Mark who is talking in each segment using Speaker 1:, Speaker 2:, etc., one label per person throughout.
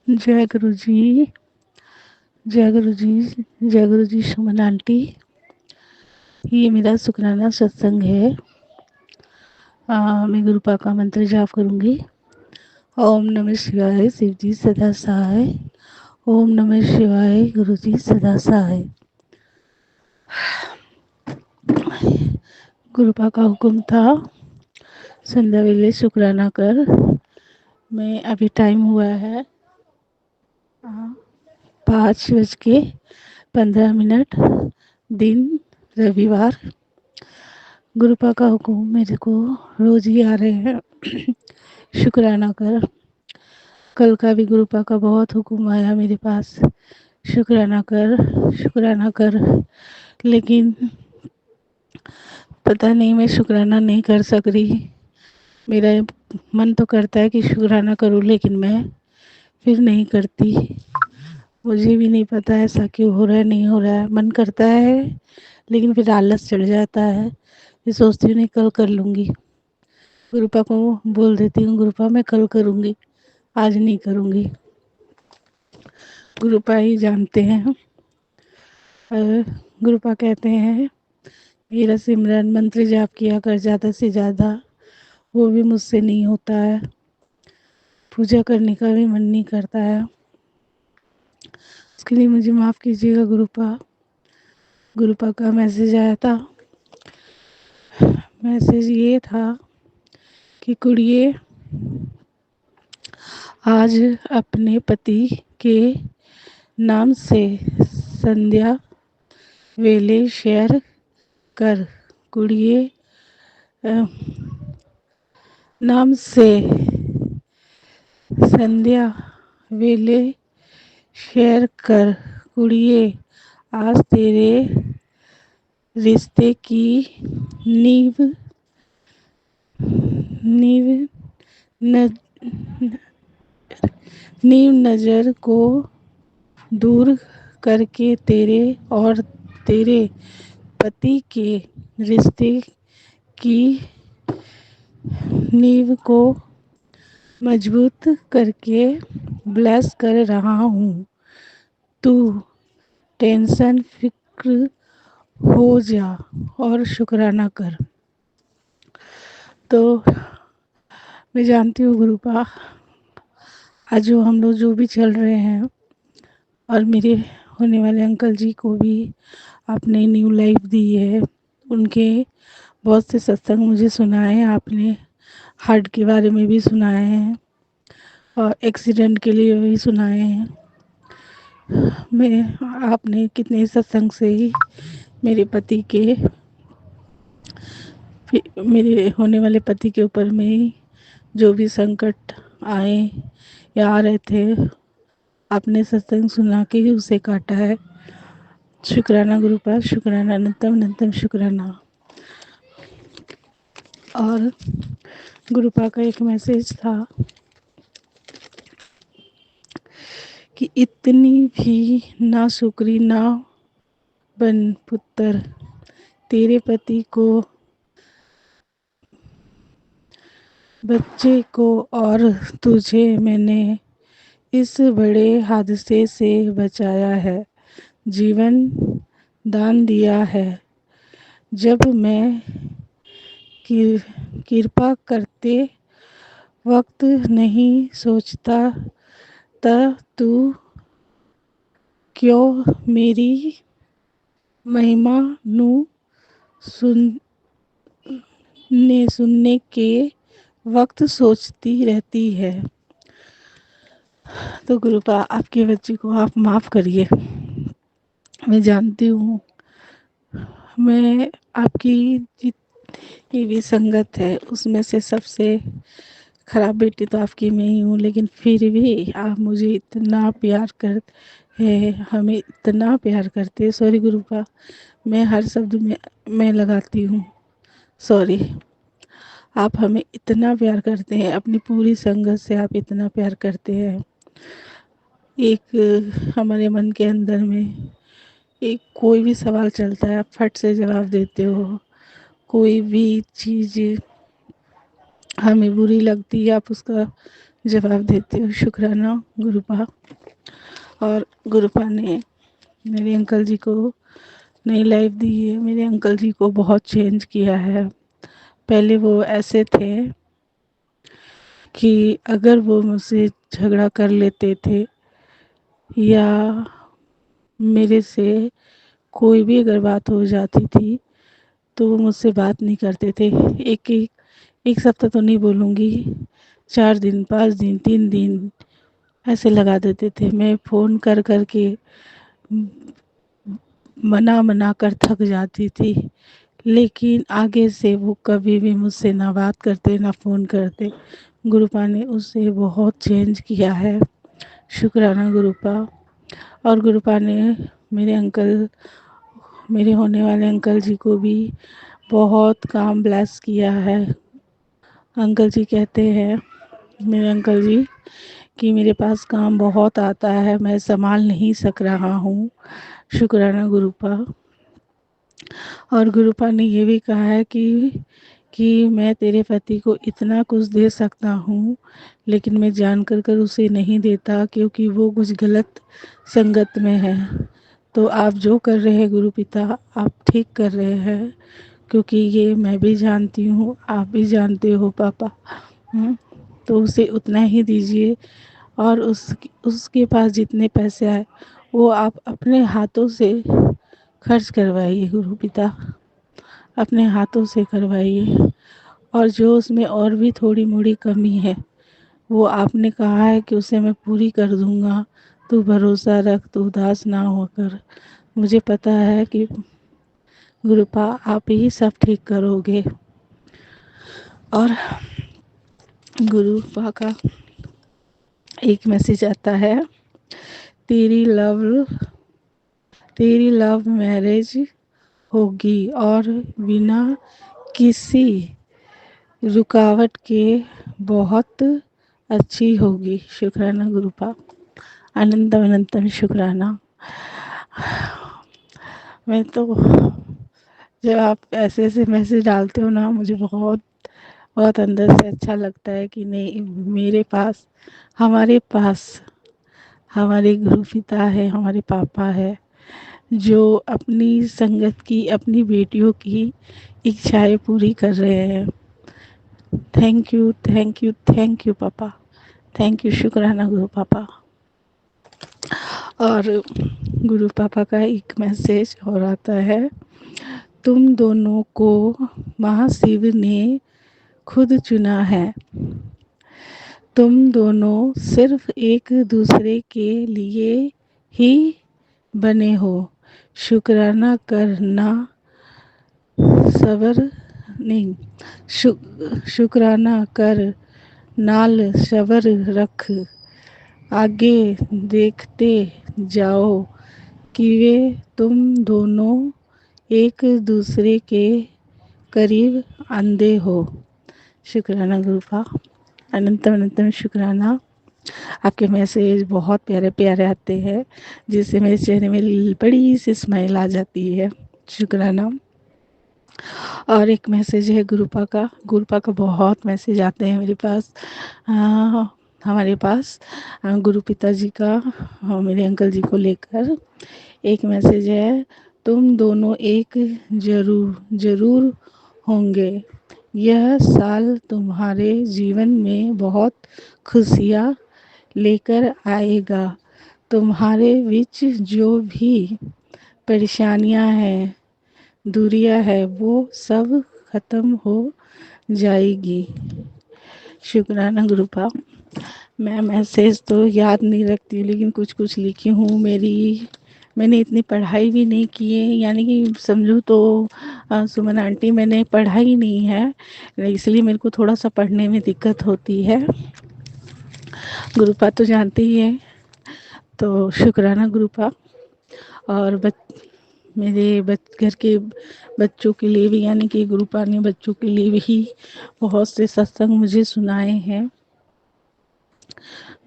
Speaker 1: जय गुरु जी। जय गुरु जी। जय गुरु जी। सुमन आंटी, ये मेरा शुक्राना सत्संग है। मैं गुरु पा का मंत्र जाप करूंगी। ओम नमः शिवाय, शिव जी सदा सहाय। ओम नमः शिवाय, गुरु जी सदा सहाय। गुरु पा का हुक्म था संध्या वेले शुक्राना कर। मैं अभी टाइम हुआ है 5:15, दिन रविवार। गुरुपा का हुक्म मेरे को रोज ही आ रहे हैं शुक्राना कर। कल का भी गुरुपा का बहुत हुक्म आया मेरे पास, शुक्राना कर, शुक्राना कर। लेकिन पता नहीं, मैं शुक्राना नहीं कर सक रही। मेरा मन तो करता है कि शुक्राना करूं, लेकिन मैं फिर नहीं करती। मुझे भी नहीं पता ऐसा क्यों हो रहा है, नहीं हो रहा है। मन करता है लेकिन फिर आलस चढ़ जाता है। फिर सोचती हूँ नहीं, कल कर लूँगी। गुरुपा को बोल देती हूँ, गुरुपा मैं कल करूँगी, आज नहीं करूँगी। गुरुपा ही जानते हैं। गुरुपा कहते हैं मेरा सिमरन मंत्र जाप किया कर ज़्यादा से ज़्यादा, वो भी मुझसे नहीं होता है। पूजा करने का भी मन नहीं करता है। उसके लिए मुझे माफ़ कीजिएगा गुरुपा। गुरुपा का मैसेज आया था। मैसेज ये था कि कुड़िए, आज अपने पति के नाम से संध्या वेले शेयर कर। कुड़िए नाम से संध्या वेले शेयर कर। कुड़िए, आज तेरे रिश्ते की नींव नींव न, नींव नज़र को दूर करके तेरे और तेरे पति के रिश्ते की नींव को मजबूत करके ब्लेस कर रहा हूँ। तू टेंशन फिक्र हो जा और शुक्राना कर। तो मैं जानती हूँ गुरुपा, आज जो हम लोग जो भी चल रहे हैं, और मेरे होने वाले अंकल जी को भी आपने न्यू लाइफ दी है। उनके बहुत से सत्संग मुझे सुनाए हैं आपने, हार्ट के बारे में भी सुनाए हैं और एक्सीडेंट के लिए भी सुनाए हैं। मैं आपने कितने सत्संग से ही मेरे पति के, मेरे होने वाले पति के ऊपर में ही जो भी संकट आए या आ रहे थे, आपने सत्संग सुना के ही उसे काटा है। शुक्राना गुरुपा, शुक्राना, अनंतम अनंतम शुक्राना। और गुरुपा का एक मैसेज था कि इतनी भी ना शुक्री ना बन पुत्र। तेरे पति को, बच्चे को और तुझे मैंने इस बड़े हादसे से बचाया है, जीवन दान दिया है। जब मैं कृपा करते वक्त नहीं सोचता तब तू क्यों मेरी महिमा नू सुनने के वक्त सोचती रहती है। तो गुरुपा, आपके बच्चे को आप माफ़ करिए। मैं जानती हूँ, मैं आपकी जितनी भी संगत है उसमें से सबसे खराब बेटी तो आपकी मैं ही हूँ, लेकिन फिर भी आप मुझे इतना प्यार कर है, हमें इतना प्यार करते हैं। सॉरी गुरुपा, मैं हर शब्द में मैं लगाती हूँ, सॉरी। आप हमें इतना प्यार करते हैं, अपनी पूरी संगत से आप इतना प्यार करते हैं। एक हमारे मन के अंदर में एक कोई भी सवाल चलता है, आप फट से जवाब देते हो। कोई भी चीज़ हमें बुरी लगती है, आप उसका जवाब देती हूँ शुक्राना गुरुपा। और गुरुपा ने मेरे अंकल जी को नई लाइफ दी है। मेरे अंकल जी को बहुत चेंज किया है। पहले वो ऐसे थे कि अगर वो मुझसे झगड़ा कर लेते थे या मेरे से कोई भी अगर बात हो जाती थी तो वो मुझसे बात नहीं करते थे। एक एक एक सप्ताह तो नहीं बोलूँगी, 4 दिन 5 दिन 3 दिन ऐसे लगा देते थे। मैं फ़ोन कर कर के मना मना कर थक जाती थी, लेकिन आगे से वो कभी भी मुझसे ना बात करते ना फ़ोन करते। गुरुपा ने उससे बहुत चेंज किया है। शुक्राना गुरुपा। और गुरुपा ने मेरे अंकल, मेरे होने वाले अंकल जी को भी बहुत काम ब्लेस किया है। अंकल जी कहते हैं, मेरे अंकल जी, कि मेरे पास काम बहुत आता है, मैं संभाल नहीं सक रहा हूँ। शुक्राना गुरुपा। और गुरुपा ने ये भी कहा है कि मैं तेरे पति को इतना कुछ दे सकता हूँ, लेकिन मैं जान कर कर उसे नहीं देता क्योंकि वो कुछ गलत संगत में है। तो आप जो कर रहे हैं गुरु पिता, आप ठीक कर रहे हैं, क्योंकि ये मैं भी जानती हूँ, आप भी जानते हो पापा। तो उसे उतना ही दीजिए। और उसके पास जितने पैसे आए वो आप अपने हाथों से खर्च करवाइए गुरु पिता, अपने हाथों से करवाइए। और जो उसमें और भी थोड़ी मोड़ी कमी है वो आपने कहा है कि उसे मैं पूरी कर दूंगा। तू भरोसा रख, तू उदास ना होकर। मुझे पता है कि गुरुपा आप ही सब ठीक करोगे। और गुरुपा का एक मैसेज आता है, तेरी लव तेरी लव मैरिज होगी और बिना किसी रुकावट के बहुत अच्छी होगी। शुक्राना गुरुपा। अनंत अनंत शुक्राना। मैं तो, जब आप ऐसे ऐसे मैसेज डालते हो ना, मुझे बहुत बहुत अंदर से अच्छा लगता है कि नहीं, मेरे पास, हमारे पास हमारे गुरु पिता है, हमारे पापा है, जो अपनी संगत की, अपनी बेटियों की इच्छाएं पूरी कर रहे हैं। Thank you thank you thank you पापा। Thank you. शुक्राना गुरु पापा। और गुरु पापा का एक मैसेज और आता है, तुम दोनों को महाशिव ने खुद चुना है। तुम दोनों सिर्फ एक दूसरे के लिए ही बने हो। शुक्राना करना, सबर नहीं, शुक्राना कर, नाल सबर रख, आगे देखते जाओ कि वे तुम दोनों एक दूसरे के करीब आंदे हो। शुक्राना गुरुपा। अनंत अनंत शुक्राना। आपके मैसेज बहुत प्यारे प्यारे आते हैं, जिससे मेरे चेहरे में बड़ी सी स्माइल आ जाती है। शुक्राना। और एक मैसेज है गुरुपा का। गुरुपा का बहुत मैसेज आते हैं मेरे पास, हमारे पास, गुरु पिताजी का, मेरे अंकल जी को लेकर। एक मैसेज है, तुम दोनों एक जरूर जरूर होंगे। यह साल तुम्हारे जीवन में बहुत खुशियाँ लेकर आएगा। तुम्हारे बीच जो भी परेशानियां हैं, दूरियां है, वो सब खत्म हो जाएगी। शुक्राना गुरुपा। मैं मैसेज तो याद नहीं रखती, लेकिन कुछ कुछ लिखी हूँ। मैंने इतनी पढ़ाई भी नहीं की है, यानी कि समझूँ तो सुमन आंटी, मैंने पढ़ाई नहीं है, इसलिए मेरे को थोड़ा सा पढ़ने में दिक्कत होती है। गुरुपा तो जानते ही है। तो शुक्राना गुरुपा। और मेरे घर के बच्चों के लिए भी, यानी कि गुरुपा ने बच्चों के लिए भी बहुत से सत्संग मुझे सुनाए हैं।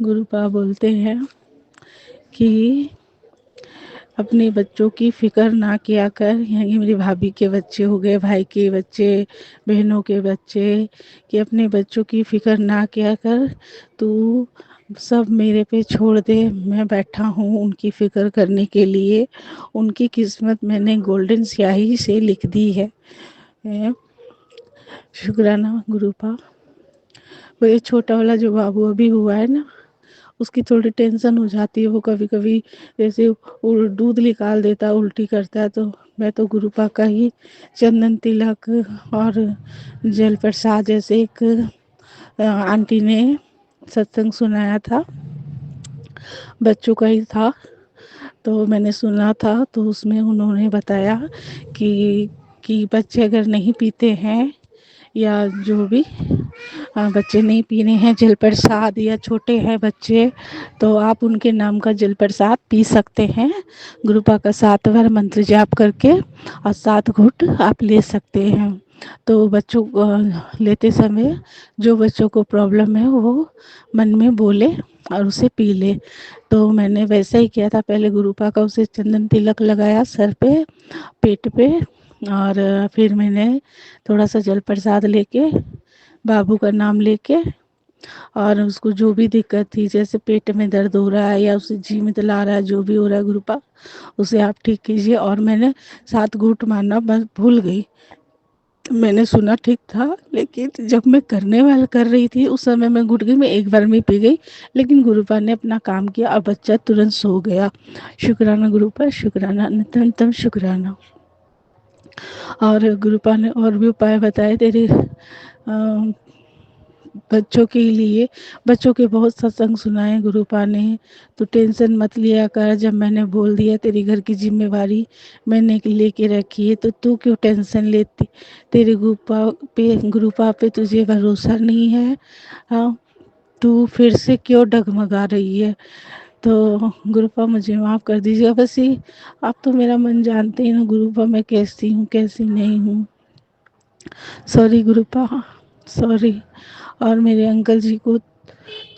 Speaker 1: गुरुपा बोलते हैं कि अपने बच्चों की फ़िक्र ना किया कर। ये मेरी भाभी के बच्चे हो गए, भाई के बच्चे, बहनों के बच्चे, कि अपने बच्चों की फ़िक्र ना किया कर, तू सब मेरे पे छोड़ दे। मैं बैठा हूँ उनकी फ़िक्र करने के लिए। उनकी किस्मत मैंने गोल्डन स्याही से लिख दी है। शुक्राना गुरुपा। वो ये छोटा वाला जो बाबू अभी हुआ है ना, उसकी थोड़ी टेंशन हो जाती है। वो कभी कभी जैसे दूध निकाल देता, उल्टी करता है, तो मैं तो गुरुपा का ही चंदन तिलक और जल प्रसाद, जैसे एक आंटी ने सत्संग सुनाया था, बच्चों का ही था, तो मैंने सुना था, तो उसमें उन्होंने बताया कि बच्चे अगर नहीं पीते हैं, या जो भी बच्चे नहीं पीने हैं जल प्रसाद, या छोटे हैं बच्चे, तो आप उनके नाम का जल प्रसाद पी सकते हैं। गुरुपा का 7 बार मंत्र जाप करके और 7 घूंट आप ले सकते हैं। तो बच्चों को लेते समय जो बच्चों को प्रॉब्लम है वो मन में बोले और उसे पी ले। तो मैंने वैसा ही किया था, पहले गुरुपा का उसे चंदन तिलक लगाया सर पे, पेट पे, और फिर मैंने थोड़ा सा जल प्रसाद लेके, बाबू का नाम लेके, और उसको जो भी दिक्कत थी, जैसे पेट में दर्द हो रहा है या उसे जी में दला रहा है, जो भी हो रहा है गुरुपा, उसे आप ठीक कीजिए। और मैंने 7 घूंट मारना बस भूल गई। मैंने सुना ठीक था, लेकिन जब मैं करने वाला कर रही थी उस समय मैं घुट गई, मैं एक बार में पी गई। लेकिन गुरुपा ने अपना काम किया और बच्चा तुरंत सो गया। शुक्राना गुरुपा, शुक्राना, नितंतम शुक्राना। और गुरुपा ने और भी उपाय बताए तेरे बच्चों के लिए। बच्चों के बहुत सत्संग सुनाए गुरुपा ने। तो टेंशन मत लिया कर, जब मैंने बोल दिया तेरी घर की जिम्मेवारी मैंने लेके रखी है, तो तू क्यों टेंशन लेती। तेरे गुरुपा पे तुझे भरोसा नहीं है। हाँ, तू फिर से क्यों डगमगा रही है। तो गुरुपा मुझे माफ़ कर दीजिएगा। बस ये आप तो मेरा मन जानते ही ना गुरुपा, मैं कैसी हूँ कैसी नहीं हूँ। Sorry गुरुपा, sorry. और मेरे अंकल जी को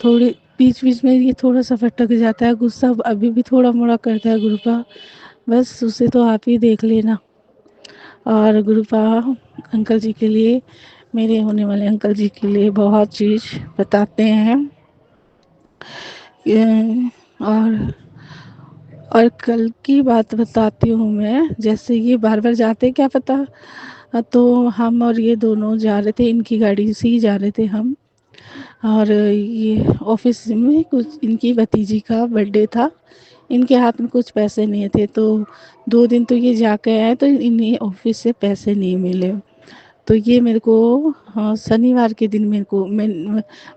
Speaker 1: थोड़ी बीच बीच में ये थोड़ा सा भटक जाता है, गुस्सा अभी भी थोड़ा मोड़ा करता है गुरुपा, बस उसे तो आप ही देख लेना। और गुरुपा अंकल जी के लिए, मेरे होने वाले अंकल जी के लिए बहुत चीज़ बताते हैं। और कल की बात बताती हूँ मैं। जैसे ये बार बार जाते, क्या पता, तो हम और ये दोनों जा रहे थे, इनकी गाड़ी से ही जा रहे थे हम। और ये ऑफिस में कुछ इनकी भतीजी का बर्थडे था, इनके हाथ में कुछ पैसे नहीं थे, तो 2 दिन तो ये जाके आए, तो इन्हें ऑफिस से पैसे नहीं मिले। तो ये मेरे को, हाँ, शनिवार के दिन मेरे को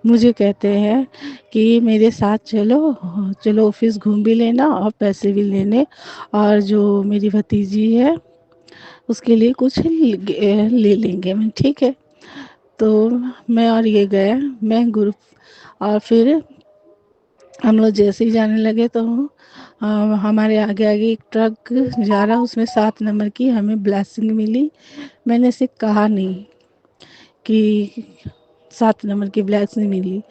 Speaker 1: मुझे कहते हैं कि मेरे साथ चलो, चलो ऑफिस घूम भी लेना और पैसे भी लेने, और जो मेरी भतीजी है उसके लिए कुछ ले लेंगे। मैं ठीक है। तो मैं और ये गए, मैं ग्रुप, और फिर हम लोग जैसे ही जाने लगे, तो अ, हमारे आगे आगे एक ट्रक जा रहा, उसमें 7 नंबर की हमें ब्लेसिंग मिली। मैंने इसे कहा नहीं कि 7 नंबर की ब्लेसिंग मिली।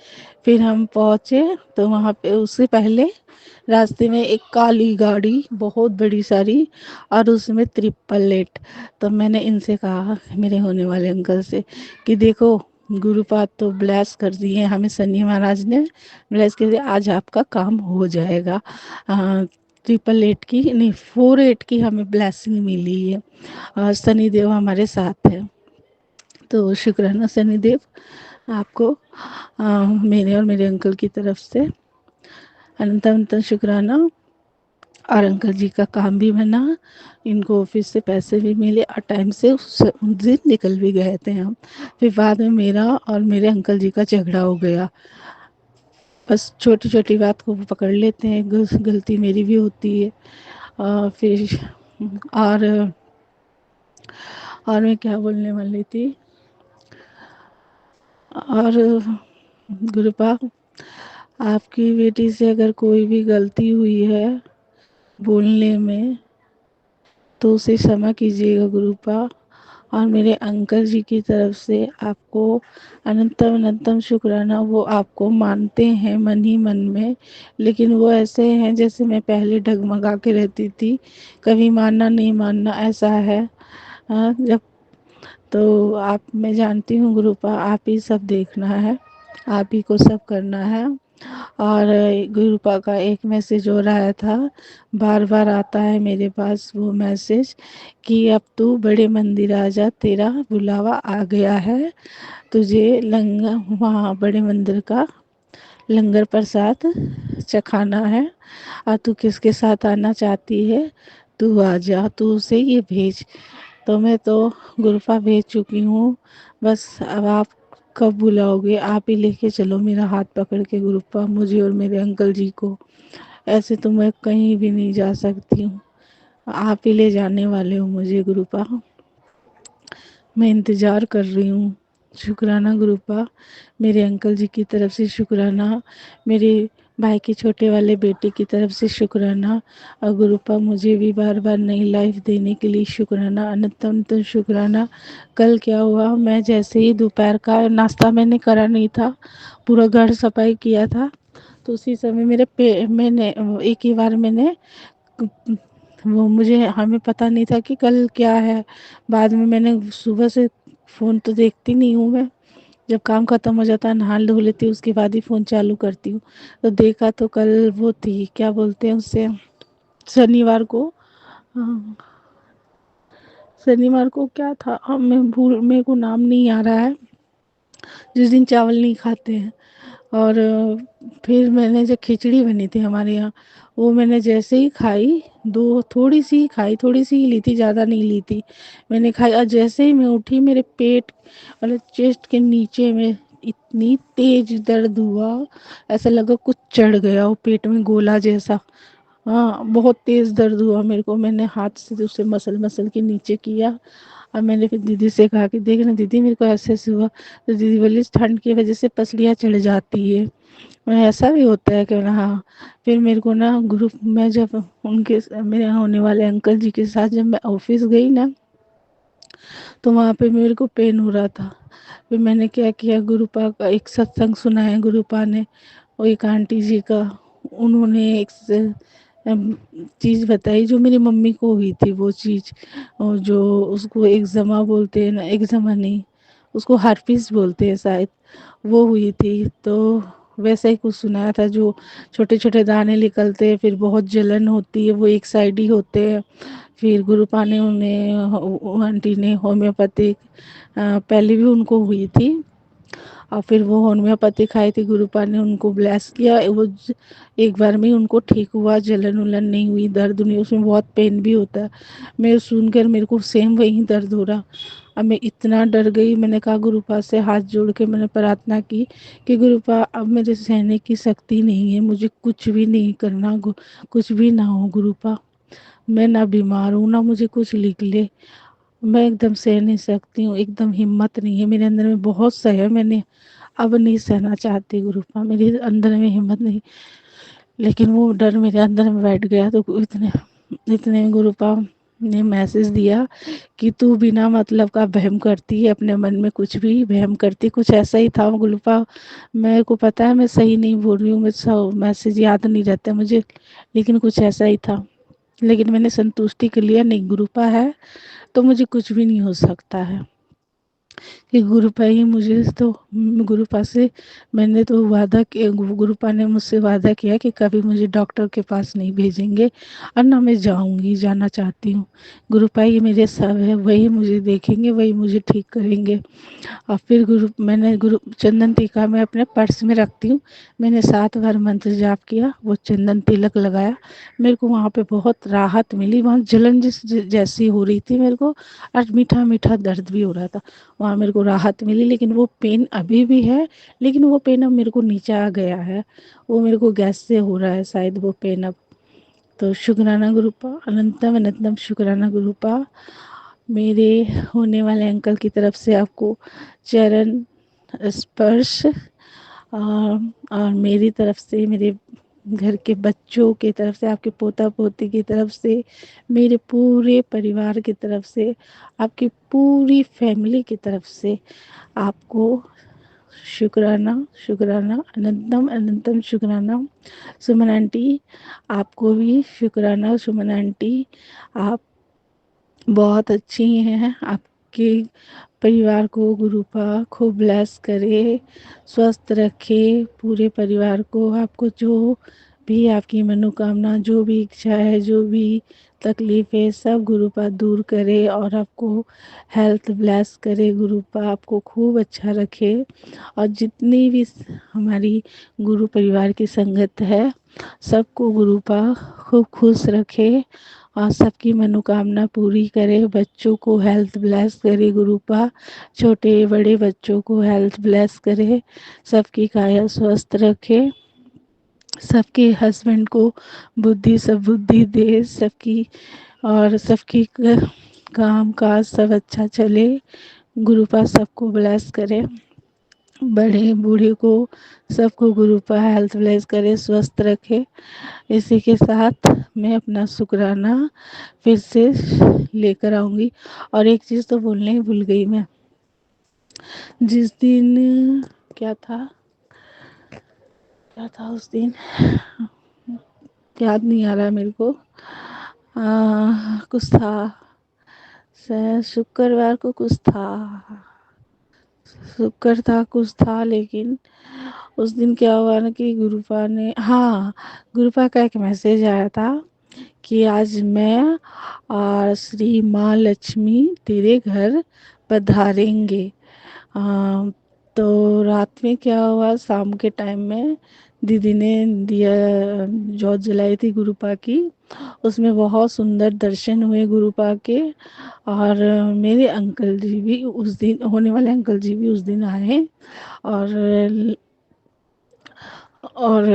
Speaker 1: फिर हम पहुँचे, तो वहाँ पे उससे पहले रास्ते में एक काली गाड़ी बहुत बड़ी सारी, और उसमें 388। तो मैंने इनसे कहा, मेरे होने वाले अंकल से, कि देखो गुरुपाद तो ब्लेस कर दिए हमें, शनि महाराज ने ब्लेस कर दिया, आज आपका काम हो जाएगा। 888 की नहीं, 48 की हमें ब्लेसिंग मिली है, और शनिदेव हमारे साथ है। तो शुक्राना शनिदेव आपको, मेरे और मेरे अंकल की तरफ से अनंत अनंत शुक्राना। और अंकल जी का काम भी बना, इनको ऑफिस से पैसे भी मिले, और टाइम से उस दिन निकल भी गए थे हम। फिर बाद में मेरा और मेरे अंकल जी का झगड़ा हो गया। बस छोटी छोटी बात को पकड़ लेते हैं, गलती मेरी भी होती है। फिर और मैं क्या बोलने वाली थी। और गुरुपा, आपकी बेटी से अगर कोई भी गलती हुई है बोलने में, तो उसे क्षमा कीजिएगा गुरुपा। और मेरे अंकल जी की तरफ से आपको अनंतम अनंतम शुक्राना। वो आपको मानते हैं मन ही मन में, लेकिन वो ऐसे हैं जैसे मैं पहले डगमगा के रहती थी, कभी मानना नहीं मानना ऐसा है। हाँ, जब तो आप, मैं जानती हूँ गुरुपा, आप ही सब देखना है, आप ही को सब करना है। और गुरुपा का एक मैसेज हो रहा था, बार बार आता है मेरे पास वो मैसेज कि अब तू बड़े मंदिर आ जा, तेरा बुलावा आ गया है, तुझे लंगर, वहाँ बड़े मंदिर का लंगर प्रसाद चखाना है, और तू किसके साथ आना चाहती है, तू आ जा, तू उसे ये भेज। तो मैं तो गुरफा भेज चुकी हूँ, बस अब आप कब बुलाओगे, आप ही लेके चलो मेरा हाथ पकड़ के गुरुपा, मुझे और मेरे अंकल जी को। ऐसे तो मैं कहीं भी नहीं जा सकती हूँ, आप ही ले जाने वाले हो मुझे गुरुपा, मैं इंतज़ार कर रही हूँ। शुक्राना गुरुपा, मेरे अंकल जी की तरफ से शुक्राना, मेरे भाई के छोटे वाले बेटे की तरफ से शुक्राना, और गुरुपा मुझे भी बार बार नई लाइफ देने के लिए शुक्राना, अनंत अनंत शुक्राना। कल क्या हुआ, मैं जैसे ही दोपहर का नाश्ता मैंने करा नहीं था, पूरा घर सफाई किया था, तो उसी समय मैंने एक ही बार मैंने, वो मुझे, हमें पता नहीं था कि कल क्या है। बाद में मैंने सुबह से फ़ोन तो देखती नहीं हूँ मैं, जब काम ख़त्म हो जाता है नहा धो लेती हूँ, उसके बाद ही फ़ोन चालू करती हूँ। तो देखा तो कल वो थी, क्या बोलते हैं उससे, शनिवार को। हाँ, शनिवार को क्या था, अब मैं भूल, मेरे को नाम नहीं आ रहा है, जिस दिन चावल नहीं खाते हैं। और फिर मैंने जो खिचड़ी बनी थी हमारे यहाँ, वो मैंने जैसे ही खाई, दो थोड़ी सी ही खाई, थोड़ी सी ही ली थी, ज़्यादा नहीं ली थी, मैंने खाई, और जैसे ही मैं उठी मेरे पेट मतलब चेस्ट के नीचे में इतनी तेज दर्द हुआ, ऐसा लगा कुछ चढ़ गया वो पेट में गोला जैसा। हाँ, बहुत तेज़ दर्द हुआ मेरे को, मैंने हाथ से उसे मसल मसल के नीचे किया, और मैंने फिर दीदी से कहा कि देख ना दीदी, मेरे को ऐसे ऐसे हुआ। तो दीदी बोली इस ठंड की वजह से पसलियाँ चढ़ जाती है। मैं, ऐसा भी होता है क्या? हाँ। फिर मेरे को ना ग्रुप में, जब उनके मेरे यहाँ होने वाले अंकल जी के साथ जब मैं ऑफिस गई ना, तो वहाँ पे मेरे को पेन हो रहा था। फिर मैंने क्या किया, गुरुपा का एक सत्संग सुना है गुरुपा ने, वो एक आंटी जी का, उन्होंने एक चीज़ बताई जो मेरी मम्मी को हुई थी, वो चीज़, और जो उसको एक्जिमा बोलते हैं ना, एक्जिमा नहीं, उसको हार्पिस बोलते हैं शायद, वो हुई थी। तो वैसा ही कुछ सुनाया था, जो छोटे छोटे दाने निकलते हैं, फिर बहुत जलन होती है, वो एक साइड ही होते हैं। फिर गुरुपा ने उन्हें, आंटी ने होम्योपैथिक, पहले भी उनको हुई थी, और फिर वो होम्योपैथी खाई थी, गुरुपा ने उनको ब्लेस किया, वो एक बार में ही उनको ठीक हुआ, जलन उलन नहीं हुई, दर्द नहीं, उसमें बहुत पेन भी होता है। मैं सुनकर मेरे को सेम वही दर्द हो रहा। अब मैं इतना डर गई, मैंने कहा गुरुपा से हाथ जोड़ के मैंने प्रार्थना की कि गुरुपा अब मेरे सहने की शक्ति नहीं है, मुझे कुछ भी नहीं करना, कुछ भी ना हो गुरुपा, मैं ना बीमार हूँ, ना मुझे कुछ लिख ले, मैं एकदम सह नहीं सकती हूँ, एकदम हिम्मत नहीं है मेरे अंदर में, बहुत सह मैंने, अब नहीं सहना चाहती गुरुपा, मेरे अंदर में हिम्मत नहीं। लेकिन वो डर मेरे अंदर में बैठ गया, तो इतने इतने में गुरुपा ने मैसेज दिया कि तू बिना मतलब का वहम करती है, अपने मन में कुछ भी वहम करती, कुछ ऐसा ही था गुरुपा। मेरे को पता है मैं सही नहीं बोल रही हूँ, मुझे सब मैसेज याद नहीं रहता मुझे, लेकिन कुछ ऐसा ही था। लेकिन मैंने संतुष्टि के लिए, नहीं गुरुपा है तो मुझे कुछ भी नहीं हो सकता है, कि गुरुपा ही मुझे तो, गुरुपा से मैंने तो वादा किया, गुरुपा ने मुझसे वादा किया कि कभी मुझे डॉक्टर के पास नहीं भेजेंगे, और ना मैं जाऊंगी, जाना चाहती हूँ। गुरुपा ही मेरे सब है, वही मुझे देखेंगे, वही मुझे ठीक करेंगे। और फिर मैंने गुरु चंदन टीका मैं अपने पर्स में रखती हूँ, मैंने 7 बार मंत्र जाप किया, वो चंदन तिलक लगाया, मेरे को वहाँ पे बहुत राहत मिली, वहाँ जलन जैसी हो रही थी मेरे को, और मीठा मीठा दर्द भी हो रहा था, वहाँ मेरे को राहत मिली। लेकिन वो पेन अभी भी है, लेकिन वो पेन अब मेरे को नीचे आ गया है, वो मेरे को गैस से हो रहा है शायद वो पेन अब। तो शुक्राना गुरुपा, अनंतम अनंतम शुक्राना गुरुपा, मेरे होने वाले अंकल की तरफ से आपको चरण स्पर्श, और मेरी तरफ से मेरे घर के बच्चों की तरफ से, आपके पोता पोती की तरफ से, मेरे पूरे परिवार की तरफ से, आपकी पूरी फैमिली की तरफ से आपको शुक्राना, शुक्राना, अनंतम अनंतम शुक्राना। सुमन आंटी, आपको भी शुक्राना। सुमन आंटी, आप बहुत अच्छी हैं। आपके परिवार को गुरुपा खूब ब्लेस करे, स्वस्थ रखे पूरे परिवार को। आपको जो भी आपकी मनोकामना, जो भी इच्छा है, जो भी तकलीफ है, सब गुरुपा दूर करे और आपको हेल्थ ब्लेस करे। गुरुपा आपको खूब अच्छा रखे और जितनी भी हमारी गुरु परिवार की संगत है, सबको गुरुपा खूब खुश रखे और सबकी मनोकामना पूरी करे। बच्चों को हेल्थ ब्लेस करे गुरुपा, छोटे बड़े बच्चों को हेल्थ ब्लेस करे, सबकी काया स्वस्थ रखे, सबके हस्बैंड को बुद्धि सब बुद्धि दे, सबकी और सबकी काम काज सब अच्छा चले। गुरुपा सबको ब्लेस करे, बड़े बूढ़े को सबको गुरुपा हेल्थ ब्लेस करे, स्वस्थ रखे। इसी के साथ मैं अपना शुक्राना फिर से लेकर आऊँगी। और एक चीज़ तो बोलने ही भूल गई मैं। जिस दिन क्या था, क्या था उस दिन, याद नहीं आ रहा मेरे को। कुछ था, शुक्रवार को कुछ था, शुक्र था, कुछ था, लेकिन उस दिन क्या हुआ ना कि गुरुपा ने, हाँ, गुरुपा का एक मैसेज आया था कि आज मैं और श्री माँ लक्ष्मी तेरे घर पधारेंगे। तो रात में क्या हुआ, शाम के टाइम में दीदी ने दिया जोत जलाई थी गुरुपा की, उसमें बहुत सुंदर दर्शन हुए गुरुपा के। और मेरे अंकल जी भी उस दिन, होने वाले अंकल जी भी उस दिन आए और और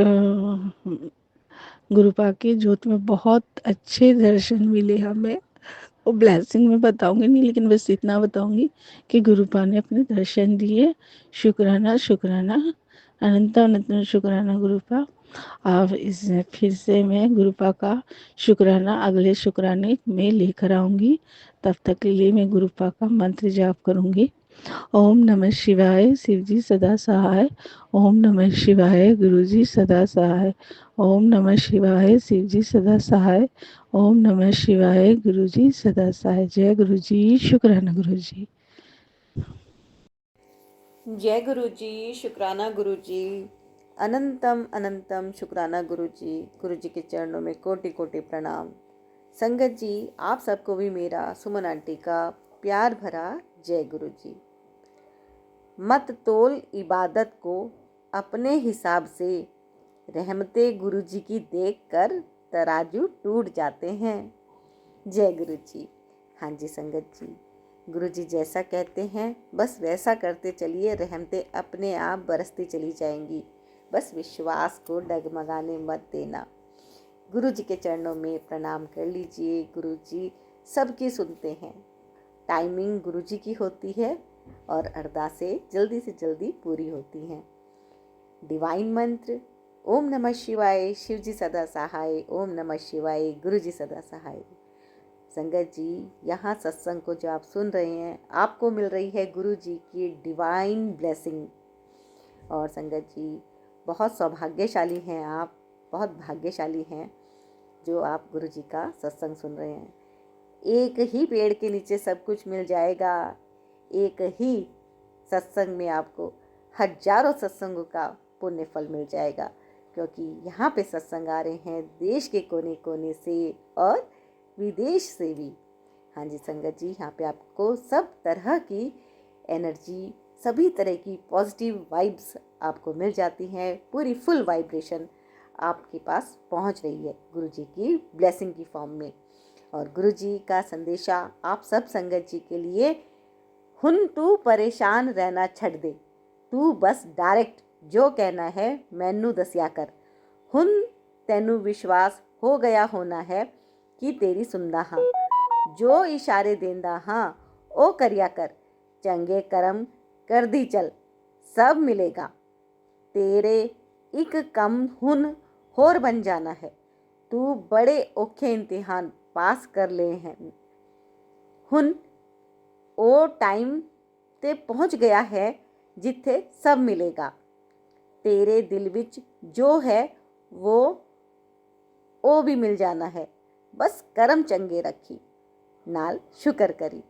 Speaker 1: गुरुपा के ज्योत में बहुत अच्छे दर्शन मिले हमें। वो ब्लेसिंग में बताऊंगी नहीं, लेकिन बस इतना बताऊंगी कि गुरुपा ने अपने दर्शन दिए। शुक्राना, शुक्राना, अनंत अनंत शुक्राना गुरुपा। अब इस फिर से मैं गुरुपा का शुक्राना अगले शुक्राने में लेकर आऊंगी। तब तक के लिए मैं गुरुपा का मंत्र जाप करूंगी। ओम नमः शिवाय, शिवजी सदा सहाय। ओम नमः शिवाय, गुरुजी सदा सहाय। ओम नमः शिवाय, शिवजी सदा सहाय। ओम नमः शिवाय, गुरुजी सदा सहाय। जय गुरुजी, शुक्राना गुरुजी।
Speaker 2: जय गुरु जी, शुक्राना गुरु जी, अनंतम अनंतम शुक्राना गुरु जी। गुरु जी के चरणों में कोटि कोटि प्रणाम। संगत जी, आप सबको भी मेरा, सुमन आंटी का प्यार भरा जय गुरु जी। मत तोल इबादत को अपने हिसाब से, रहमते गुरु जी की देख कर तराजू टूट जाते हैं। जय गुरु जी। हाँ जी संगत जी, गुरु जी जैसा कहते हैं बस वैसा करते चलिए, रहमतें अपने आप बरसती चली जाएंगी। बस विश्वास को डगमगाने मत देना। गुरु जी के चरणों में प्रणाम कर लीजिए। गुरु जी सबकी सुनते हैं, टाइमिंग गुरु जी की होती है और अरदासें जल्दी से जल्दी पूरी होती हैं। डिवाइन मंत्र ओम नमः शिवाय, शिव जी सदा सहाय। ओम नमः शिवाय, गुरु जी सदा सहाय। संगत जी, यहाँ सत्संग को जो आप सुन रहे हैं, आपको मिल रही है गुरु जी की डिवाइन ब्लेसिंग। और संगत जी, बहुत सौभाग्यशाली हैं आप, बहुत भाग्यशाली हैं जो आप गुरु जी का सत्संग सुन रहे हैं। एक ही पेड़ के नीचे सब कुछ मिल जाएगा। एक ही सत्संग में आपको हजारों सत्संगों का पुण्य फल मिल जाएगा, क्योंकि यहाँ पे सत्संग आ रहे हैं देश के कोने कोने से और विदेश से भी। हाँ जी संगत जी, यहाँ पे आपको सब तरह की एनर्जी, सभी तरह की पॉजिटिव वाइब्स आपको मिल जाती हैं। पूरी फुल वाइब्रेशन आपके पास पहुँच रही है गुरु जी की ब्लेसिंग की फॉर्म में। और गुरु जी का संदेशा आप सब संगत जी के लिए, हुन तू परेशान रहना छड़ दे, तू बस डायरेक्ट जो कहना है मैनू दसिया कर। हुन तैनू विश्वास हो गया होना है कि तेरी सुनदा हाँ, जो इशारे देंदा हाँ ओ करिया कर। चंगे कर्म कर दी चल, सब मिलेगा। तेरे एक कम हुन होर बन जाना है। तू बड़े औखे इम्तिहान पास कर ले हैं। हुन ओ टाइम ते पहुंच गया है जिथे सब मिलेगा। तेरे दिल विच जो है वो ओ भी मिल जाना है। बस करम चंगे रखी नाल शुक्र करी।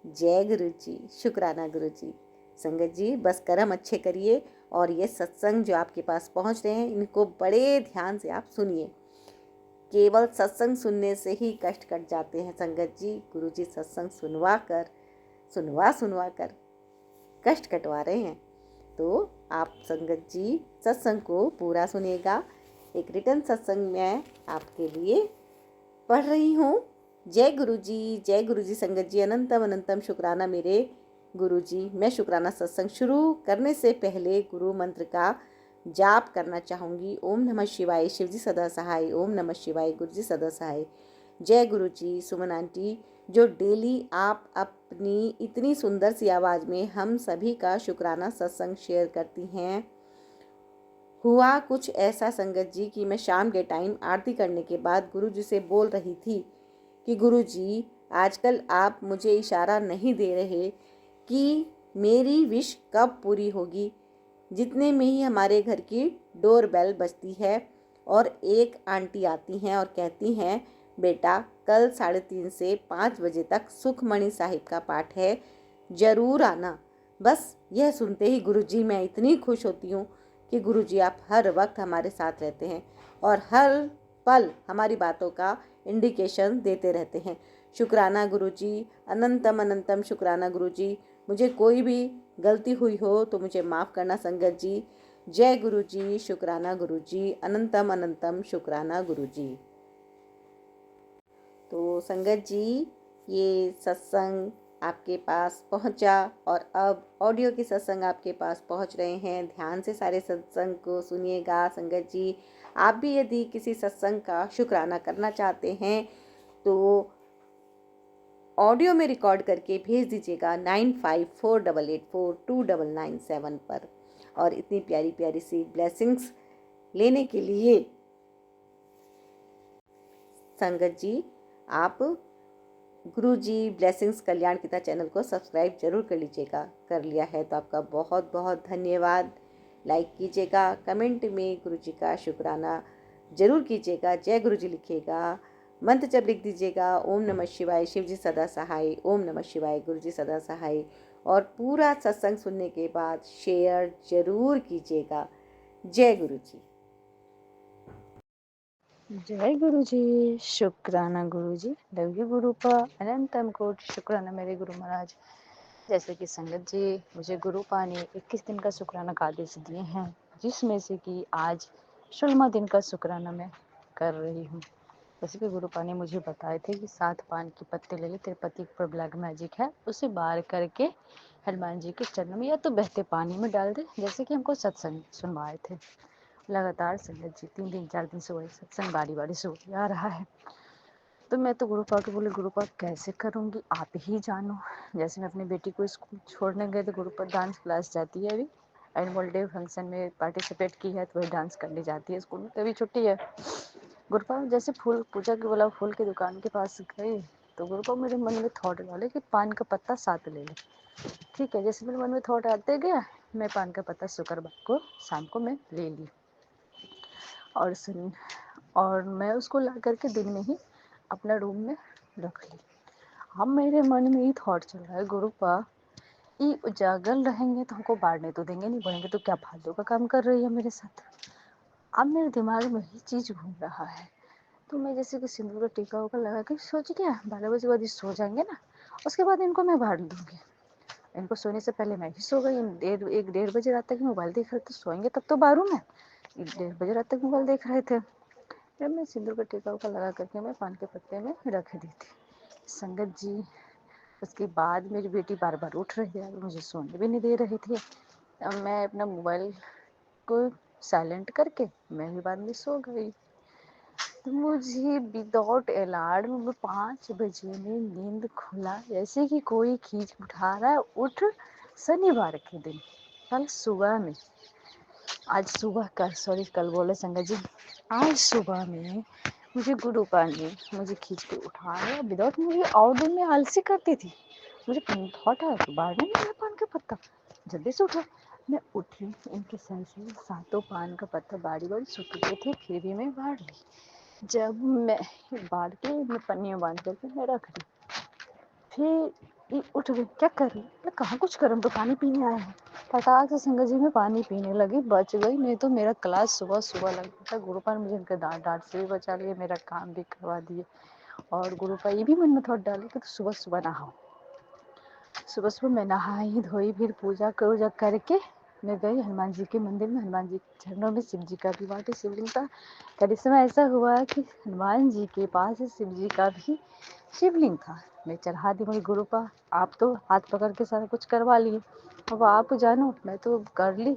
Speaker 2: जय गुरु जी, शुक्राना गुरु जी। संगत जी बस कर्म अच्छे करिए और ये सत्संग जो आपके पास पहुंच रहे हैं इनको बड़े ध्यान से आप सुनिए। केवल सत्संग सुनने से ही कष्ट कट जाते हैं संगत जी। गुरु जी सत्संग सुनवा कर कष्ट कटवा रहे हैं। तो आप संगत जी सत्संग को पूरा सुनिएगा। एक रिटर्न सत्संग मैं आपके लिए पढ़ रही हूँ। जय गुरु जी संगत जी। अनंतम अनंतम शुक्राना मेरे गुरु जी। मैं शुक्राना सत्संग शुरू करने से पहले गुरु मंत्र का जाप करना चाहूँगी। ओम नमः शिवाय, शिव जी सदा सहाय। ओम नमः शिवाय, गुरु जी सदा सहाय। जय गुरु जी। सुमन आंटी जो डेली आप अपनी इतनी सुंदर सी आवाज़ में हम सभी का शुक्राना सत्संग शेयर करती हैं। हुआ कुछ ऐसा संगत जी कि मैं शाम के टाइम आरती करने के बाद गुरु जी से बोल रही थी कि गुरु जी आजकल आप मुझे इशारा नहीं दे रहे कि मेरी विश कब पूरी होगी। जितने में ही हमारे घर की डोर बेल बजती है और एक आंटी आती हैं और कहती हैं बेटा कल 3:30 से 5 बजे तक सुखमणि साहिब का पाठ है, ज़रूर आना। बस यह सुनते ही गुरुजी मैं इतनी खुश होती हूँ कि गुरुजी आप हर वक्त हमारे साथ रहते हैं और हर पल हमारी बातों का इंडिकेशन देते रहते हैं। शुक्राना गुरुजी, अनंतम अनंतम शुक्राना गुरुजी। मुझे कोई भी गलती हुई हो तो मुझे माफ़ करना संगत जी। जय गुरुजी, शुक्राना गुरुजी, अनंतम अनंतम शुक्राना गुरुजी। तो संगत जी ये सत्संग आपके पास पहुंचा और अब ऑडियो के सत्संग आपके पास पहुंच रहे हैं। ध्यान से सारे सत्संग को सुनिएगा संगत जी। आप भी यदि किसी सत्संग का शुक्राना करना चाहते हैं तो ऑडियो में रिकॉर्ड करके भेज दीजिएगा 9548842997 पर। और इतनी प्यारी प्यारी सी ब्लेसिंग्स लेने के लिए संगत जी आप गुरु जी ब्लेसिंग्स कल्याण गीता चैनल को सब्सक्राइब जरूर कर लीजिएगा। कर लिया है तो आपका बहुत बहुत धन्यवाद। लाइक कीजिएगा, कमेंट में गुरु जी का शुक्राना जरूर कीजिएगा। जय गुरु जी लिखिएगा, मंत्र जब लिख दीजिएगा ओम नमः शिवाय, शिव जी सदा सहाय। ओम नमः शिवाय, गुरु जी सदा सहाय। और पूरा सत्संग सुनने के बाद शेयर जरूर कीजिएगा। जय गुरु जी।
Speaker 3: जय गुरु जी, शुक्राना गुरु जी। लव यू गुरु पा, अनंतम कोट शुक्राना मेरे गुरु महाराज। जैसे कि संगत जी मुझे गुरु पा ने 21 दिन का शुक्राना का आदेश दिए हैं, जिसमें से कि आज 16वां दिन का शुक्राना मैं कर रही हूँ। जैसे कि गुरु पा ने मुझे बताए थे कि 7 पान के पत्ते ले ले, तेरे पति पर ब्लैक मैजिक है, उसे बार करके हनुमान जी के चरणों में या तो बहते पानी में डाल दे, जैसे कि हमको सत्संग सुनवाए थे। लगातार संगत जी 3 दिन 4 दिन से वही सत्संग बारी बारी से होते आ रहा है। तो मैं तो गुरु पा को बोले गुरु पा कैसे करूँगी, आप ही जानो। जैसे मैं अपनी बेटी को स्कूल छोड़ने गए तो गुरु पा डांस क्लास जाती है, अभी एनुअल डे फंक्शन में पार्टिसिपेट की है तो वही डांस करने जाती है स्कूल में, तो अभी छुट्टी है। गुरु पा जैसे फूल पूजा के बोला फूल की दुकान के पास गई तो गुरु पा मेरे मन में थॉट डाले कि पान का पत्ता 7 ले ले। ठीक है, जैसे मेरे मन में थॉट आते गया मैं पान का पत्ता शुक्रवार को शाम को मैं ले ली और मैं उसको ला करके दिन में ही अपना रूम में रख ली। अब मेरे मन में ये थॉट चल रहा है गुरु पा ये उजागर रहेंगे तो हमको बांटने तो देंगे नहीं, बोलेंगे तो क्या फालतू का काम कर रही है मेरे साथ। अब मेरे दिमाग में यही चीज़ घूम रहा है। तो मैं जैसे कि सिंदूर का टीका उका लगा के सोच गया 12 बजे बाद सो जाएंगे ना, उसके बाद इनको मैं बांट दूंगी। इनको सोने से पहले मैं ही सो गई। 1-1:30 बजे रात तक मोबाइल देख रहे थे, सोएंगे तब तो बारू में। 1:30 बजे रात तक मोबाइल देख रहे थे। जब मैं सिंदूर का टीका उका लगा करके मैं पान के पत्ते में रख दी थी संगत जी। उसके बाद मेरी बेटी बार बार उठ रही है, मुझे सोने भी नहीं दे रही थी। अब मैं अपना मोबाइल को साइलेंट करके मैं भी बाद में सो गई। तो मुझे विदाउट अलार्म 5 बजे में नींद खुला, जैसे कि कोई खींच उठा रहा है। उठ शनिवार के दिन कल सुबह में आज सुबह कल बोले संगत जी, आज सुबह में मुझे गुरुपा ने मुझे खींच के उठाया विदाउट मुझे, और दिन में आलसी करती थी। मुझे थॉट आया कि बाढ़ नहीं है पान का पत्ता, जल्दी से उठा। मैं उठी, उनके सर से सातों पान का पत्ता बारी बारी सूख गए थे, फिर भी मैं बाढ़ ली। जब मैं बाढ़ के मैं पन्नियाँ बांध करके मैं रख दी, फिर ये उठ गई, क्या कर रही, मैं कहाँ कुछ करूँ, तो पानी पीने आया हूँ। फटाक से संगत जी में पानी पीने लगी, बच गई, नहीं तो मेरा क्लास सुबह सुबह लगता था। गुरुपा ने मुझे उनके डांट से भी बचा लिया, मेरा काम भी करवा दिए। और गुरुपा ये भी मन में थोड़ा डाले कि तो सुबह सुबह नहाओ। सुबह सुबह मैं नहाई धोई, फिर पूजा करके मैं गई हनुमान जी के मंदिर में। हनुमान जी के चरणों में शिव जी का भी वहाँ पे शिवलिंग था। करिश्मा ऐसा हुआ कि हनुमान जी के पास शिव जी का भी शिवलिंग था। मैं चढ़ा दी, मगर गुरुपा आप तो हाथ पकड़ के सारा कुछ करवा लिए, अब आप जानो, मैं तो कर ली,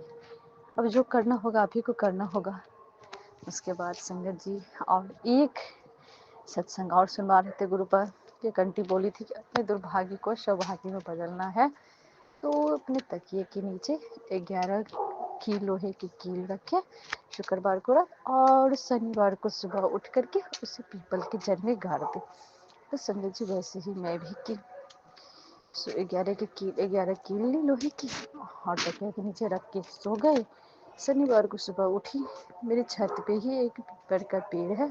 Speaker 3: अब जो करना होगा आप ही को करना होगा। उसके बाद संगत जी और एक सत्संग और सुनवा रहे थे गुरुपा। ये कंटी बोली थी कि अपने दुर्भाग्य को सौभाग्य में बदलना है, तो अपने तकिए के नीचे 11 की लोहे की कील रखे, शुक्रवार को रख, और शनिवार को सुबह उठ करके उसे पीपल के जड़ में गाड़ दे। तो संगत जी वैसे ही मैं भी की, 11 कील ली लोहे की और तकिया के नीचे रख के सो गए। शनिवार को सुबह उठी, मेरी छत पे ही एक पीपल का पेड़ है।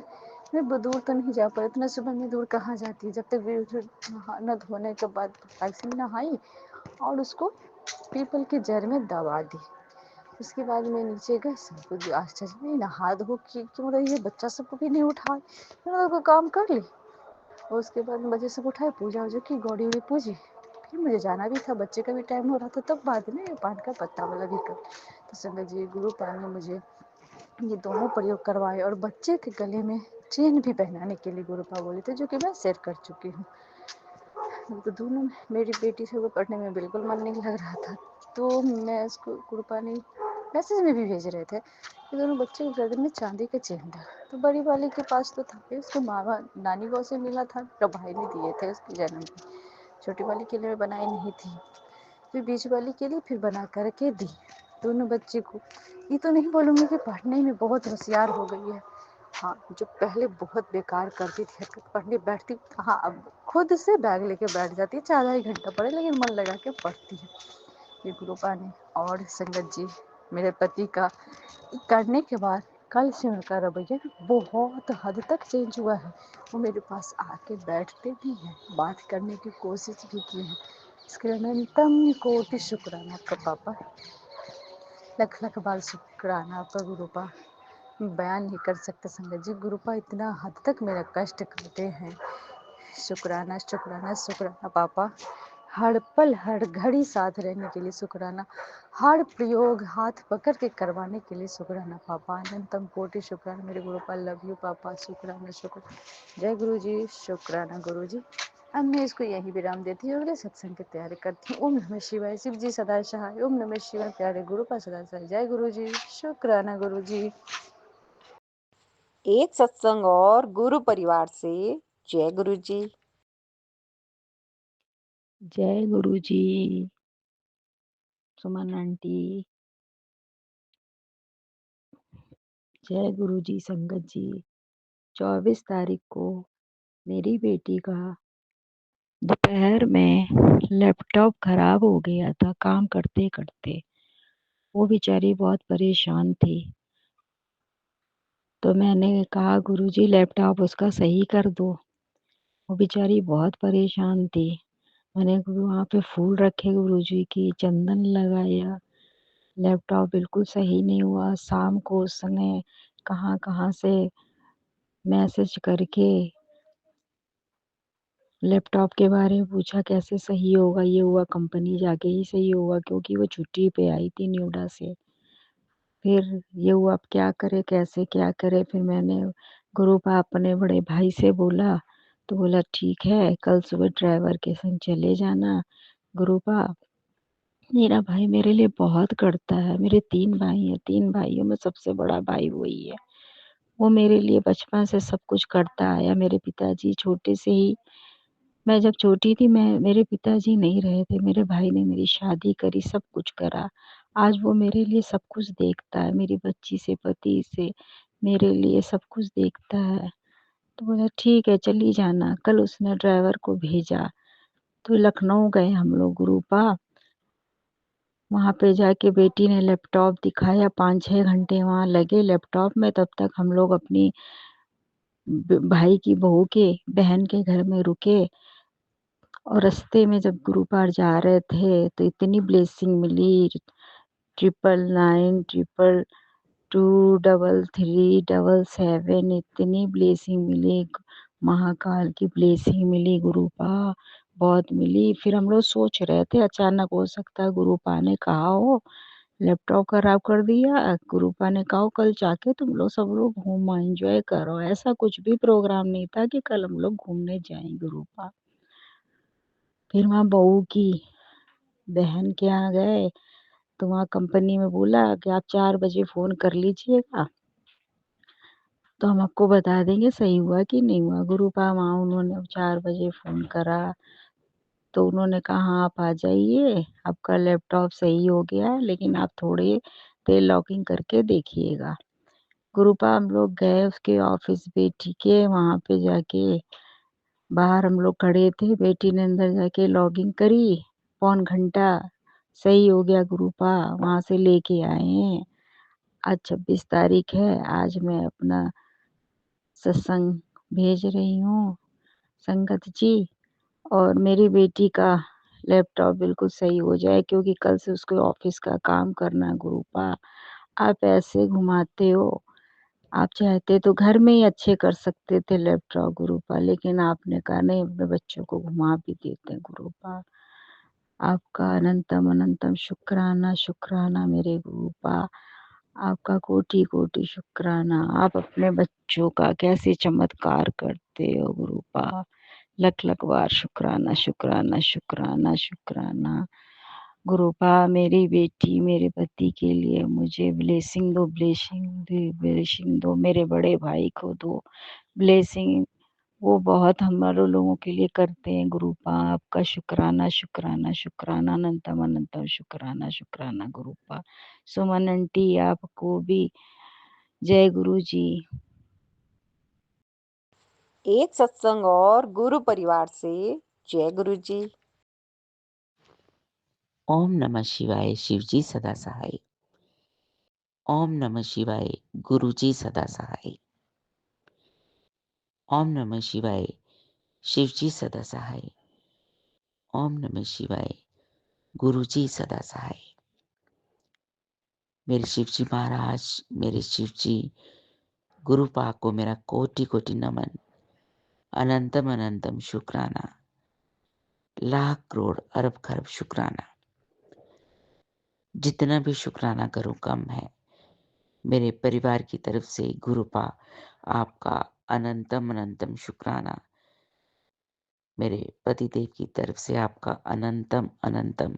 Speaker 3: मैं दूर तो नहीं जा पाई, इतना सुबह में दूर कहाँ जाती, जब तक नहा धोने के बाद से नहाई और उसको पीपल के जड़ में दबा दी। उसके बाद मैं नीचे गई, सबको आश्चर्य में नहा धो क्यों रही है, बच्चा सबको भी नहीं उठाए, मैंने काम कर ली। और उसके बाद बच्चे सब उठाए, पूजा वूजा की, गौड़ी वौड़ी पूजी, फिर मुझे जाना भी था, बच्चे का भी टाइम हो रहा था, तब बाद में पान का पत्ता वाला भी कर। तो संगत जी गुरु पान ने मुझे ये दोनों प्रयोग करवाए, और बच्चे के गले में चेन भी पहनाने के लिए गुरुपा बोले थे, जो कि मैं शेयर कर चुकी हूँ। तो दोनों, मेरी बेटी से वो पढ़ने में बिल्कुल मन नहीं लग रहा था, तो मैं उसको गुरुपा ने मैसेज में भी भेज रहे थे कि दोनों बच्चे के गर्दन में चांदी का चेन था। तो बड़ी वाली के पास तो था, उसको मामा नानी गाँव से मिला था, मेरा भाई ने दिए थे उसके जन्म पे। छोटी वाली के लिए बनाई नहीं थी, फिर बीच वाली के लिए फिर बना करके दी। दोनों बच्चे को ये तो नहीं बोलूँगी कि पढ़ने में बहुत होशियार हो गई है, हाँ, जो पहले बहुत बेकार करती थी, पढ़ने बैठती, हाँ अब खुद से बैग लेके बैठ जाती है, 4-2.5 घंटा पढ़े, लेकिन मन लगा के पढ़ती है। ये गुरुपा ने। और संगत जी मेरे पति का करने के बाद कल से उनका रवैया बहुत हद तक चेंज हुआ है। वो मेरे पास आके बैठते भी हैं, बात करने की कोशिश भी की है। इसके लिए मैं नितम कोटि शुक्राना आपका पापा, लख लख बार शुक्राना आपका गुरुपा। बयान नहीं कर सकते संगत जी, गुरुपा इतना हद तक मेरा कष्ट करते हैं। शुक्राना शुक्राना शुक्राना पापा, हर पल हर घड़ी साथ रहने के लिए शुक्राना, हर प्रयोग हाथ पकड़ के करवाने के लिए शुक्राना पापा, अनंतम कोटि शुक्राना मेरे गुरुपा, लव यू पापा, शुक्राना शुक्राना। जय गुरु जी, शुक्राना गुरु जी। अब मैं इसको यही विराम देती हूँ, अगले सत्संग की तैयारी करती हूँ। ओम नमः शिवाय, शिव जी सदा सहाय, ओम नमः शिवाय, प्यारे गुरुपा सदा सहाय। जय गुरु जी, शुक्राना गुरु जी।
Speaker 2: एक सत्संग और गुरु परिवार से। जय गुरु जी।
Speaker 1: जय गुरु जी। सुमन आंटी, जय गुरु जी। संगत जी, 24 तारीख को मेरी बेटी का दोपहर में लैपटॉप खराब हो गया था काम करते करते। वो बेचारी बहुत परेशान थी, तो मैंने कहा गुरुजी लैपटॉप उसका सही कर दो। वो बेचारी बहुत परेशान थी। मैंने वहाँ पे फूल रखे गुरुजी की, चंदन लगाया, लैपटॉप बिल्कुल सही नहीं हुआ। शाम को उसने कहाँ कहाँ से मैसेज करके लैपटॉप के बारे में पूछा, कैसे सही होगा, ये हुआ कंपनी जाके ही सही होगा, क्योंकि वो छुट्टी पे आई थी नोएडा से। फिर ये हुआ अब क्या करे, कैसे क्या करे। फिर मैंने गुरुपा अपने बड़े भाई से बोला, तो बोला ठीक है कल सुबह ड्राइवर के संग चले जाना। गुरुपा, मेरा भाई मेरे लिए बहुत करता है। मेरे 3 भाई हैं, 3 भाइयों में सबसे बड़ा भाई वही है। वो मेरे लिए बचपन से सब कुछ करता आया। मेरे पिताजी छोटे से ही, मैं जब छोटी थी, मेरे पिताजी नहीं रहे थे, मेरे भाई ने मेरी शादी करी, सब कुछ करा।
Speaker 3: आज वो मेरे लिए सब कुछ देखता है, मेरी बच्ची से, पति से, मेरे लिए सब कुछ देखता है। तो बोला ठीक है चली जाना। कल उसने ड्राइवर को भेजा, तो लखनऊ गए हम लोग गुरुपा। वहाँ पे जाके बेटी ने लैपटॉप दिखाया, 5-6 घंटे वहाँ लगे लैपटॉप में। तब तक हम लोग अपनी भाई की बहू के बहन के घर में रुके। और रास्ते में जब गुरु पार जा रहे थे तो इतनी ब्लेसिंग मिली, 999, 222, 377, इतनी ब्लेसिंग मिली, महाकाल की ब्लेसिंग मिली गुरुपा, बहुत मिली। फिर हम लोग सोच रहे थे अचानक हो सकता है गुरुपा ने कहा हो लैपटॉप खराब कर दिया, गुरुपा ने कहा हो कल जाके तुम लोग सब लोग घूमो एंजॉय करो। ऐसा कुछ भी प्रोग्राम नहीं था कि कल हम लोग घूमने जाएं गुरुपा। फिर वहाँ बहू की बहन के यहाँ गए, तो वहाँ कंपनी में बोला कि आप 4 बजे फ़ोन कर लीजिएगा, तो हम आपको बता देंगे सही हुआ कि नहीं हुआ। गुरुपा वहाँ उन्होंने 4 बजे फ़ोन करा, तो उन्होंने कहा हाँ आप आ जाइए, आपका लैपटॉप सही हो गया है, लेकिन आप थोड़ी देर लॉगिन करके देखिएगा। गुरुपा हम लोग गए उसके ऑफिस, बेटी के वहाँ पे जाके बाहर हम लोग खड़े थे, बेटी ने अंदर जाके लॉगिन करी, पौन घंटा सही हो गया गुरुपा, वहाँ से लेके आए हैं। आज 26 तारीख है, आज मैं अपना सत्संग भेज रही हूँ संगत जी। और मेरी बेटी का लैपटॉप बिल्कुल सही हो जाए, क्योंकि कल से उसको ऑफिस का काम करना है गुरुपा। आप ऐसे घुमाते हो, आप चाहते तो घर में ही अच्छे कर सकते थे लैपटॉप गुरुपा, लेकिन आपने कहा नहीं अपने बच्चों को घुमा भी देते हैं गुरुपा। आपका अनंतम अनंतम शुक्राना शुक्राना मेरे गुरुपा, आपका कोटि कोटि शुक्राना। आप अपने बच्चों का कैसे चमत्कार करते हो गुरुपा, लख लख बार शुक्राना शुक्राना शुक्राना शुक्राना। गुरुपा मेरी बेटी मेरे पति के लिए मुझे ब्लेसिंग दो, ब्लेसिंग दो, ब्लेसिंग दो। मेरे बड़े भाई को दो ब्लेसिंग, वो बहुत हमारे लोगों के लिए करते हैं गुरुपा। आपका शुक्राना शुक्राना शुक्राना अनंतम अनंतम शुक्राना शुक्राना गुरुपा। सुमन आंटी आपको भी जय गुरु जी।
Speaker 2: एक सत्संग और गुरु परिवार से जय गुरु जी।
Speaker 4: ओम नमः शिवाय शिवजी सदा सहाय। ओम नमः शिवाय गुरुजी सदा सहाय। ओम नमः शिवाय शिवजी सदा सहाय। ओम नमः शिवाय गुरुजी सदा सहाय। मेरे शिवजी महाराज, मेरे शिवजी गुरुपा को मेरा कोटि कोटि नमन, अनंतम अनंतम शुक्राना, लाख करोड़ अरब खरब शुक्राना। जितना भी शुक्राना करूं कम है। मेरे परिवार की तरफ से गुरुपा आपका अनंतम अनंतम शुक्राना। मेरे पतिदेव की तरफ से आपका अनंतम अनंतम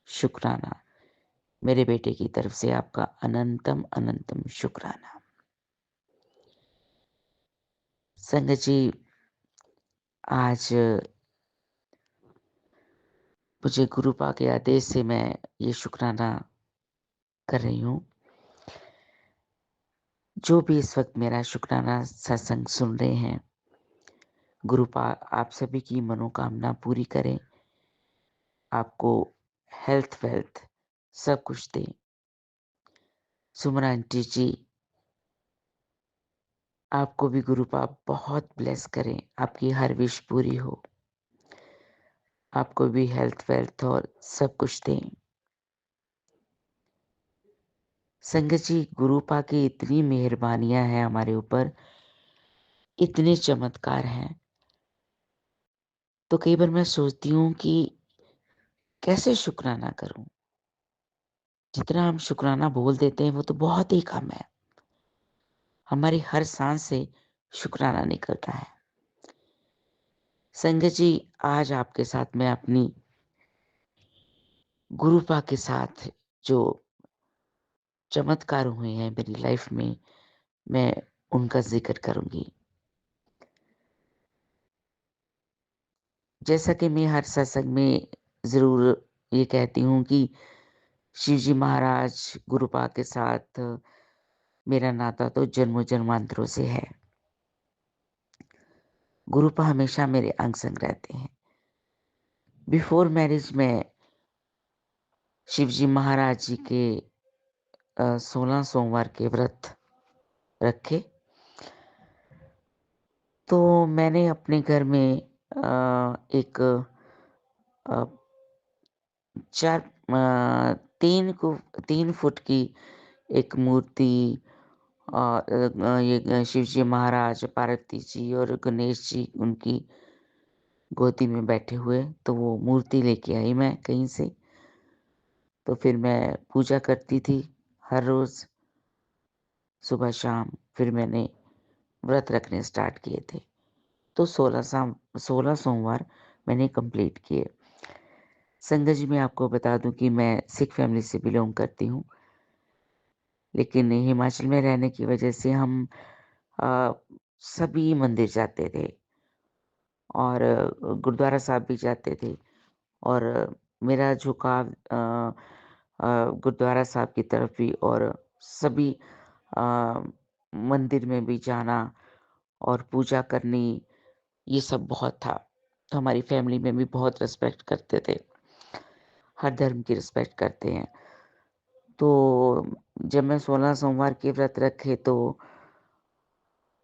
Speaker 4: शुक्राना। मेरे बेटे की तरफ से आपका अनंतम अनंतम शुक्राना। संगत जी, आज मुझे गुरुपा के आदेश से मैं ये शुक्राना कर रही हूँ। जो भी इस वक्त मेरा शुक्राना सत्संग सुन रहे हैं, गुरुपा आप सभी की मनोकामना पूरी करें, आपको हेल्थ वेल्थ सब कुछ दें। सुमन आंटी जी, आपको भी गुरुपा बहुत ब्लेस करें, आपकी हर विश पूरी हो, आपको भी हेल्थ वेल्थ और सब कुछ दें। संगत जी, गुरुपा की इतनी मेहरबानियां हैं हमारे ऊपर, इतने चमत्कार हैं, तो कई बार मैं सोचती हूँ कि कैसे शुक्राना करूं। जितना हम शुक्राना बोल देते हैं वो तो बहुत ही कम है। हमारी हर सांस से शुक्राना निकलता है। संगत जी, आज आपके साथ मैं अपनी गुरुपा के साथ जो चमत्कार हुए हैं मेरी लाइफ में, मैं उनका जिक्र करूंगी। जैसा कि मैं हर सत्संग में जरूर ये कहती हूँ कि शिव जी महाराज गुरुपा के साथ मेरा नाता तो जन्मों-जन्मांतरों से है। गुरुपा हमेशा मेरे अंग-संग रहते हैं। बिफ़ोर मैरिज मैं शिव जी महाराज जी के 16 सोमवार के व्रत रखे। तो मैंने अपने घर में एक अ, 4 3 फुट की एक मूर्ति ये शिव जी महाराज, पार्वती जी और गणेश जी उनकी गोदी में बैठे हुए, तो वो मूर्ति लेके आई मैं कहीं से। तो फिर मैं पूजा करती थी हर रोज़ सुबह-शाम। फिर मैंने व्रत रखने स्टार्ट किए थे। तो 16 सोमवार मैंने कंप्लीट किए। संगत जी, मैं आपको बता दूँ कि मैं सिख फैमिली से बिलॉन्ग करती हूँ, लेकिन हिमाचल में रहने की वजह से हम अ, सभी मंदिर जाते थे और गुरुद्वारा साहब भी जाते थे और मेरा झुकाव गुरुद्वारा साहब की तरफ भी और सभी अ, मंदिर में भी जाना और पूजा करनी, ये सब बहुत था। तो हमारी फैमिली में भी बहुत रिस्पेक्ट करते थे। हर धर्म की रिस्पेक्ट करते हैं। तो जब मैं 16 सोमवार के व्रत रखे तो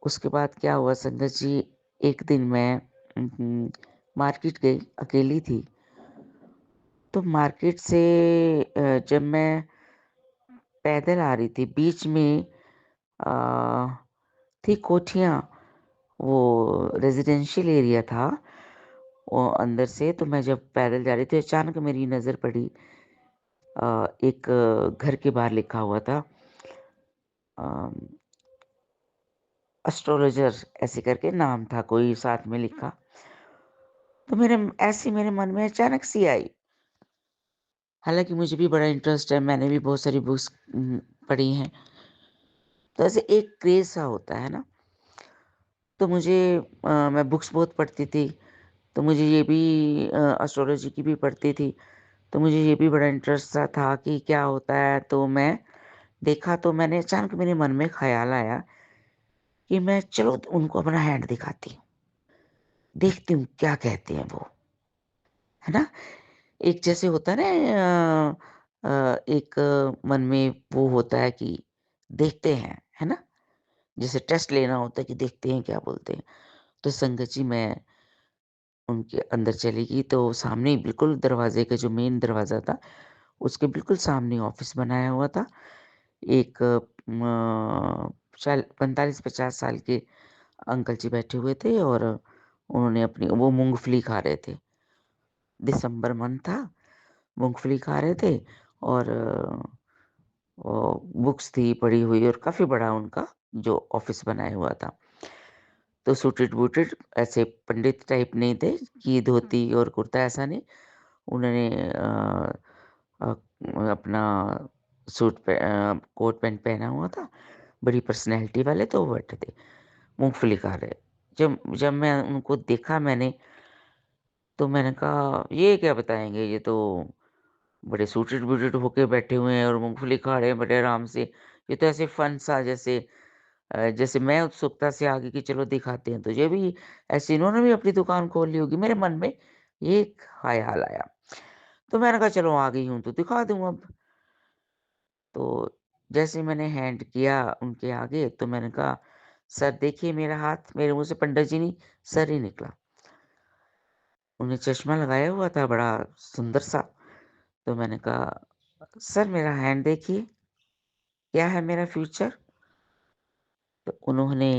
Speaker 4: उसके बाद क्या हुआ संगत जी, एक दिन मैं मार्केट गई, अकेली थी। तो मार्केट से जब मैं पैदल आ रही थी, बीच में अ, थी कोठियाँ, वो रेज़िडेंशियल एरिया था। अंदर से तो मैं जब पैदल जा रही थी, अचानक मेरी नज़र पड़ी एक घर के बाहर लिखा हुआ था अ, एस्ट्रोलॉजर ऐसे करके नाम था कोई साथ में लिखा। तो ऐसे मेरे मन में अचानक सी आई। हालाँकि मुझे भी बड़ा इंटरेस्ट है, मैंने भी बहुत सारी बुक्स पढ़ी हैं। तो ऐसे एक क्रेज़ सा होता है ना, तो मैं बुक्स बहुत पढ़ती थी, तो मुझे ये भी एस्ट्रोलॉजी की भी पढ़ती थी, तो मुझे ये भी बड़ा इंटरेस्ट सा था कि क्या होता है, तो मैं देखा तो मैंने अचानक मेरे मन में ख़्याल आया कि मैं चलो उनको अपना हैंड दिखाती हूँ, देखती हूँ क्या कहते हैं वो, है ना? एक जैसे होता है ना एक मन में वो होता है कि देखते हैं, है ना? जैसे टेस्ट लेना होता है कि देखते हैं क्या बोलते हैं। तो संगत जी मैं उनके अंदर चली गई तो सामने ही बिल्कुल दरवाज़े का जो मेन दरवाज़ा था, उसके बिल्कुल सामने ऑफ़िस बनाया हुआ था। एक म शायद 45-50 साल के अंकल जी बैठे हुए थे और उन्होंने अपनी वो मूँगफली खा रहे थे। दिसंबर मंथ था, मूँगफली खा रहे थे और बुक्स थी पड़ी हुई और काफ़ी बड़ा उनका जो ऑफ़िस बनाया हुआ था। तो सूटेड-बूटेड ऐसे पंडित टाइप नहीं थे कि धोती और कुर्ता ऐसा नहीं। उन्होंने अ, अपना कोट पैंट पहना हुआ था। बड़ी पर्सनैलिटी वाले तो वो बैठे थे, मूँगफली खा रहे। जब जब मैं उनको देखा मैंने, तो मैंने कहा ये क्या बताएँगे, ये तो बड़े सूटेड-बूटेड होके बैठे हुए हैं और मूँगफली खा रहे हैं बड़े आराम से। ये तो ऐसे फन सा जैसे जैसे मैं उत्सुकता से आ गई कि चलो दिखाते हैं तुझे भी, ऐसे इन्होंने भी अपनी दुकान खोल ली होगी। मेरे मन में ये एक ख़्याल आया। तो मैंने कहा चलो आ गई हूँ तो दिखा दूँ अब। तो जैसे मैंने हैंड किया उनके आगे तो मैंने कहा, "सर देखिए मेरा हाथ।" मेरे मुँह से पंडित जी नहीं, सर ही निकला। उन्हें चश्मा लगाया हुआ था बड़ा सुंदर सा। तो मैंने कहा, "सर मेरा हैंड देखिए, क्या है मेरा फ्यूचर?" तो उन्होंने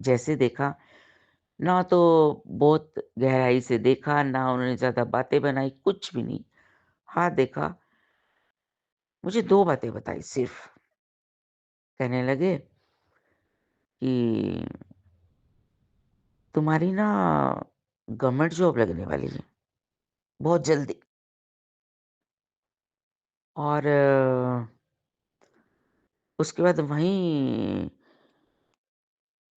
Speaker 4: जैसे देखा, ना तो बहुत गहराई से देखा, ना उन्होंने ज़्यादा बातें बनाई, कुछ भी नहीं। हाथ देखा, मुझे 2 बातें बताई सिर्फ़। कहने लगे कि तुम्हारी ना गवर्नमेंट जॉब लगने वाली है, बहुत जल्दी। और उसके बाद वहीं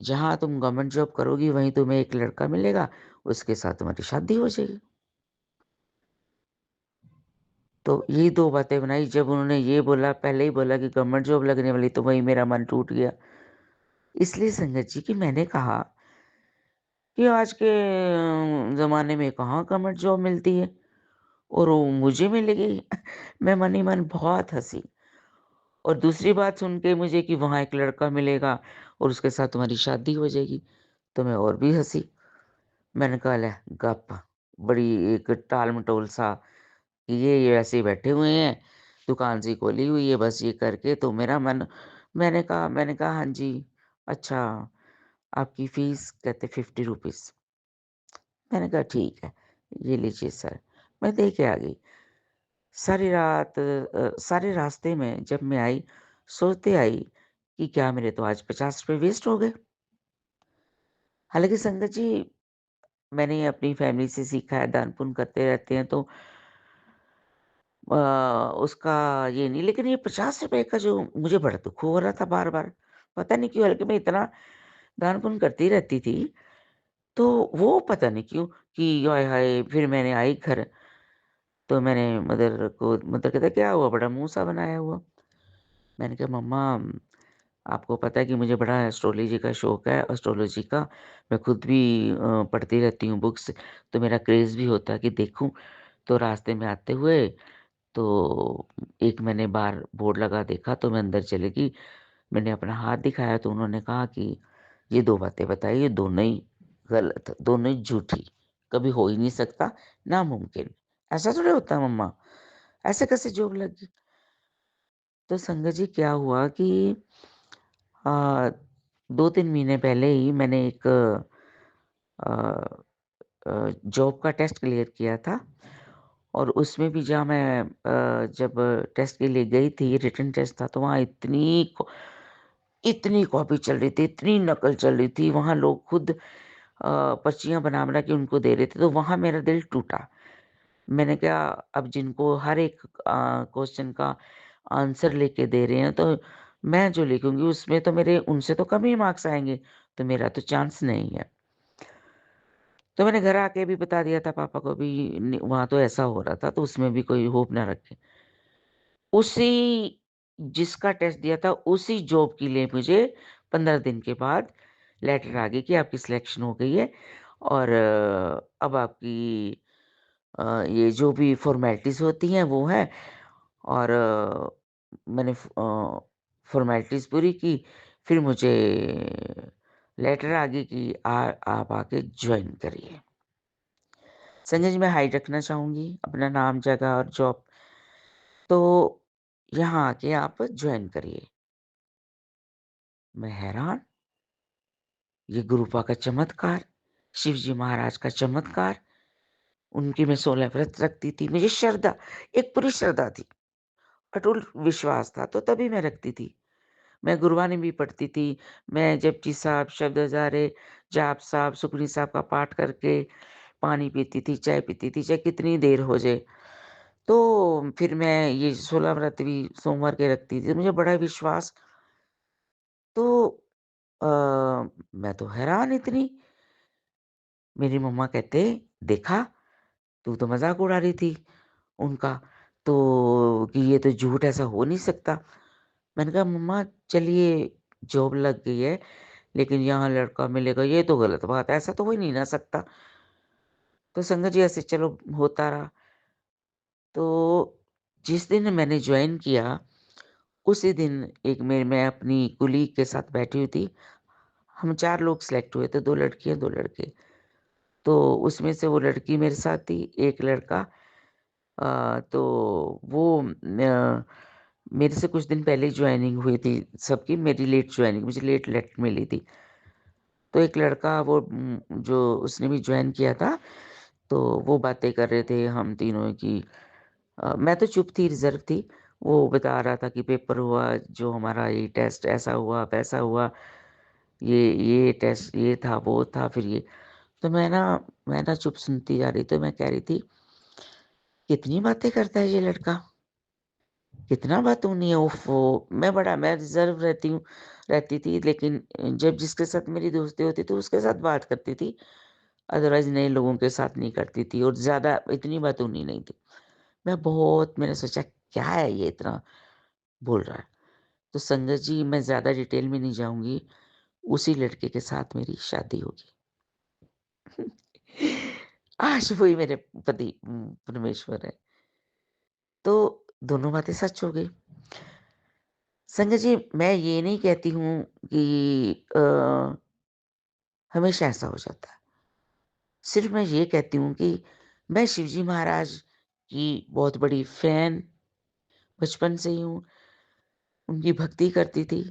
Speaker 4: जहाँ तुम गवर्नमेंट जॉब करोगी, वहीं तुम्हें एक लड़का मिलेगा, उसके साथ तुम्हारी शादी हो जाएगी। तो यही 2 बातें बनाई। जब उन्होंने ये बोला, पहले ही बोला कि गवर्नमेंट जॉब लगने वाली, तो वहीं मेरा मन टूट गया। इसलिए संगत जी कि मैंने कहा कि आज के ज़माने में कहाँ गवर्नमेंट जॉब मिलती है और वो मुझे मिलेगी। मैं मन ही मन बहुत हँसी। और दूसरी बात सुन के मुझे कि वहाँ एक लड़का मिलेगा और उसके साथ तुम्हारी शादी हो जाएगी, तो मैं और भी हँसी। मैंने कहा ले गप, बड़ी एक टाल-मटोल सा कि ये ऐसे ही बैठे हुए हैं, दुकान सी खोली हुई है बस ये करके। तो मेरा मन, मैंने कहा हाँ जी, अच्छा आपकी फ़ीस? कहते 50 रुपीज़। मैंने कहा ठीक है, ये लीजिए सर। मैं दे के आ गई। सारे रास्ते में जब मैं आई, सोचते आई कि क्या मेरे तो आज 50 रुपए वेस्ट हो गए। हालाँकि संगत जी, मैंने अपनी फैमिली से सीखा है दान-पुण्य करते रहते हैं तो अ, उसका ये नहीं, लेकिन ये 50 रुपए का जो मुझे बड़ा दुःख हो रहा था बार-बार। पता नहीं क्यों, हालाँकि मैं इतना दान-पुण्य करती रहती थी, तो वो पता नहीं क्यों कि आय हाय! फिर मैंने आई घर, तो मैंने मदर कहता क्या हुआ बड़ा मुँह सा बनाया हुआ? मैंने कहा मम्मा, आपको पता है कि मुझे बड़ा एस्ट्रोलॉजी का शौक है, एस्ट्रोलॉजी का। मैं खुद भी पढ़ती रहती हूँ बुक्स, तो मेरा क्रेज़ भी होता है कि देखूँ। तो रास्ते में आते हुए तो एक मैंने बार बोर्ड लगा देखा, तो मैं अंदर चली गई। मैंने अपना हाथ दिखाया तो उन्होंने कहा कि ये 2 बातें बताई, ये दोनों ही गलत, दोनों ही झूठी, कभी हो ही नहीं सकता, नामुमकिन। ऐसा थोड़ी होता है मम्मा, ऐसे कैसे जोक लग गई? तो संगत जी क्या हुआ कि अ, 2-3 महीने पहले ही मैंने एक जॉब का टेस्ट क्लियर किया था और उसमें भी जहाँ मैं जब टेस्ट के लिए गई थी, रिटन टेस्ट था, तो वहाँ इतनी कॉपी चल रही थी, इतनी नकल चल रही थी, वहाँ लोग खुद पर्चियाँ बना-बना के उनको दे रहे थे, तो वहाँ मेरा दिल टूटा। मैंने कहा अब जिनको हर एक क्वेश्चन का आंसर लेके दे रहे हैं, तो मैं जो लिखूँगी उसमें तो मेरे उनसे तो कम ही मार्क्स आएँगे, तो मेरा तो चांस नहीं है। तो मैंने घर आके भी बता दिया था पापा को भी, वहाँ तो ऐसा हो रहा था, तो उसमें भी कोई होप ना रखें। उसी जिसका टेस्ट दिया था, उसी जॉब के लिए मुझे 15 दिन के बाद लेटर आ गई कि आपकी सिलेक्शन हो गई है और अब आपकी ये जो भी फ़ॉर्मेलिटीज़ होती हैं वो है। और मैंने फ़ॉर्मेलिटीज़ पूरी की, फिर मुझे लेटर आ गई कि आप आके जॉइन करिए। संजय जी, मैं हाइड रखना चाहूँगी अपना नाम, जगह और जॉब, तो यहाँ आके आप जॉइन करिए। मैं हैरान, ये गुरुपा का चमत्कार, शिव जी महाराज का चमत्कार, उनकी मैं 16 व्रत रखती थी, मुझे श्रद्धा, एक पूरी श्रद्धा थी, अटूट विश्वास था, तो तभी मैं रखती थी। मैं गुरबानी भी पढ़ती थी, मैं जपजी साहब, शब्द हज़ारे, जाप साहब, सुखमनी साहब का पाठ करके पानी पीती थी, चाय पीती थी, चाहे कितनी देर हो जाए। तो फिर मैं ये 16 व्रत भी सोमवार के रखती थी, मुझे बड़ा विश्वास। तो अ, मैं तो हैरान इतनी, मेरी मम्मा कहते, "देखा, तू तो मज़ाक उड़ा रही थी उनका, तो कि ये तो झूठ, ऐसा हो नहीं सकता।" मैंने कहा, "मम्मा चलिए, जॉब लग गई है, लेकिन यहाँ लड़का मिलेगा ये तो गलत बात है, ऐसा तो हो ही नहीं ना सकता।" तो संगत जी ऐसे चलो होता रहा। तो जिस दिन मैंने जॉइन किया, उसी दिन एक मैं अपनी कुलीग के साथ बैठी हुई थी। हम 4 लोग सेलेक्ट हुए थे, 2 लड़कियाँ, 2 लड़के। तो उसमें से वो लड़की मेरे साथ थी, एक लड़का। तो वो मेरे से कुछ दिन पहले जॉइनिंग हुई थी सबकी, मेरी लेट जॉइनिंग, मुझे लेट लेट मिली थी। तो एक लड़का वो जो उसने भी जॉइन किया था, तो वो बातें कर रहे थे हम तीनों की। मैं तो चुप थी, रिज़र्व थी। वो बता रहा था कि पेपर हुआ, जो हमारा ये टेस्ट ऐसा हुआ, वैसा हुआ, ये टेस्ट ये था, वो था, फिर ये। तो मैं ना चुप सुनती जा रही, तो मैं कह रही थी, कितनी बातें करता है ये लड़का, कितना बातूनी है, ओफ़ो! मैं रिज़र्व रहती थी, लेकिन जब जिसके साथ मेरी दोस्ती होती थी, उसके साथ बात करती थी, अदरवाइज़ नए लोगों के साथ नहीं करती थी और ज़्यादा इतनी बातूनी नहीं थी। मैंने सोचा क्या है ये इतना बोल रहा है। तो संगत जी मैं ज़्यादा डिटेल में नहीं जाऊँगी, उसी लड़के के साथ मेरी शादी होगी। आज वही मेरे पति परमेश्वर है। तो दोनों बातें सच हो गई। संगत जी मैं ये नहीं कहती हूँ कि हमेशा ऐसा हो जाता है। सिर्फ़ मैं ये कहती हूँ कि मैं शिवजी महाराज की बहुत बड़ी फ़ैन बचपन से ही हूँ, उनकी भक्ति करती थी,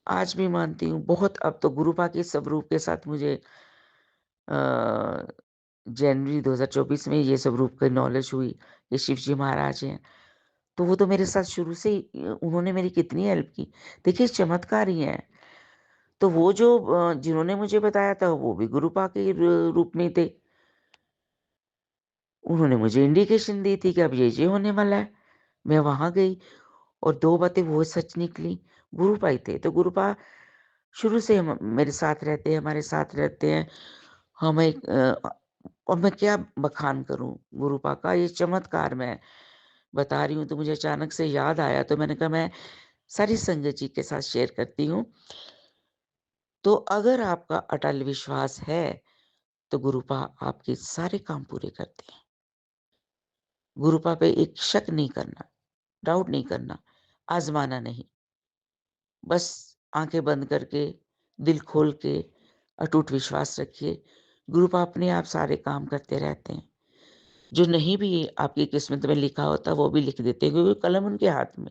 Speaker 4: आज भी मानती हूँ बहुत। अब तो गुरुपा के स्वरूप के साथ मुझे अ, जनवरी 2024 में ये स्वरूप की नॉलेज हुई, ये शिवजी महाराज हैं। तो वो तो मेरे साथ शुरू से ही उन्होंने मेरी कितनी हेल्प की। देखिए चमत्कार ही हैं। तो वो जो जिन्होंने मुझे बताया था वो भी गुरुपा के रूप में थे। उन्होंने मुझे इंडिकेशन दी थी कि अब ये होने वाला है। मैं वहाँ गई और 2 बातें वो सच निकली। गुरुपा ही थे, तो गुरुपा शुरू से हम मेरे साथ रहते हैं, हमारे साथ रहते हैं। हम एक और मैं क्या बखान करूँ गुरुपा का, ये चमत्कार मैं बता रही हूँ तो मुझे अचानक से याद आया, तो मैंने कहा मैं सारी संगत जी के साथ शेयर करती हूँ। तो अगर आपका अटल विश्वास है, तो गुरुपा आपके सारे काम पूरे करते हैं। गुरुपा पे एक शक नहीं करना, डाउट नहीं करना, आज़माना नहीं। बस आँखें बंद करके, दिल खोल के अटूट विश्वास रखिए। गुरुपा अपने आप सारे काम करते रहते हैं। जो नहीं भी आपकी किस्मत में लिखा होता, वो भी लिख देते हैं क्योंकि कलम उनके हाथ में।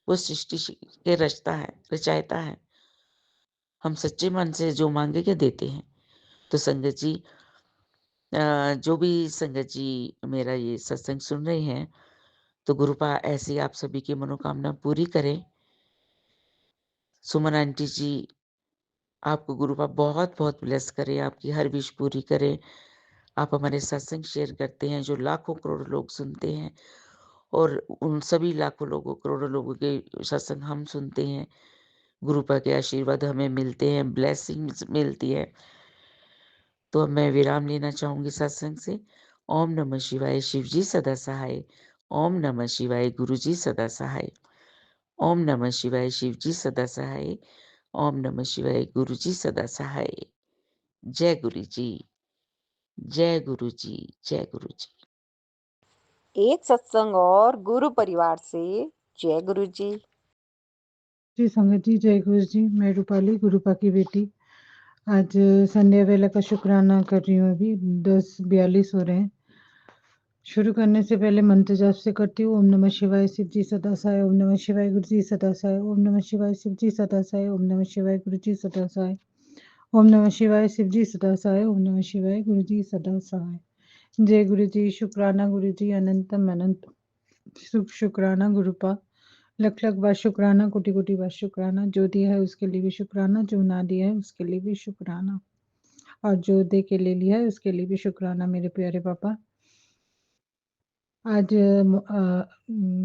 Speaker 4: वो सृष्टि के रचता है, रचयिता है। हम सच्चे मन से जो माँगेंगे देते हैं। तो संगत जी जो भी संगत जी मेरा ये सत्संग सुन रहे हैं, तो गुरुपा ऐसी आप सभी की मनोकामना पूरी करें। सुमन आंटी जी आपको गुरुपा बहुत-बहुत ब्लेस करे, आपकी हर विश पूरी करे। आप हमारे सत्संग शेयर करते हैं जो लाखों करोड़ों लोग सुनते हैं और उन सभी लाखों लोगों करोड़ों लोगों के सत्संग हम सुनते हैं। गुरुपा के आशीर्वाद हमें मिलते हैं, ब्लेसिंग्स मिलती है। तो अब मैं विराम लेना चाहूँगी सत्संग से। ओम नमः शिवाय, शिव जी सदा सहाय। ओम नमः शिवाय, गुरु जी सदा सहाय। ओम नमः शिवाय, शिव जी सदा सहाय। ओम नमः शिवाय, गुरु जी सदा सहाय। जय गुरु जी, जय गुरु जी, जय गुरु जी।
Speaker 2: एक सत्संग और गुरु परिवार से जय गुरु जी।
Speaker 1: जी संगत जी, जय गुरु जी। मैं रूपाली गुरुपा की बेटी। आज संध्या वेला का शुक्राना कर रही हूँ। अभी 10:42 हो रहे हैं। शुरू करने से पहले मंत्र जाप से करती हूँ। ओम नमः शिवाय, शिव जी सदा सहाय। ओम नमः शिवाय, गुरु जी सदा सहाय। ओम नमः शिवाय, शिव जी सदा सहाय। ओम नमः शिवाय, गुरु जी सदा सहाय। ओम नमः शिवाय, शिव जी सदा सहाय। ओम नमः शिवाय, गुरु जी सदा सहाय। जय गुरु जी। शुक्राना गुरु जी, अनंतम अनंत शुक्राना गुरुपा। लख लख बार शुक्राना, कोटि कोटि बार शुक्राना। जो दिया है उसके लिए भी शुक्राना, जो ना दिया है उसके लिए भी शुक्राना, और जो दे के ले लिया है उसके लिए भी शुक्राना मेरे प्यारे पापा। आज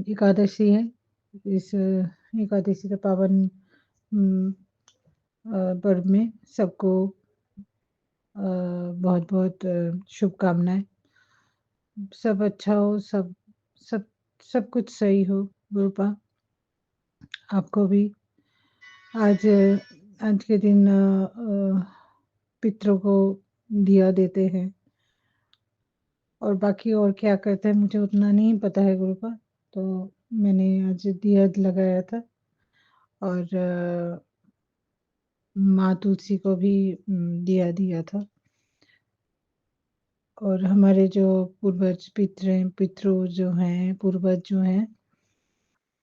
Speaker 1: एकादशी है। इस एकादशी का पावन पर्व में सबको बहुत बहुत शुभकामनाएं। सब अच्छा हो, सब सब सब कुछ सही हो गुरुपा। आपको भी आज आज के दिन पितरों को दिया देते हैं, और बाकी और क्या करते हैं मुझे उतना नहीं पता है गुरुपा। तो मैंने आज दिया लगाया था, और माँ तुलसी को भी दिया दिया था। और हमारे जो पूर्वज पितृ जो हैं, पूर्वज जो हैं,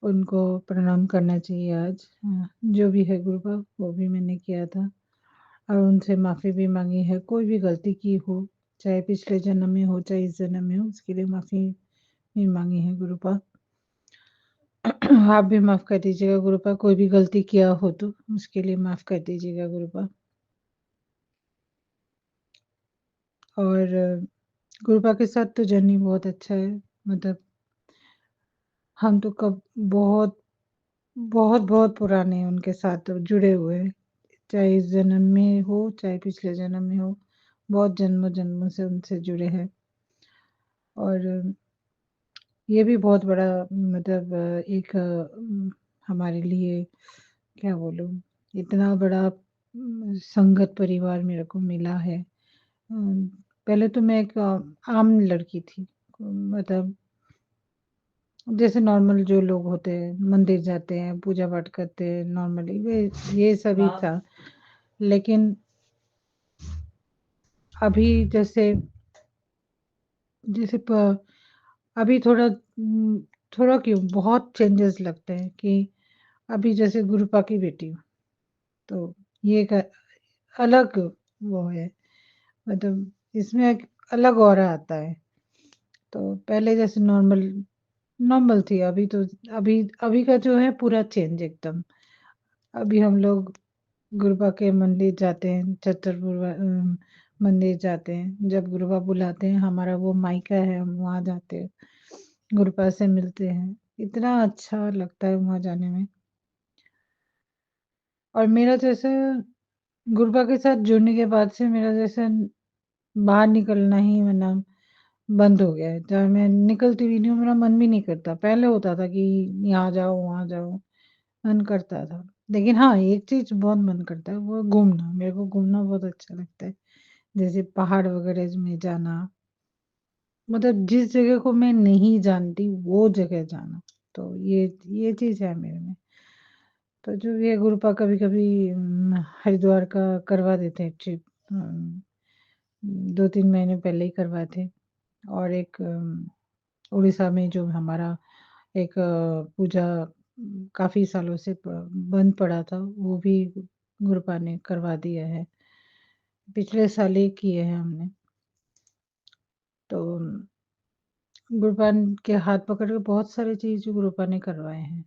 Speaker 1: उनको प्रणाम करना चाहिए आज। जो भी है गुरुपा वो भी मैंने किया था, और उनसे माफ़ी भी मांगी है। कोई भी गलती की हो, चाहे पिछले जन्म में हो चाहे इस जन्म में हो, उसके लिए माफ़ी भी मांगी है गुरुपा। आप भी माफ़ कर दीजिएगा गुरुपा, कोई भी गलती किया हो तो उसके लिए माफ़ कर दीजिएगा गुरुपा। और गुरुपा के साथ तो जर्नी बहुत अच्छा है। मतलब हम तो कब बहुत बहुत बहुत पुराने उनके साथ जुड़े हुए हैं, चाहे इस जन्म में हो चाहे पिछले जन्म में हो। बहुत जन्मों जन्मों से उनसे जुड़े हैं। और
Speaker 5: ये भी बहुत बड़ा मतलब एक हमारे लिए क्या बोलूँ, इतना बड़ा संगत परिवार मेरे को मिला है। पहले तो मैं एक आम लड़की थी, मतलब जैसे नॉर्मल जो लोग होते हैं, मंदिर जाते हैं, पूजा पाठ करते हैं नॉर्मली, वे ये सभी था। लेकिन अभी जैसे जैसे अभी थोड़ा क्यों बहुत चेंजेस लगते हैं कि अभी जैसे गुरुपा की बेटी हूँ, तो ये एक अलग वो है, मतलब इसमें एक अलग ऑरा आता है। तो पहले जैसे नॉर्मल नॉर्मल थी, अभी तो अभी अभी का जो है पूरा चेंज एकदम। अभी हम लोग गुरुबा के मंदिर जाते हैं, छतरपुर मंदिर जाते हैं, जब गुरुबा बुलाते हैं, हमारा वो मायका है, हम वहाँ जाते हैं, गुरुबा से मिलते हैं, इतना अच्छा लगता है वहाँ जाने में। और मेरा जैसे गुरुबा के साथ जुड़ने के बाद से मेरा जैसे बाहर निकलना ही मतलब बंद हो गया है। जब मैं निकलती भी नहीं हूँ, मेरा मन भी नहीं करता। पहले होता था कि यहाँ जाओ, वहाँ जाओ, मन करता था। लेकिन हाँ, एक चीज़ बहुत मन करता है, वो घूमना। मेरे को घूमना बहुत अच्छा लगता है। जैसे पहाड़ वगैरह में जाना, मतलब जिस जगह को मैं नहीं जानती, वो जगह जाना। तो ये चीज़ है मेरे में। तो जो ये गुरुपा कभी-कभी हरिद्वार का करवा देते हैं ट्रिप। 2-3 महीने पहले ही करवाए थे। और एक उड़ीसा में जो हमारा एक पूजा काफ़ी सालों से बंद पड़ा था, वो भी गुरुपा ने करवा दिया है। पिछले साल ही किए हैं हमने। तो गुरुपा के हाथ पकड़ के बहुत सारी चीज़ गुरुपा ने करवाए हैं।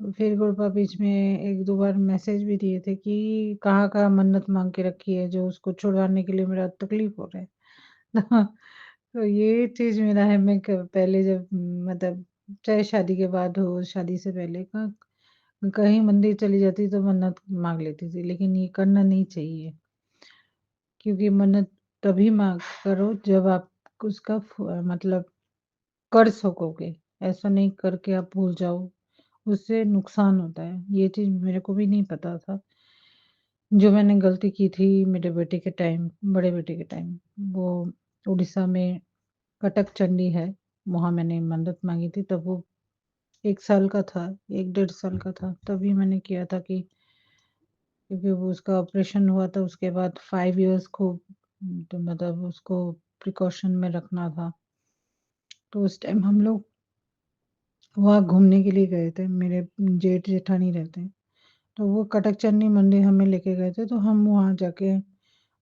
Speaker 5: फिर गुरुपा बीच में 1-2 बार मैसेज भी दिए थे कि कहाँ-कहाँ मन्नत माँग के रखी है, जो उसको छुड़वाने के लिए मेरा तकलीफ़ हो रहा है। तो ये चीज़ मेरा है, मैं पहले जब मतलब चाहे शादी के बाद हो, शादी से पहले का कहीं मंदिर चली जाती तो मन्नत माँग लेती थी, लेकिन ये करना नहीं चाहिए। क्योंकि मन्नत तभी माँग करो जब आप उसका मतलब कर सकोगे। ऐसा नहीं करके आप भूल जाओ, उससे नुकसान होता है। ये चीज़ मेरे को भी नहीं पता था। जो मैंने गलती की थी मेरे बेटे के टाइम, बड़े बेटे के टाइम, वो उड़ीसा में कटक चंडी है, वहाँ मैंने मन्नत माँगी थी। तब वो 1 साल का था, 1 डेढ़ साल का था, तभी मैंने किया था कि क्योंकि वो उसका ऑपरेशन हुआ था, उसके बाद 5 इयर्स खूब तो मतलब उसको प्रिकॉशन में रखना था। तो उस टाइम हम लोग वहाँ घूमने के लिए गए थे, मेरे जेठ-जेठानी रहते हैं। तो वो कटक चंडी मंदिर हमें लेके गए थे, तो हम वहाँ जाके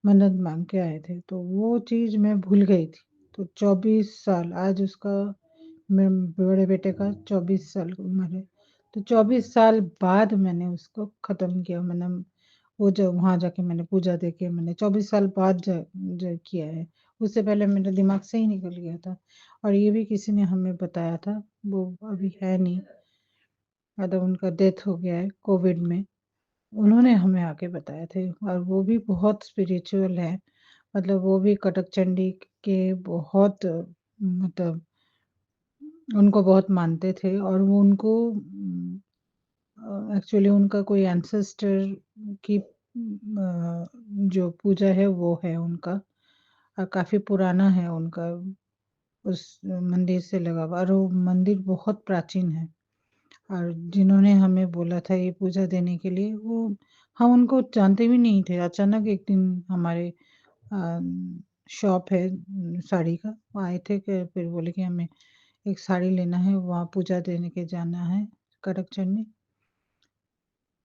Speaker 5: मन्नत माँग के आए थे। तो वो चीज़ मैं भूल गई थी। तो 24 साल आज उसका मेरे बड़े बेटे का 24 साल की उम्र है। तो 24 साल बाद मैंने उसको ख़त्म किया, मतलब वो जब वहाँ जाके मैंने पूजा दे के मैंने 24 साल बाद ज किया है। उससे पहले मेरे दिमाग से ही निकल गया था। और ये भी किसी ने हमें बताया था, वो अभी है नहीं, मतलब उनका डेथ हो गया है कोविड में। उन्होंने हमें आके बताए थे और वो भी बहुत स्पिरिचुअल है। मतलब वो भी कटक चंडी के बहुत मतलब उनको बहुत मानते थे और वो उनको एक्चुअली उनका कोई एंसेस्टर की जो पूजा है वो है उनका, काफ़ी पुराना है उनका, उस मंदिर से लगा हुआ, और वो मंदिर बहुत प्राचीन है। और जिन्होंने हमें बोला था ये पूजा देने के लिए, वो हम उनको जानते भी नहीं थे। अचानक एक दिन हमारे शॉप है साड़ी का, वो आए थे कि फिर बोले कि हमें एक साड़ी लेना है, वहाँ पूजा देने के जाना है कटक चंडी।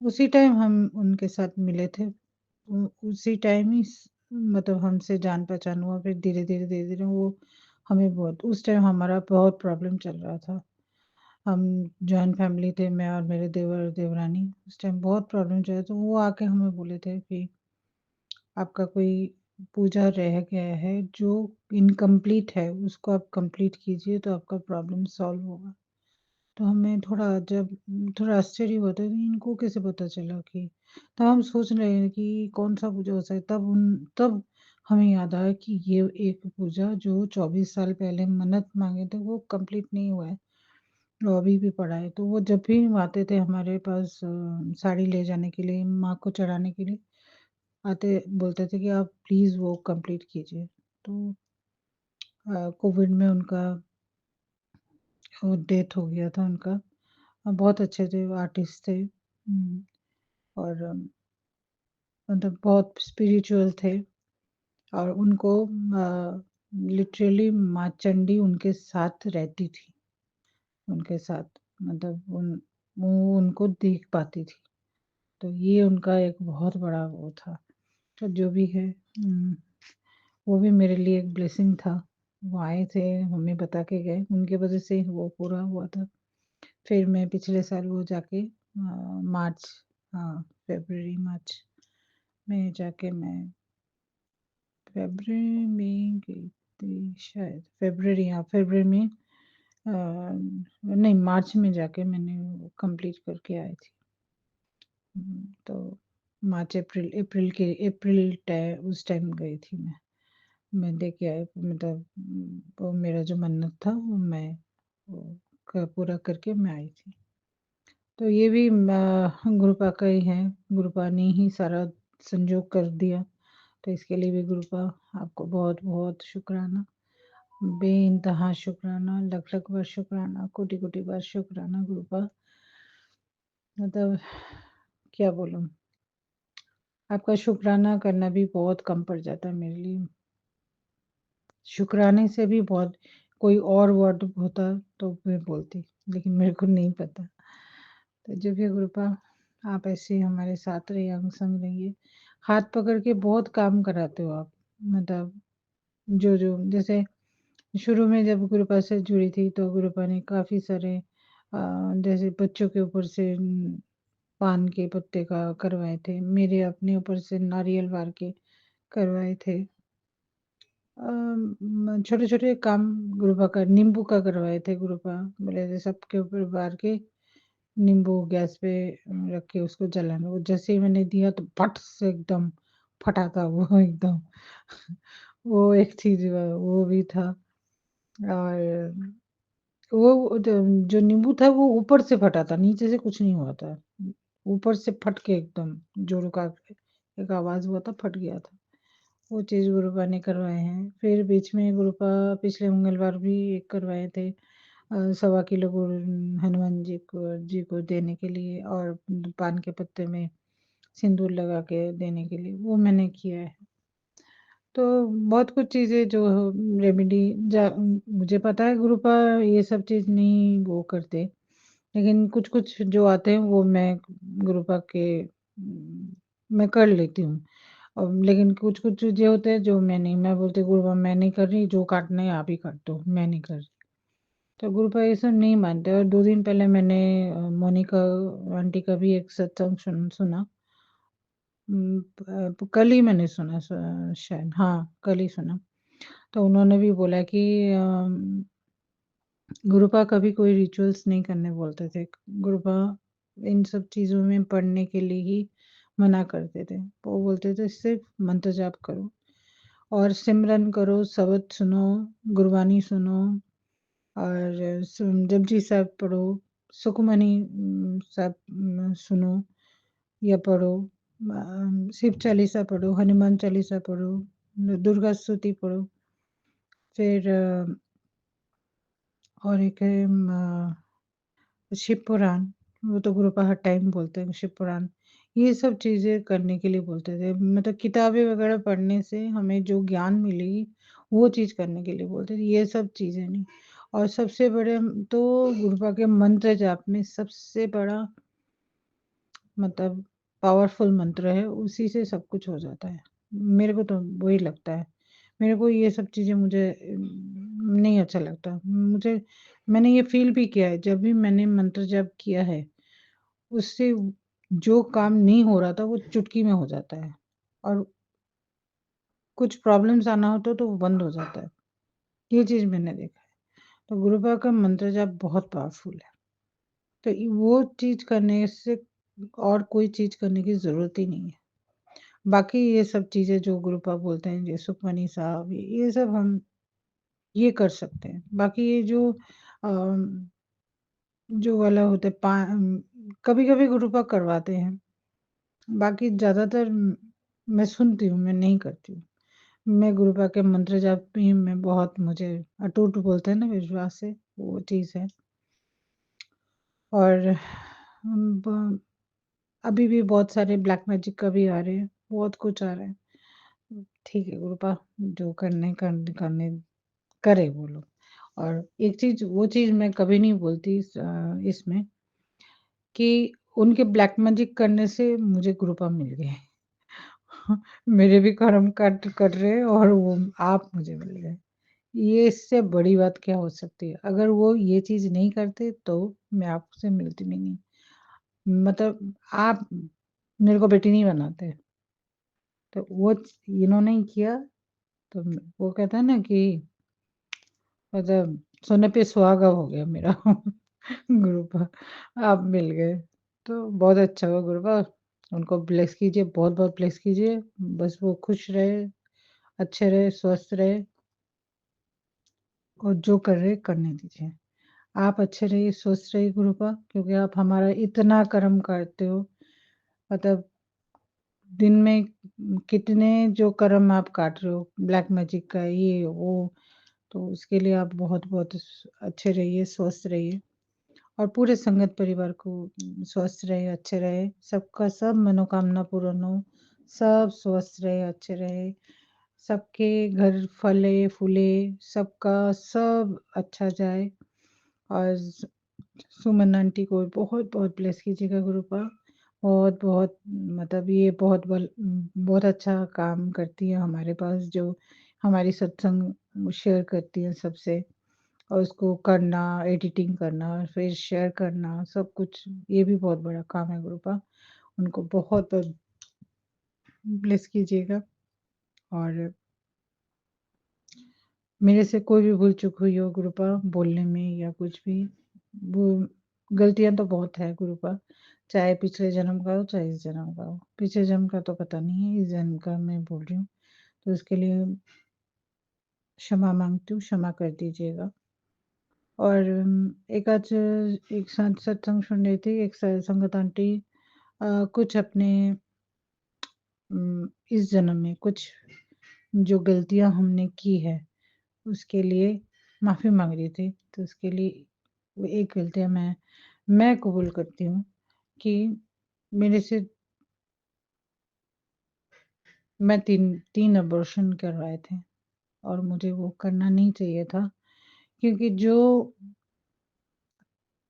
Speaker 5: उसी टाइम हम उनके साथ मिले थे। उसी टाइम ही मतलब हमसे जान पहचान हुआ। फिर धीरे-धीरे, धीरे-धीरे वो हमें बहुत, उस टाइम हमारा बहुत प्रॉब्लम चल रहा था। हम जॉइंट फैमिली थे, मैं और मेरे देवर देवरानी, उस टाइम बहुत प्रॉब्लम चल रहा था। तो वो आके हमें बोले थे कि आपका कोई पूजा रह गया है जो इनकम्प्लीट है, उसको आप कंप्लीट कीजिए तो आपका प्रॉब्लम सॉल्व होगा। तो हमें थोड़ा आश्चर्य हुआ था कि इनको कैसे पता चला कि, तब हम सोच रहे हैं कि कौन-सा पूजा हो सकता है। तब हमें याद आया कि ये एक पूजा जो 24 साल पहले मन्नत माँगे थे वो कंप्लीट नहीं हुआ है, वो अभी भी पड़ा है। तो वो जब भी आते थे हमारे पास साड़ी ले जाने के लिए, माँ को चढ़ाने के लिए आते बोलते थे कि आप प्लीज़ वो कंप्लीट कीजिए। तो कोविड में उनका वो डेथ हो गया था उनका। बहुत अच्छे थे, वो आर्टिस्ट थे। और मतलब बहुत स्पिरिचुअल थे और उनको लिटरली माँ चंडी उनके साथ रहती थी, उनके साथ मतलब वो उनको देख पाती थी। तो ये उनका एक बहुत बड़ा वो था। तो जो भी है वो भी मेरे लिए एक ब्लेसिंग था। वो आए थे, मम्मी बता के गए, उनके वजह से वो पूरा हुआ था। फिर मैं पिछले साल वो जाके मार्च, हाँ, फ़रवरी मार्च में जाके मैं फ़रवरी में गई थी शायद, फ़रवरी, हाँ, फ़रवरी में नहीं, मार्च में जाके मैंने वो कंप्लीट करके आई थी। तो मार्च, अप्रैल उस टाइम गई थी मैं। मैं दे के आई, मतलब वो मेरा जो मन्नत था वो मैं वो पूरा करके मैं आई थी। तो ये भी गुरुपा का ही है, गुरुपा ने ही सारा संजोग कर दिया। तो इसके लिए भी गुरुपा आपको बहुत-बहुत शुक्राना, बेइंतहा शुक्राना, लख-लख बार शुक्राना, कोटि-कोटि बार शुक्राना गुरुपा। मतलब क्या बोलूँ? आपका शुक्राना करना भी बहुत कम पड़ जाता है मेरे लिए। शुक्राने से भी बहुत कोई और वर्ड होता तो मैं बोलती, लेकिन मेरे को नहीं पता। तो जो भी कृपा, आप ऐसे ही हमारे साथ रहिए, अंग संग रहिए। हाथ पकड़ के बहुत काम कराते हो आप, मतलब जो जैसे शुरू में जब गुरुपा से जुड़ी थी तो गुरुपा ने काफ़ी सारे जैसे बच्चों के ऊपर से पान के पत्ते का करवाए थे, मेरे अपने ऊपर से नारियल वार के करवाए थे। छोटे-छोटे काम गुरुपा का, नींबू का करवाए थे गुरुपा, बोले थे सबके ऊपर वार के नींबू गैस पे रख के उसको जलाना। वो जैसे ही मैंने दिया तो फट से एकदम फटा था वो एकदम। वो एक चीज़ वो भी था। और वो जो नींबू था वो ऊपर से फटा था, नीचे से कुछ नहीं हुआ था। ऊपर से फट के एकदम जोरों का एक आवाज़ हुआ था, फट गया था। वो चीज़ गुरुपा ने करवाए हैं। फिर बीच में गुरुपा पिछले मंगलवार भी एक करवाए थे, 1.25 किलो गुड़ हनुमान जी को देने के लिए और पान के पत्ते में सिंदूर लगा के देने के लिए, वो मैंने किया है। तो बहुत कुछ चीज़ें जो रेमेडी मुझे पता है गुरुपा ये सब चीज़ नहीं वो करते, लेकिन कुछ-कुछ जो आते हैं वो मैं गुरुपा के मैं कर लेती हूँ। लेकिन कुछ-कुछ चीज़ें होते हैं जो मैं बोलती हूँ गुरुपा मैं नहीं कर रही, जो काटना है आप ही काट दो, मैं नहीं कर रही। तो गुरुपा ये सब नहीं मानते। और 2 दिन पहले मैंने मोनिका आंटी का भी एक सत्संग सुना। कल ही मैंने सुना शायद, हाँ, कल ही सुना। तो उन्होंने भी बोला कि गुरुपा कभी कोई रिचुअल्स नहीं करने बोलते थे। गुरुपा इन सब चीज़ों में पढ़ने के लिए ही मना करते थे। वो बोलते थे सिर्फ़ मंत्र जाप करो और सिमरन करो, शब्द सुनो, गुरबानी सुनो और जपजी साहब पढ़ो, सुखमनी साहब सुनो या पढ़ो, शिव चालीसा पढ़ो, हनुमान चालीसा पढ़ो, दुर्गा स्तुति पढ़ो। फिर और एक है शिव पुराण, वो तो गुरुपा हर टाइम बोलते हैं शिव पुराण। ये सब चीज़ें करने के लिए बोलते थे। मतलब किताबें वगैरह पढ़ने से हमें जो ज्ञान मिलेगी, वो चीज़ करने के लिए बोलते थे, ये सब चीज़ें नहीं। और सबसे बड़े तो गुरुपा के मंत्र जाप में सबसे बड़ा मतलब पावरफुल मंत्र है, उसी से सब कुछ हो जाता है। मेरे को तो वही लगता है। मेरे को ये सब चीज़ें मुझे नहीं अच्छा लगता। मैंने ये फ़ील भी किया है, जब भी मैंने मंत्र जाप किया है, उससे जो काम नहीं हो रहा था, वो चुटकी में हो जाता है और कुछ प्रॉब्लम्स आना हो तो वो बंद हो जाता है। ये चीज़ मैंने देखा है। तो गुरुपा का मंत्र जाप बहुत पावरफुल है। तो वो चीज़ करने से और कोई चीज़ करने की ज़रूरत ही नहीं है। बाकी ये सब चीज़ें जो गुरुपा बोलते हैं, ये सुखमनी साहब, ये सब हम ये कर सकते हैं। बाकी ये जो वाला होता है कभी-कभी गुरुपा करवाते हैं। बाकी ज़्यादातर मैं सुनती हूँ, मैं नहीं करती हूँ। मैं गुरुपा के मंत्र जाप में बहुत मुझे अटूट बोलते हैं ना विश्वास है, वो चीज़ है। और ब अभी भी बहुत सारे ब्लैक मैजिक का भी आ रहे हैं, बहुत कुछ आ रहा है। ठीक है गुरुपा, जो करने करे वो लोग। और एक चीज़, वो चीज़ मैं कभी नहीं बोलती इसमें कि उनके ब्लैक मैजिक करने से मुझे कृपा मिल गई। मेरे भी कर्म कट कर रहे और वो आप मुझे मिल गए। ये इससे बड़ी बात क्या हो सकती है? अगर वो ये चीज़ नहीं करते तो मैं आपसे मिलती भी नहीं। मतलब आप मेरे को बेटी नहीं बनाते। तो वो इन्होंने ही किया तो वो कहता है ना कि मतलब सोने पे सुहागा हो गया मेरा। गुरुपा आप मिल गए तो बहुत अच्छा हुआ गुरुपा। उनको ब्लेस कीजिए, बहुत-बहुत ब्लेस कीजिए। बस वो खुश रहे, अच्छे रहे, स्वस्थ रहे और जो कर रहे करने दीजिए। आप अच्छे रहिए, स्वस्थ रहिए गुरुपा, क्योंकि आप हमारा इतना कर्म करते हो। मतलब दिन में कितने जो कर्म आप काट रहे हो, ब्लैक मैजिक का ये वो, तो उसके लिए आप बहुत-बहुत अच्छे रहिए, स्वस्थ रहिए। और पूरे संगत परिवार को स्वस्थ रहे, अच्छे रहे, सबका सब मनोकामना पूर्ण हो, सब स्वस्थ रहे, अच्छे रहे, सबके घर फले-फूले, सबका सब अच्छा जाए। और सुमन आंटी को बहुत-बहुत ब्लेस कीजिएगा गुरुपा। बहुत-बहुत मतलब ये बहुत अच्छा काम करती है हमारे पास, जो हमारी सत्संग शेयर करती है सबसे। और उसको करना, एडिटिंग करना, फिर शेयर करना, सब कुछ ये भी बहुत बड़ा काम है गुरुपा। उनको बहुत-बहुत ब्लेस कीजिएगा। और मेरे से कोई भी भूल-चूक हुई हो गुरुपा बोलने में या कुछ भी, वो गलतियाँ तो बहुत है गुरुपा, चाहे पिछले जन्म का हो, चाहे इस जन्म का हो। पिछले जन्म का तो पता नहीं है, इस जन्म का मैं बोल रही हूँ, तो उसके लिए क्षमा माँगती हूँ, क्षमा कर दीजिएगा। और एक आज एक साथ सत्संग सुन रही थी, एक संगत आंटी कुछ अपने इस जन्म में कुछ जो गलतियाँ हमने की है, उसके लिए माफ़ी माँग रही थी। तो उसके लिए वो एक गलतियाँ मैं कबूल करती हूँ कि मेरे से मैं 3 अबॉर्शन करवाए थे और मुझे वो करना नहीं चाहिए था, क्योंकि जो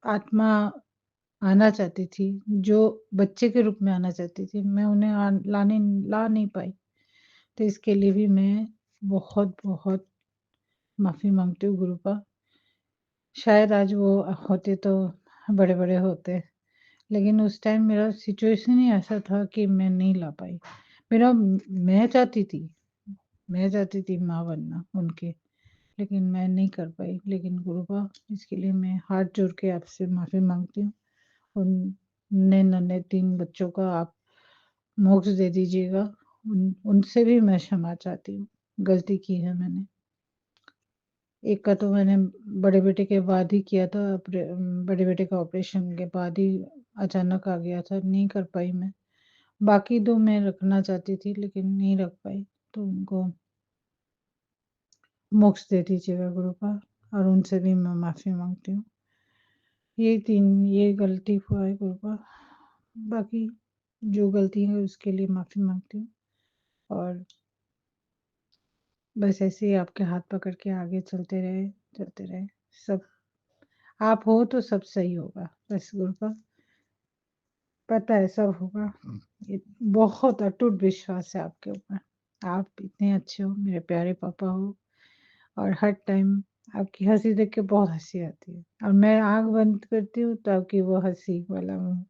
Speaker 5: आत्मा आना चाहती थी, जो बच्चे के रूप में आना चाहती थी, मैं उन्हें ला नहीं पाई। तो इसके लिए भी मैं बहुत-बहुत माफ़ी माँगती हूँ गुरुपा। शायद आज वो होते तो बड़े-बड़े होते, लेकिन उस टाइम मेरा सिचुएशन ही ऐसा था कि मैं नहीं ला पाई। मैं चाहती थी माँ बनना उनके, लेकिन मैं नहीं कर पाई। लेकिन गुरुपा, इसके लिए मैं हाथ जोड़ के आपसे माफ़ी माँगती हूँ। उन नन्हे 3 बच्चों का आप मोक्ष दे दीजिएगा। उनसे भी मैं क्षमा चाहती हूँ, गलती की है मैंने। एक का तो मैंने बड़े बेटे के बाद ही किया था, बड़े बेटे का ऑपरेशन के बाद ही अचानक आ गया था, नहीं कर पाई मैं। बाकी 2 मैं रखना चाहती थी लेकिन नहीं रख पाई, तो उनको मोक्ष दे दीजिएगा गुरुपा, और उनसे भी मैं माफ़ी माँगती हूँ। ये गलती हुआ है गुरुपा। बाकी जो गलती है उसके लिए माफ़ी माँगती हूँ। और बस ऐसे ही आपके हाथ पकड़ के आगे चलते रहे। सब आप हो तो सब सही होगा। बस गुरुपा, पता है सब होगा। ये बहुत अटूट विश्वास है आपके ऊपर। आप इतने अच्छे हो, मेरे प्यारे पापा हो, और हर टाइम आपकी हँसी देख के बहुत हँसी आती है। और मैं आँख बंद करती हूँ तो आपकी वो हँसी वाला मुँह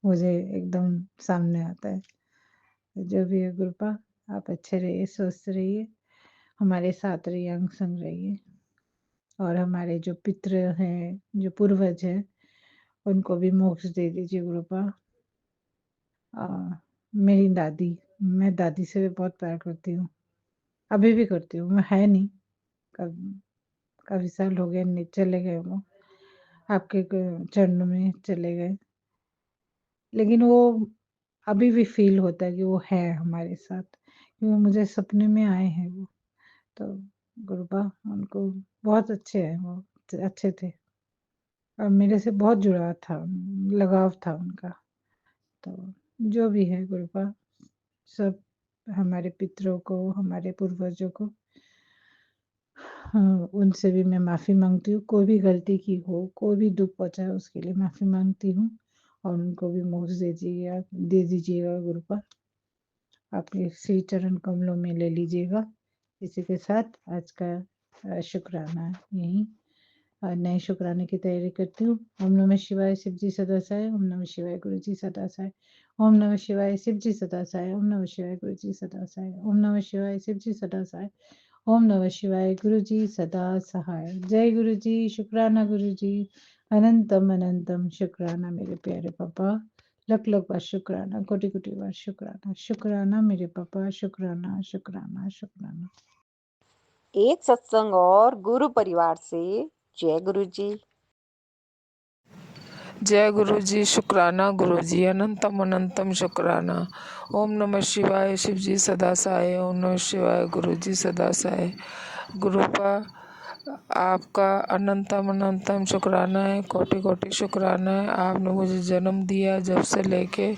Speaker 5: मुझे एकदम सामने आता है। तो जो भी है गुरुपा, आप अच्छे रहिए, स्वस्थ रहिए, हमारे साथ रहिए, अंग संग रहिए। और हमारे जो पितृ हैं, जो पूर्वज हैं, उनको भी मोक्ष दे दीजिए गुरुपा। मेरी दादी मैं दादी से भी बहुत प्यार करती हूँ, अभी भी करती हूँ। मैं है नहीं, कब काफ़ी साल हो गए, चले गए वो, आपके चरणों में चले गए। लेकिन वो अभी भी फ़ील होता है कि वो है हमारे साथ, क्योंकि मुझे सपने में आए हैं वो। तो गुरुबा उनको बहुत अच्छे हैं वो, अच्छे थे और मेरे से बहुत जुड़ाव था, लगाव था उनका। तो जो भी है गुरुबा, सब हमारे पितरों को, हमारे पूर्वजों को, हाँ, उनसे भी मैं माफ़ी माँगती हूँ। कोई भी गलती की हो, कोई भी दुःख पहुँचा है उसके लिए माफ़ी माँगती हूँ और उनको भी मोक्ष दे दीजिएगा गुरुपा। आपके श्री चरण कमलों में ले लीजिएगा। इसी के साथ आज का शुक्राना यहीं नए शुक्राने की तैयारी करती हूँ। ओम नमः शिवाय, शिव जी सदा सहाय। ओम नमः शिवाय, गुरु जी सदा सहाय। ओम नमः शिवाय, शिव जी सदा सहाय। ओम नमः शिवाय, गुरु जी सदा सहाय। ओम नमः शिवाय, शिव जी सदा सहाय। ओम नमः शिवाय, गुरु जी सदा सहाय। जय गुरु जी, शुक्राना गुरु जी, अनंतम अनंतम शुक्राना मेरे प्यारे पापा। लख लख बार शुक्राना, कोटि कोटि बार शुक्राना। शुक्राना मेरे पापा, शुक्राना शुक्राना शुक्राना।
Speaker 2: एक सत्संग और गुरु परिवार से जय गुरु जी।
Speaker 6: जय गुरु जी, शुक्राना गुरु जी, अनंतम अनंतम शुक्राना। ओम नमः शिवाय, शिव जी सदा सहाय। ओम नमः शिवाय, गुरु जी सदा सहाय। गुरुपा आपका अनंतम अनंतम शुक्राना है, कोटि कोटि शुक्राना है। आपने मुझे जन्म दिया जब से लेके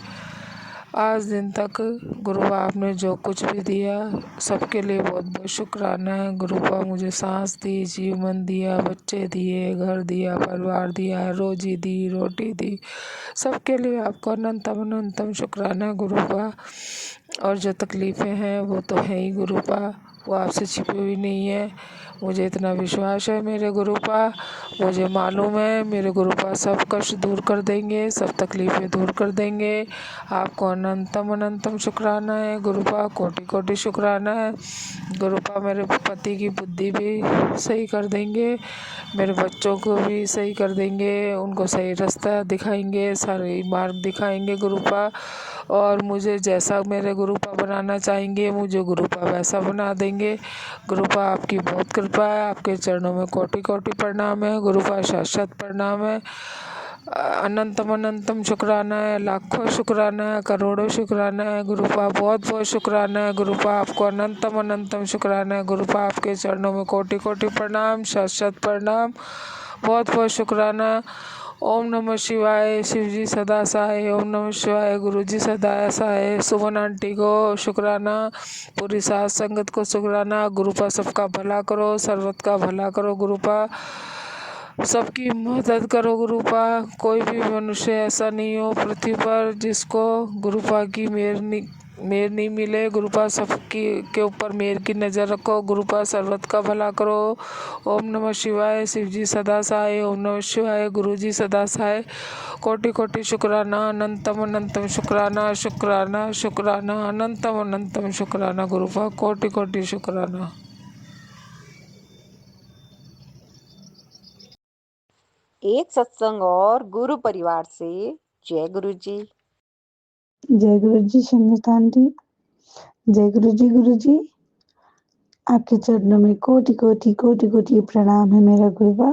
Speaker 6: आज दिन तक। गुरुपा आपने जो कुछ भी दिया सबके लिए बहुत बहुत शुक्राना है। गुरुपा मुझे सांस दी, जीवन दिया, बच्चे दिए, घर दिया, परिवार दिया, रोजी दी, रोटी दी, सबके लिए आपको अनंतम अनंतम शुक्राना है गुरुपा। और जो तकलीफ़ें हैं वो तो है ही गुरुपा, वो आपसे छिपी हुई नहीं है। मुझे इतना विश्वास है मेरे गुरुपा, मुझे मालूम है मेरे गुरुपा सब कष्ट दूर कर देंगे, सब तकलीफ़ें दूर कर देंगे। आपको अनंतम अनंतम शुक्राना है गुरुपा, कोटि कोटि शुक्राना है गुरुपा। मेरे पति की बुद्धि भी सही कर देंगे, मेरे बच्चों को भी सही कर देंगे, उनको सही रास्ता दिखाएंगे, सारे मार्ग दिखाएंगे गुरुपा। और मुझे जैसा मेरे गुरुपा बनाना चाहेंगे मुझे गुरुपा वैसा बना देंगे। गुरुपा आपकी बहुत कृपा है, आपके चरणों में कोटि कोटि प्रणाम है गुरुपा, शत शत प्रणाम है। अनंतम अनंतम शुक्राना है, लाखों शुक्राना है, करोड़ों शुक्राना है गुरुपा, बहुत बहुत शुक्राना है गुरुपा। आपको अनंतम अनंतम शुक्राना है गुरुपा, आपके चरणों में कोटि कोटि प्रणाम, शत शत प्रणाम, बहुत बहुत शुक्राना। ओम नमः शिवाय, शिव जी सदा सहाय। ओम नमः शिवाय, गुरु जी सदा सहाय। सुमन आंटी को शुक्राना, पूरी साथ संगत को शुक्राना। गुरुपा सबका भला करो, सर्वत का भला करो गुरुपा, सबकी मदद करो गुरुपा। कोई भी मनुष्य ऐसा नहीं हो पृथ्वी पर जिसको गुरुपा की मेहर नहीं मिले गुरुपा। सबकी के ऊपर मेहर की नज़र रखो गुरुपा, सर्वत का भला करो। ओम नमः शिवाय, शिव जी सदा सहाय। ओम नमः शिवाय, गुरु जी सदा सहाय। कोटि कोटि शुक्राना, अनंतम अनंतम शुक्राना, शुक्राना शुक्राना, अनंतम अनंतम शुक्राना गुरुपा, कोटि कोटि शुक्राना।
Speaker 2: एक सत्संग और गुरु परिवार से जय गुरु जी।
Speaker 1: जय गुरु जी संगत आंटी। जय गुरु जी, गुरु जी आपके चरणों में कोटि कोटि कोटि कोटि प्रणाम है मेरा गुरुबा।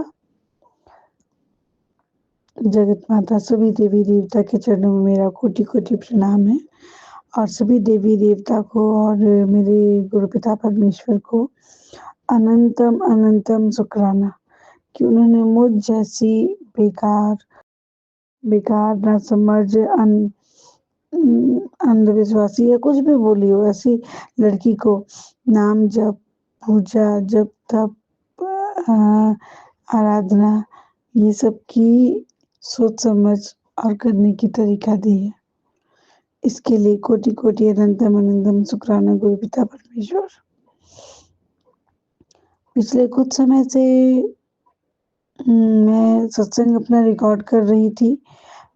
Speaker 1: जगत माता सभी देवी देवता के चरणों में मेरा कोटि कोटि प्रणाम है और सभी देवी देवता को और मेरे गुरु पिता परमेश्वर को अनंतम अनंतम शुक्राना कि उन्होंने मुझ जैसी बेकार बेकार ना समझ अंधविश्वासी या कुछ भी बोली हो ऐसी लड़की को नाम जप, पूजा, जप तप, आराधना ये सब की सोच समझ और करने की तरीका दी है। इसके लिए कोटि कोटि अनंतम अनंतम शुक्राना गुरु पिता परमेश्वर। पिछले कुछ समय से मैं सत्संग अपना रिकॉर्ड कर रही थी,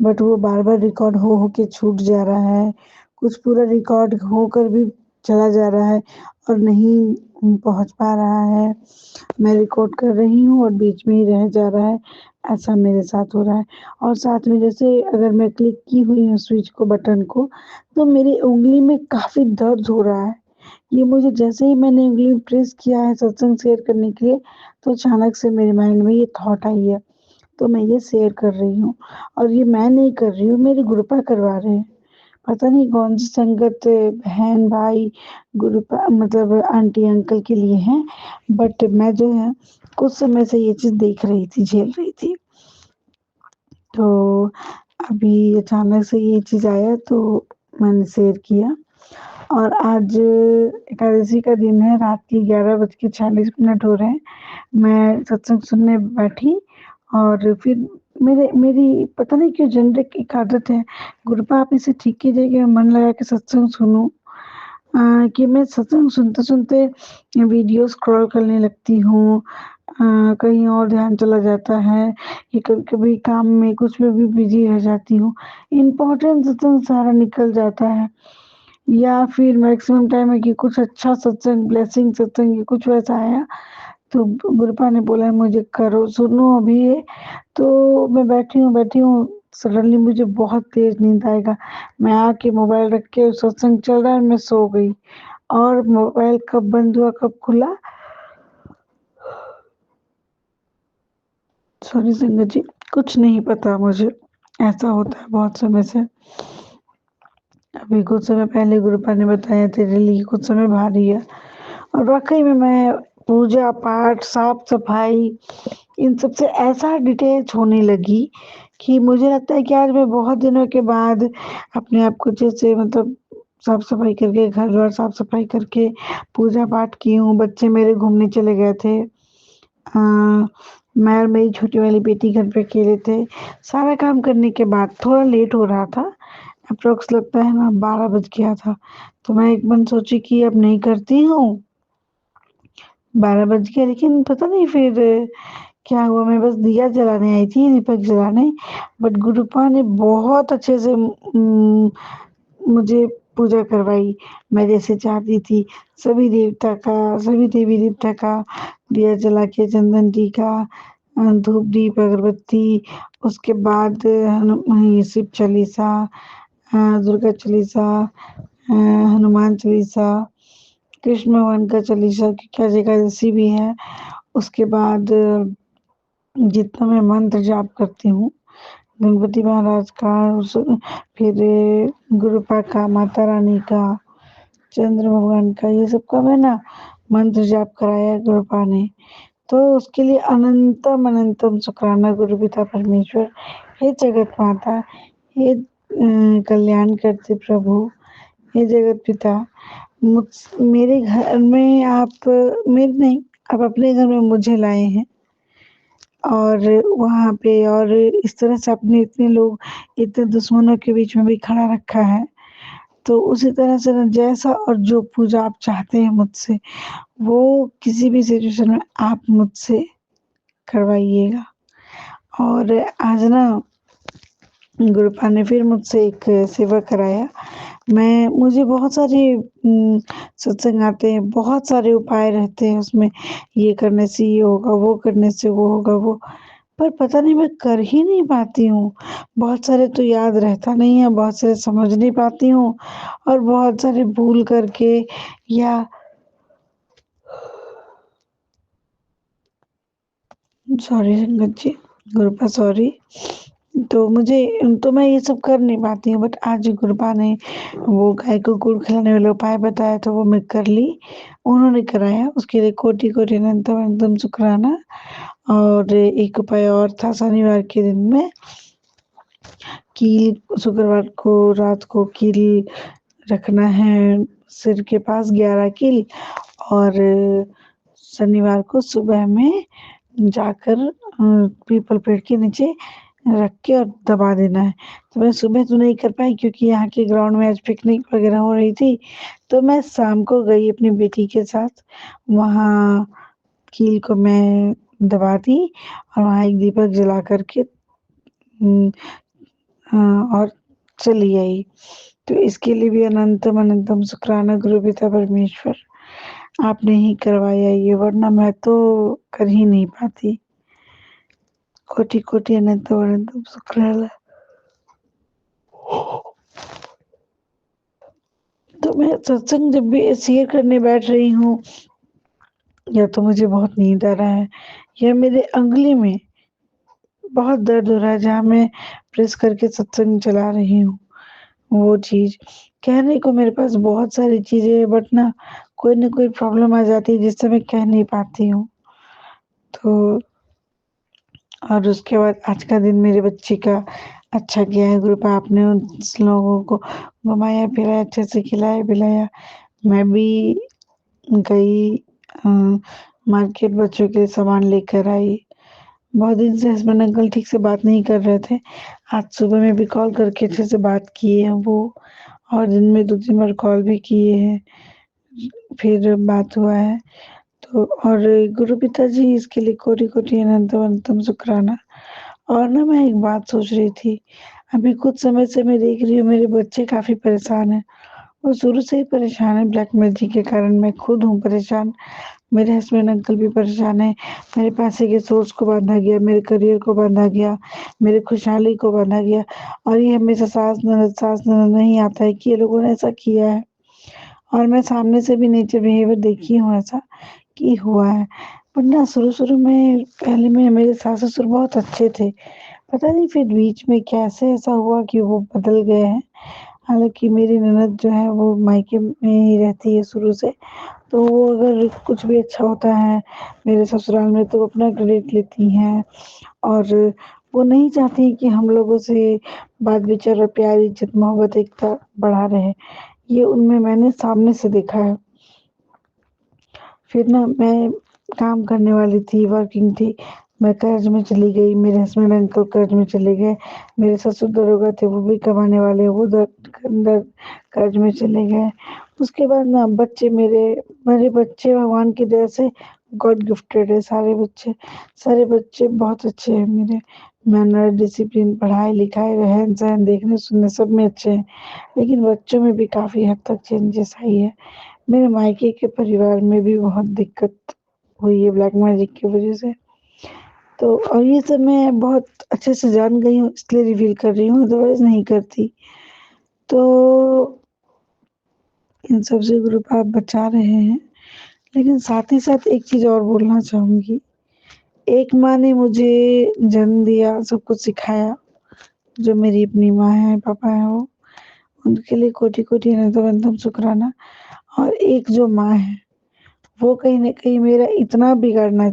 Speaker 1: बट वो बार-बार रिकॉर्ड हो के छूट जा रहा है। कुछ पूरा रिकॉर्ड होकर भी चला जा रहा है और नहीं
Speaker 5: पहुँच पा रहा है। मैं रिकॉर्ड कर रही हूँ और बीच में ही रह जा रहा है, ऐसा मेरे साथ हो रहा है। और साथ में जैसे अगर मैं क्लिक की हुई हूँ स्विच को, बटन को, तो मेरी उँगली में काफ़ी दर्द हो रहा है। ये मुझे जैसे ही मैंने उँगली प्रेस किया है सत्संग शेयर करने के लिए, तो अचानक से मेरे माइंड में ये थॉट आई है, तो मैं ये शेयर कर रही हूँ। और ये मैं नहीं कर रही हूँ, मेरे गुरुपा करवा रहे हैं। पता नहीं कौन-सी संगत बहन, भाई, मतलब आंटी, अंकल के लिए है, बट मैं जो है कुछ समय से ये चीज़ देख रही थी, झेल रही थी। तो अभी अचानक से ये चीज़ आया तो मैंने शेयर किया। और आज एकादशी का दिन है, रात के 11:46 हो रहे हैं। मैं सत्संग सुनने बैठी और फिर मेरी पता नहीं क्यों जेनेरिक एक आदत है, गुरुपा आप इसे ठीक कीजिए, मन लगा के सत्संग सुनूँ। कि मैं सत्संग सुनते-सुनते वीडियो स्क्रॉल करने लगती हूँ। कहीं और ध्यान चला जाता है कि कभी-कभी काम में कुछ में भी बिज़ी रह जाती हूँ। इम्पोर्टेंट सत्संग सारा निकल जाता है या फिर मैक्सिमम टाइम है कि कुछ अच्छा सत्संग, ब्लेसिंग सत्संग या कुछ वैसा आया, तो गुरुपा ने बोला है मुझे करो, सुनो अभी ये। तो मैं बैठी हूँ, सडनली मुझे बहुत तेज़ नींद आएगा। मैं आके मोबाइल रख के सत्संग चल रहा है, मैं सो गई और मोबाइल कब बंद हुआ, कब खुला, सॉरी संगत जी, कुछ नहीं पता मुझे। ऐसा होता है बहुत समय से। अभी कुछ समय पहले गुरुपा ने बताया तेरे लिए कुछ समय भारी है। और वाक़ई में मैं पूजा-पाठ, साफ-सफाई इन सब से ऐसा डिटैच होने लगी कि मुझे लगता है कि आज मैं बहुत दिनों के बाद अपने आप को जैसे मतलब साफ-सफाई करके, घर-द्वार साफ-सफाई करके, पूजा-पाठ की हूँ। बच्चे मेरे घूमने चले गए थे। मैं और मेरी छोटी वाली बेटी घर पे अकेले थे। सारा काम करने के बाद थोड़ा लेट हो रहा था, अप्रॉक्स लगता है ना 12 बज गया था। तो मैं एक मन सोची कि अब नहीं करती हूँ, 12 बज गया, लेकिन पता नहीं फिर क्या हुआ, मैं बस दिया जलाने आई थी, दीपक जलाने, बट गुरुपा ने बहुत अच्छे से मुझे पूजा करवाई। मैं जैसे चाहती थी, सभी देवी-देवता का दिया जला के, चंदन टीका, धूप, दीप, अगरबत्ती, उसके बाद शिव चालीसा, दुर्गा चालीसा, हनुमान चालीसा, कृष्ण भगवान का चालीसा, क्योंकि आज एकादशी भी है। उसके बाद जितना मैं मंत्र जाप करती हूँ, गणपति महाराज का, फिर गुरुपा का, माता रानी का, चंद्र भगवान का, ये सब का मैं ना मंत्र जाप कराया गुरुपा ने। तो उसके लिए अनंतम अनंतम शुक्राना गुरु पिता परमेश्वर। हे जगत माता, हे कल्याण करते प्रभु, हे जगत पिता, मेरे घर में आप मेरे नहीं, आप अपने घर में मुझे लाए हैं और वहाँ पे और इस तरह से आपने इतने लोग, इतने दुश्मनों के बीच में भी खड़ा रखा है। तो उसी तरह से ना जैसा और जो पूजा आप चाहते हैं मुझसे, वो किसी भी सिचुएशन में आप मुझसे करवाइएगा। और आज ना गुरुपा ने फिर मुझसे एक सेवा कराया। मुझे बहुत सारे सत्संग आते हैं, बहुत सारे उपाय रहते हैं उसमें, ये करने से ये होगा, वो करने से वो होगा, वो पर पता नहीं मैं कर ही नहीं पाती हूँ। बहुत सारे तो याद रहता नहीं है, बहुत सारे समझ नहीं पाती हूँ और बहुत सारे भूल करके या सॉरी संगत जी, गुरुपा सॉरी। तो मैं ये सब कर नहीं पाती हूँ, बट आज गुरुपा ने वो गाय को गुड़ खिलाने वाला उपाय बताया तो वो मैं कर ली। उन्होंने कराया, उसके लिए कोटि-कोटि अनंतम अनंतम शुक्राना। और एक उपाय और था शनिवार के दिन में, कील शुक्रवार को रात को कील रखना है सिर के पास, 11 कील, और शनिवार को सुबह में जाकर पीपल पेड़ के नीचे रख के और दबा देना है। तो मैं सुबह तो नहीं कर पाई क्योंकि यहाँ के ग्राउंड में आज पिकनिक वगैरह हो रही थी, तो मैं शाम को गई अपनी बेटी के साथ, वहाँ कील को मैं दबा दी और वहाँ एक दीपक जला कर के और चली आई। तो इसके लिए भी अनंतम अनंतम शुक्राना गुरु पिता परमेश्वर। आपने ही करवाया ये, वरना मैं तो कर ही नहीं पाती। कोटि-कोटि अनंतम शुक्राला। तो मैं सत्संग जब भी शेयर करने बैठ रही हूँ, या तो मुझे बहुत नींद आ रहा है, या मेरे अंगुली में बहुत दर्द हो रहा है जहाँ मैं प्रेस करके सत्संग चला रही हूँ, वो चीज़। कहने को मेरे पास बहुत सारी चीज़ें हैं, बट ना कोई न कोई प्रॉब्लम आ जाती है जिससे मैं कह नहीं पाती हूँ। तो और उसके बाद आज का दिन मेरे बच्चे का अच्छा गया है। गुरु पाप ने उन लोगों को घुमाया-फिराया, अच्छे से खिलाया-पिलाया। मैं भी गई मार्केट, बच्चों के लिए सामान लेकर आई। बहुत दिन से हस्बैंड अंकल ठीक से बात नहीं कर रहे थे। आज सुबह में भी कॉल करके अच्छे से बात किए हैं वो, और दिन में 2-3 बार कॉल भी किए हैं, फिर बात हुआ है। तो और गुरु पिताजी इसके लिए कोटि-कोटि अनंतम अनंतम शुक्राना। और ना मैं एक बात सोच रही थी, अभी कुछ समय से मैं देख रही हूँ मेरे बच्चे काफ़ी परेशान हैं, और शुरू से ही परेशान है ब्लैक मैजिक के कारण। मैं खुद हूँ परेशान, मेरे हस्बैंड अंकल भी परेशान हैं। मेरे पैसे के सोर्स को बाँधा गया, मेरे करियर को बाँधा गया, मेरी खुशहाली को बाँधा गया, और ये हमेशा सास-ननद नहीं आता है कि ये लोगों ने ऐसा किया है। और मैं सामने से भी नेचर बिहेवियर देखी हूँ ऐसा कि हुआ है। पर ना शुरू-शुरू में पहले में मेरे सास-ससुर बहुत अच्छे थे। पता नहीं फिर बीच में कैसे ऐसा हुआ कि वो बदल गए हैं। हालाँकि मेरी ननद जो है वो मायके में ही रहती है शुरू से, तो वो अगर कुछ भी अच्छा होता है मेरे ससुराल में तो वो अपना क्रेडिट लेती हैं, और वो नहीं चाहती कि हम लोगों से बात-विचार और प्यार, इज़्ज़त, मोहब्बत, एकता बढ़ा रहे। ये उनमें मैंने सामने से देखा है। फिर ना मैं काम करने वाली थी, वर्किंग थी, मैं कर्ज़ में चली गई, मेरे हस्बैंड अंकल कर्ज़ में चले गए, मेरे ससुर दरोगा थे, वो भी कमाने वाले, वो अंदर कर्ज़ में चले गए। उसके बाद ना बच्चे मेरे मेरे बच्चे भगवान की दया से गॉड गिफ्टेड है सारे बच्चे। सारे बच्चे बहुत अच्छे हैं मेरे, मैनर, डिसिप्लिन, पढ़ाई-लिखाई, रहन-सहन, देखने-सुनने सब में अच्छे हैं। लेकिन बच्चों में भी काफ़ी हद तक चेंजेस आई है। मेरे मायके के परिवार में भी बहुत दिक्कत हुई है ब्लैक मैजिक की वज़ह से। तो और ये सब मैं बहुत अच्छे से जान गई हूँ, इसलिए रिवील कर रही हूँ, अदरवाइज़ नहीं करती। तो इन सब से गुरु पाप बचा रहे हैं। लेकिन साथ ही साथ एक चीज़ और बोलना चाहूँगी। एक माँ ने मुझे जन्म दिया, सब कुछ सिखाया, जो मेरी अपनी माँ है, पापा है वो, उनके लिए कोटि-कोटि अनंतम शुक्राना। और एक जो माँ है, वो कहीं न कहीं मेरा इतना बिगाड़ना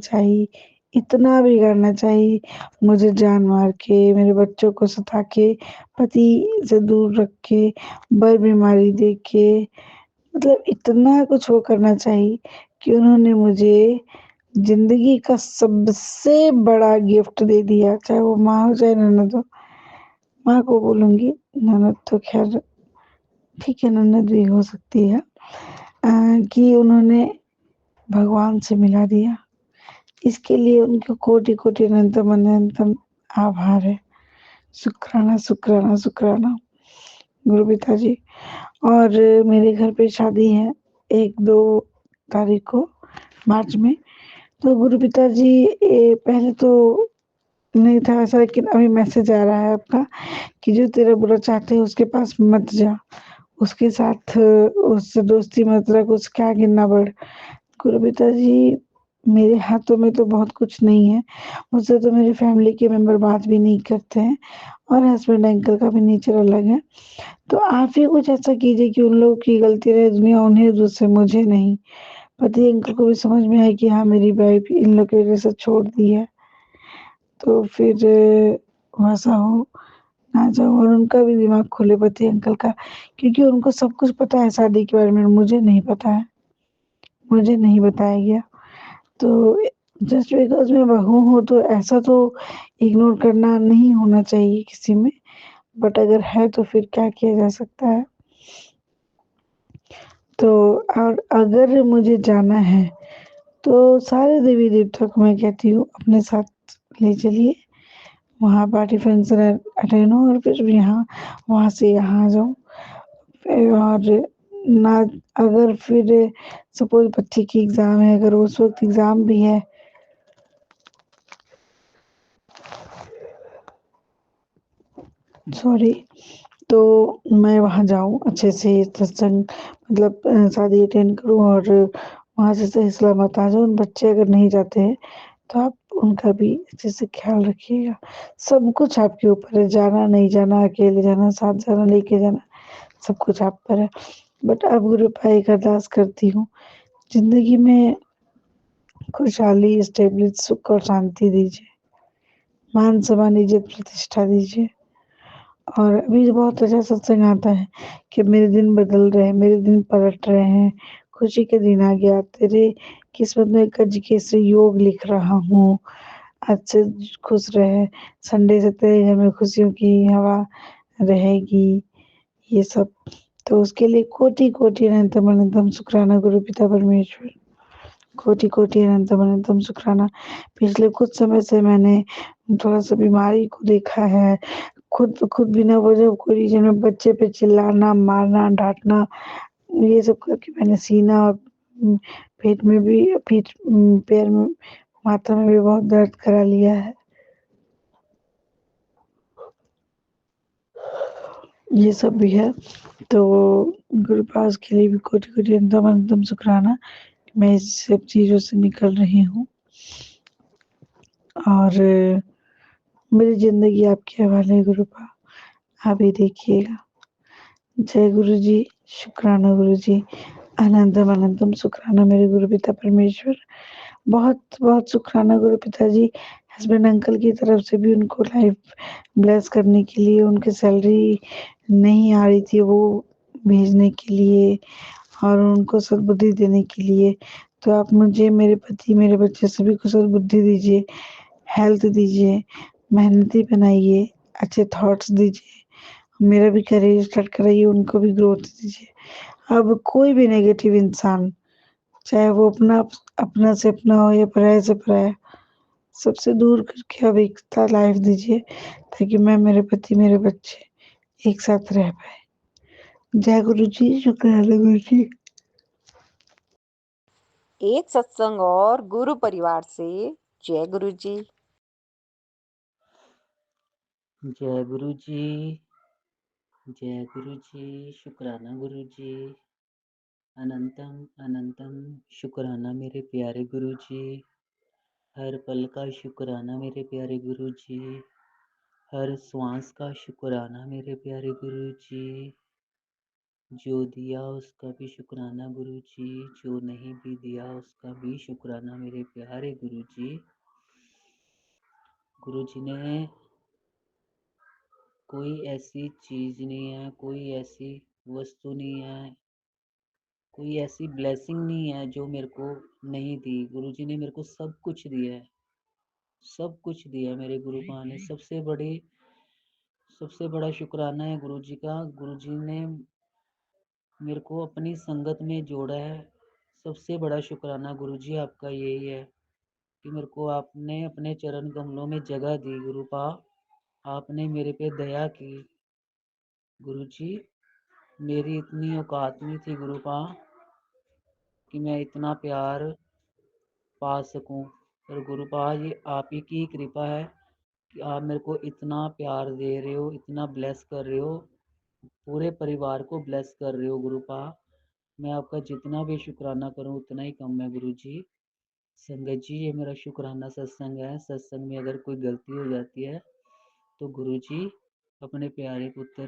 Speaker 5: चाहिए, मुझे जान मार के, मेरे बच्चों को सता के, पति से दूर रख के, बर बीमारी दे के, मतलब इतना कुछ वो करना चाहिए कि उन्होंने मुझे ज़िंदगी का सबसे बड़ा गिफ्ट दे दिया, चाहे वो माँ हो, चाहे ननद हो। माँ को बोलूँगी, ननद तो ख़ैर ठीक है, ननद भी हो सकती है, कि उन्होंने भगवान से मिला दिया। इसके लिए उनको कोटि-कोटि अनंतम अनंतम आभार है। शुक्राना, शुक्राना, शुक्राना गुरु पिताजी। और मेरे घर पे शादी है 1-2 तारीख को मार्च में। तो गुरु पिताजी पहले तो नहीं था ऐसा, लेकिन अभी मैसेज आ रहा है आपका कि जो तेरा बुरा चाहते हैं उसके पास मत जा। उसके साथ उससे दोस्ती मत रख, उसके आगे ना बढ़। गुरु पिताजी, मेरे हाथों में तो बहुत कुछ नहीं है, मुझसे तो मेरी फैमिली के मेंबर बात भी नहीं करते हैं, और हस्बैंड अंकल का भी नेचर अलग है। तो आप ही कुछ ऐसा कीजिए कि उन लोगों की गलती रहे दुनिया उन्हें दूसरे मुझे नहीं। पति अंकल को भी समझ में आए कि हाँ, मेरी वाइफ इन लोग की वजह से छोड़ दी है, तो फिर वैसा हो ना जाओ, और उनका भी दिमाग खुले पति अंकल का, क्योंकि उनको सब कुछ पता है शादी के बारे में, मुझे नहीं पता है, मुझे नहीं बताया गया। तो जस्ट बिकॉज़ मैं बहू हूँ तो ऐसा तो इग्नोर करना नहीं होना चाहिए किसी में, बट अगर है तो फिर क्या किया जा सकता है। तो और अगर मुझे जाना है तो सारे देवी-देवता को मैं कहती हूँ अपने साथ ले चलिए, वहाँ पार्टी फंक्शन अटेंड हो, और फिर यहाँ वहाँ से यहाँ आ जाऊँ। और
Speaker 7: ना, अगर फिर सपोज़ बच्चे की एग्ज़ाम है, अगर उस वक़्त एग्ज़ाम भी है, सॉरी, तो मैं वहाँ जाऊँ अच्छे से सत्संग, मतलब शादी अटेंड करूँ और वहाँ से सही सलामत आ जाऊँ। बच्चे अगर नहीं जाते हैं, तो आप उनका भी अच्छे से ख़्याल रखिएगा। सब कुछ आपके ऊपर है, जाना, नहीं जाना, अकेले जाना, साथ जाना, लेके जाना, सब कुछ आप पर है। बट अब गुरु पाई एक अरदास करती हूँ, ज़िंदगी में खुशहाली, स्टेबिलिटी, सुख और शांति दीजिए। मान, सम्मान, इज़्ज़त, प्रतिष्ठा दीजिए। और अभी बहुत अच्छा सत्संग आता है कि मेरे दिन बदल रहे हैं, मेरे दिन पलट रहे हैं, खुशी के दिन आ गया, तेरे किस्मत में कर्ज केसरी योग लिख रहा हूँ, आज से खुश रहे, संडे से तेरे घर में खुशियों की हवा रहेगी, ये सब। तो उसके लिए कोटि-कोटि अनंतम अनंतम शुक्राना गुरु पिता परमेश्वर, कोटि-कोटि अनंतम अनंतम शुक्राना। पिछले कुछ समय से मैंने थोड़ा-सा बीमारी को देखा है, खुद बिना वजह कोई रीज़न में बच्चे पे चिल्लाना, मारना, डाँटना, ये सब करके मैंने सीना और पेट में भी, पैर में, माथा में भी बहुत दर्द करा लिया है। ये सब भी है, तो गुरु पास के लिए भी कोटि-कोटि अनंतम अनंतम शुक्राना, मैं इस सब चीज़ों से निकल रही हूँ और मेरी ज़िंदगी आपके हवाले है गुरुपा, आप ही देखिएगा। जय गुरु जी, शुक्राना गुरु जी, अनंतम अनंतम शुक्राना मेरे गुरु पिता परमेश्वर। बहुत-बहुत शुक्राना गुरु पिताजी, हस्बैंड अंकल की तरफ से भी उनको लाइफ ब्लेस करने के लिए, उनकी सैलरी नहीं आ रही थी वो भेजने के लिए और उनको सद्बुद्धि देने के लिए। तो आप मुझे, मेरे पति, मेरे बच्चे सभी को सद्बुद्धि दीजिए, हेल्थ दीजिए, मेहनती बनाइए, अच्छे थॉट्स दीजिए, मेरा भी करियर स्टार्ट कराइए, उनको भी ग्रोथ दीजिए। अब कोई भी नेगेटिव इंसान, चाहे वो अपना से अपना हो या पराया से पराया, सबसे दूर करके अब एकता लाइफ दीजिए, ताकि मैं, मेरे पति, मेरे बच्चे एक साथ रह पाएँ। जय गुरु जी, शुक्राना गुरु जी।
Speaker 2: एक सत्संग और गुरु परिवार से जय गुरु जी।
Speaker 4: जय गुरु जी, जय गुरु जी, शुक्राना गुरु जी, अनंतम अनंतम शुक्राना मेरे प्यारे गुरु जी, हर पल का शुक्राना मेरे प्यारे गुरु जी, हर श्वास का शुक्राना मेरे प्यारे गुरु जी, जो दिया उसका भी शुक्राना गुरु जी, जो नहीं भी दिया उसका भी शुक्राना मेरे प्यारे गुरु जी। गुरु जी ने कोई ऐसी चीज़ नहीं है, कोई ऐसी वस्तु नहीं है, कोई ऐसी ब्लेसिंग नहीं है जो मेरे को नहीं दी। गुरु जी ने मेरे को सब कुछ दिया है, सब कुछ दिया है मेरे गुरु पा ने। सबसे बड़ा शुक्राना है गुरु जी का। गुरु जी ने मेरे को अपनी संगत में जोड़ा है। सबसे बड़ा शुक्राना गुरु जी आपका यही है कि मेरे को आपने अपने चरण कमलों में जगह दी। गुरु पा, आपने मेरे पे दया की। गुरु जी, मेरी इतनी औकात नहीं थी गुरु पा कि मैं इतना प्यार पा सकूं, पर गुरु पा ये आप ही की कृपा है कि आप मेरे को इतना प्यार दे रहे हो, इतना ब्लेस कर रहे हो, पूरे परिवार को ब्लेस कर रहे हो गुरु पा। मैं आपका जितना भी शुक्राना करूं उतना ही कम है गुरु जी। संगत जी, ये मेरा शुक्राना सत्संग है। सत्संग में अगर कोई गलती हो जाती है तो गुरु जी अपने प्यारे पुत्र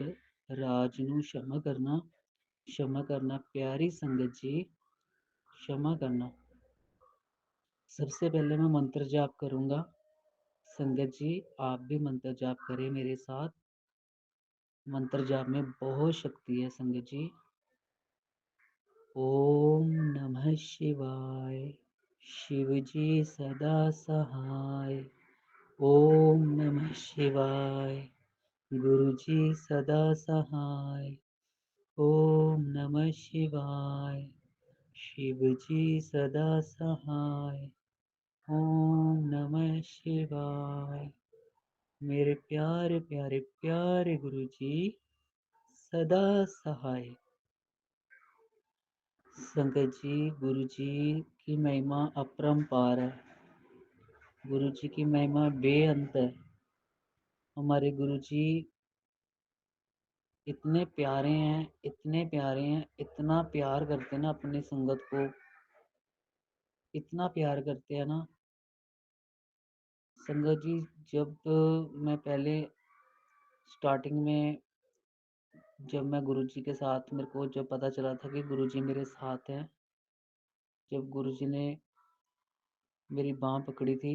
Speaker 4: राज नू क्षमा करना प्यारी संगत जी, क्षमा करना। सबसे पहले मैं मंत्र जाप करूंगा। संगत जी, आप भी मंत्र जाप करें मेरे साथ। मंत्र जाप में बहुत शक्ति है संगत जी। ओम नमः शिवाय, शिव जी सदा सहाय। ओम नमः शिवाय, गुरु जी सदा सहाय। ओम नमः शिवाय, शिव जी सदा सहाय। ओम नमः शिवाय, मेरे प्यारे प्यारे प्यारे गुरु जी सदा सहाय। संगत जी, गुरु जी की महिमा अपरंपार है। गुरु जी की महिमा बेअंत है। हमारे गुरु जी इतने प्यारे हैं, इतने प्यारे हैं, इतना प्यार करते हैं ना अपनी संगत को, इतना प्यार करते हैं ना। संगत जी, जब मैं पहले स्टार्टिंग में, जब मैं गुरु जी के साथ, मेरे को जब पता चला था कि गुरु जी मेरे साथ हैं, जब गुरु जी ने मेरी बाँह पकड़ी थी,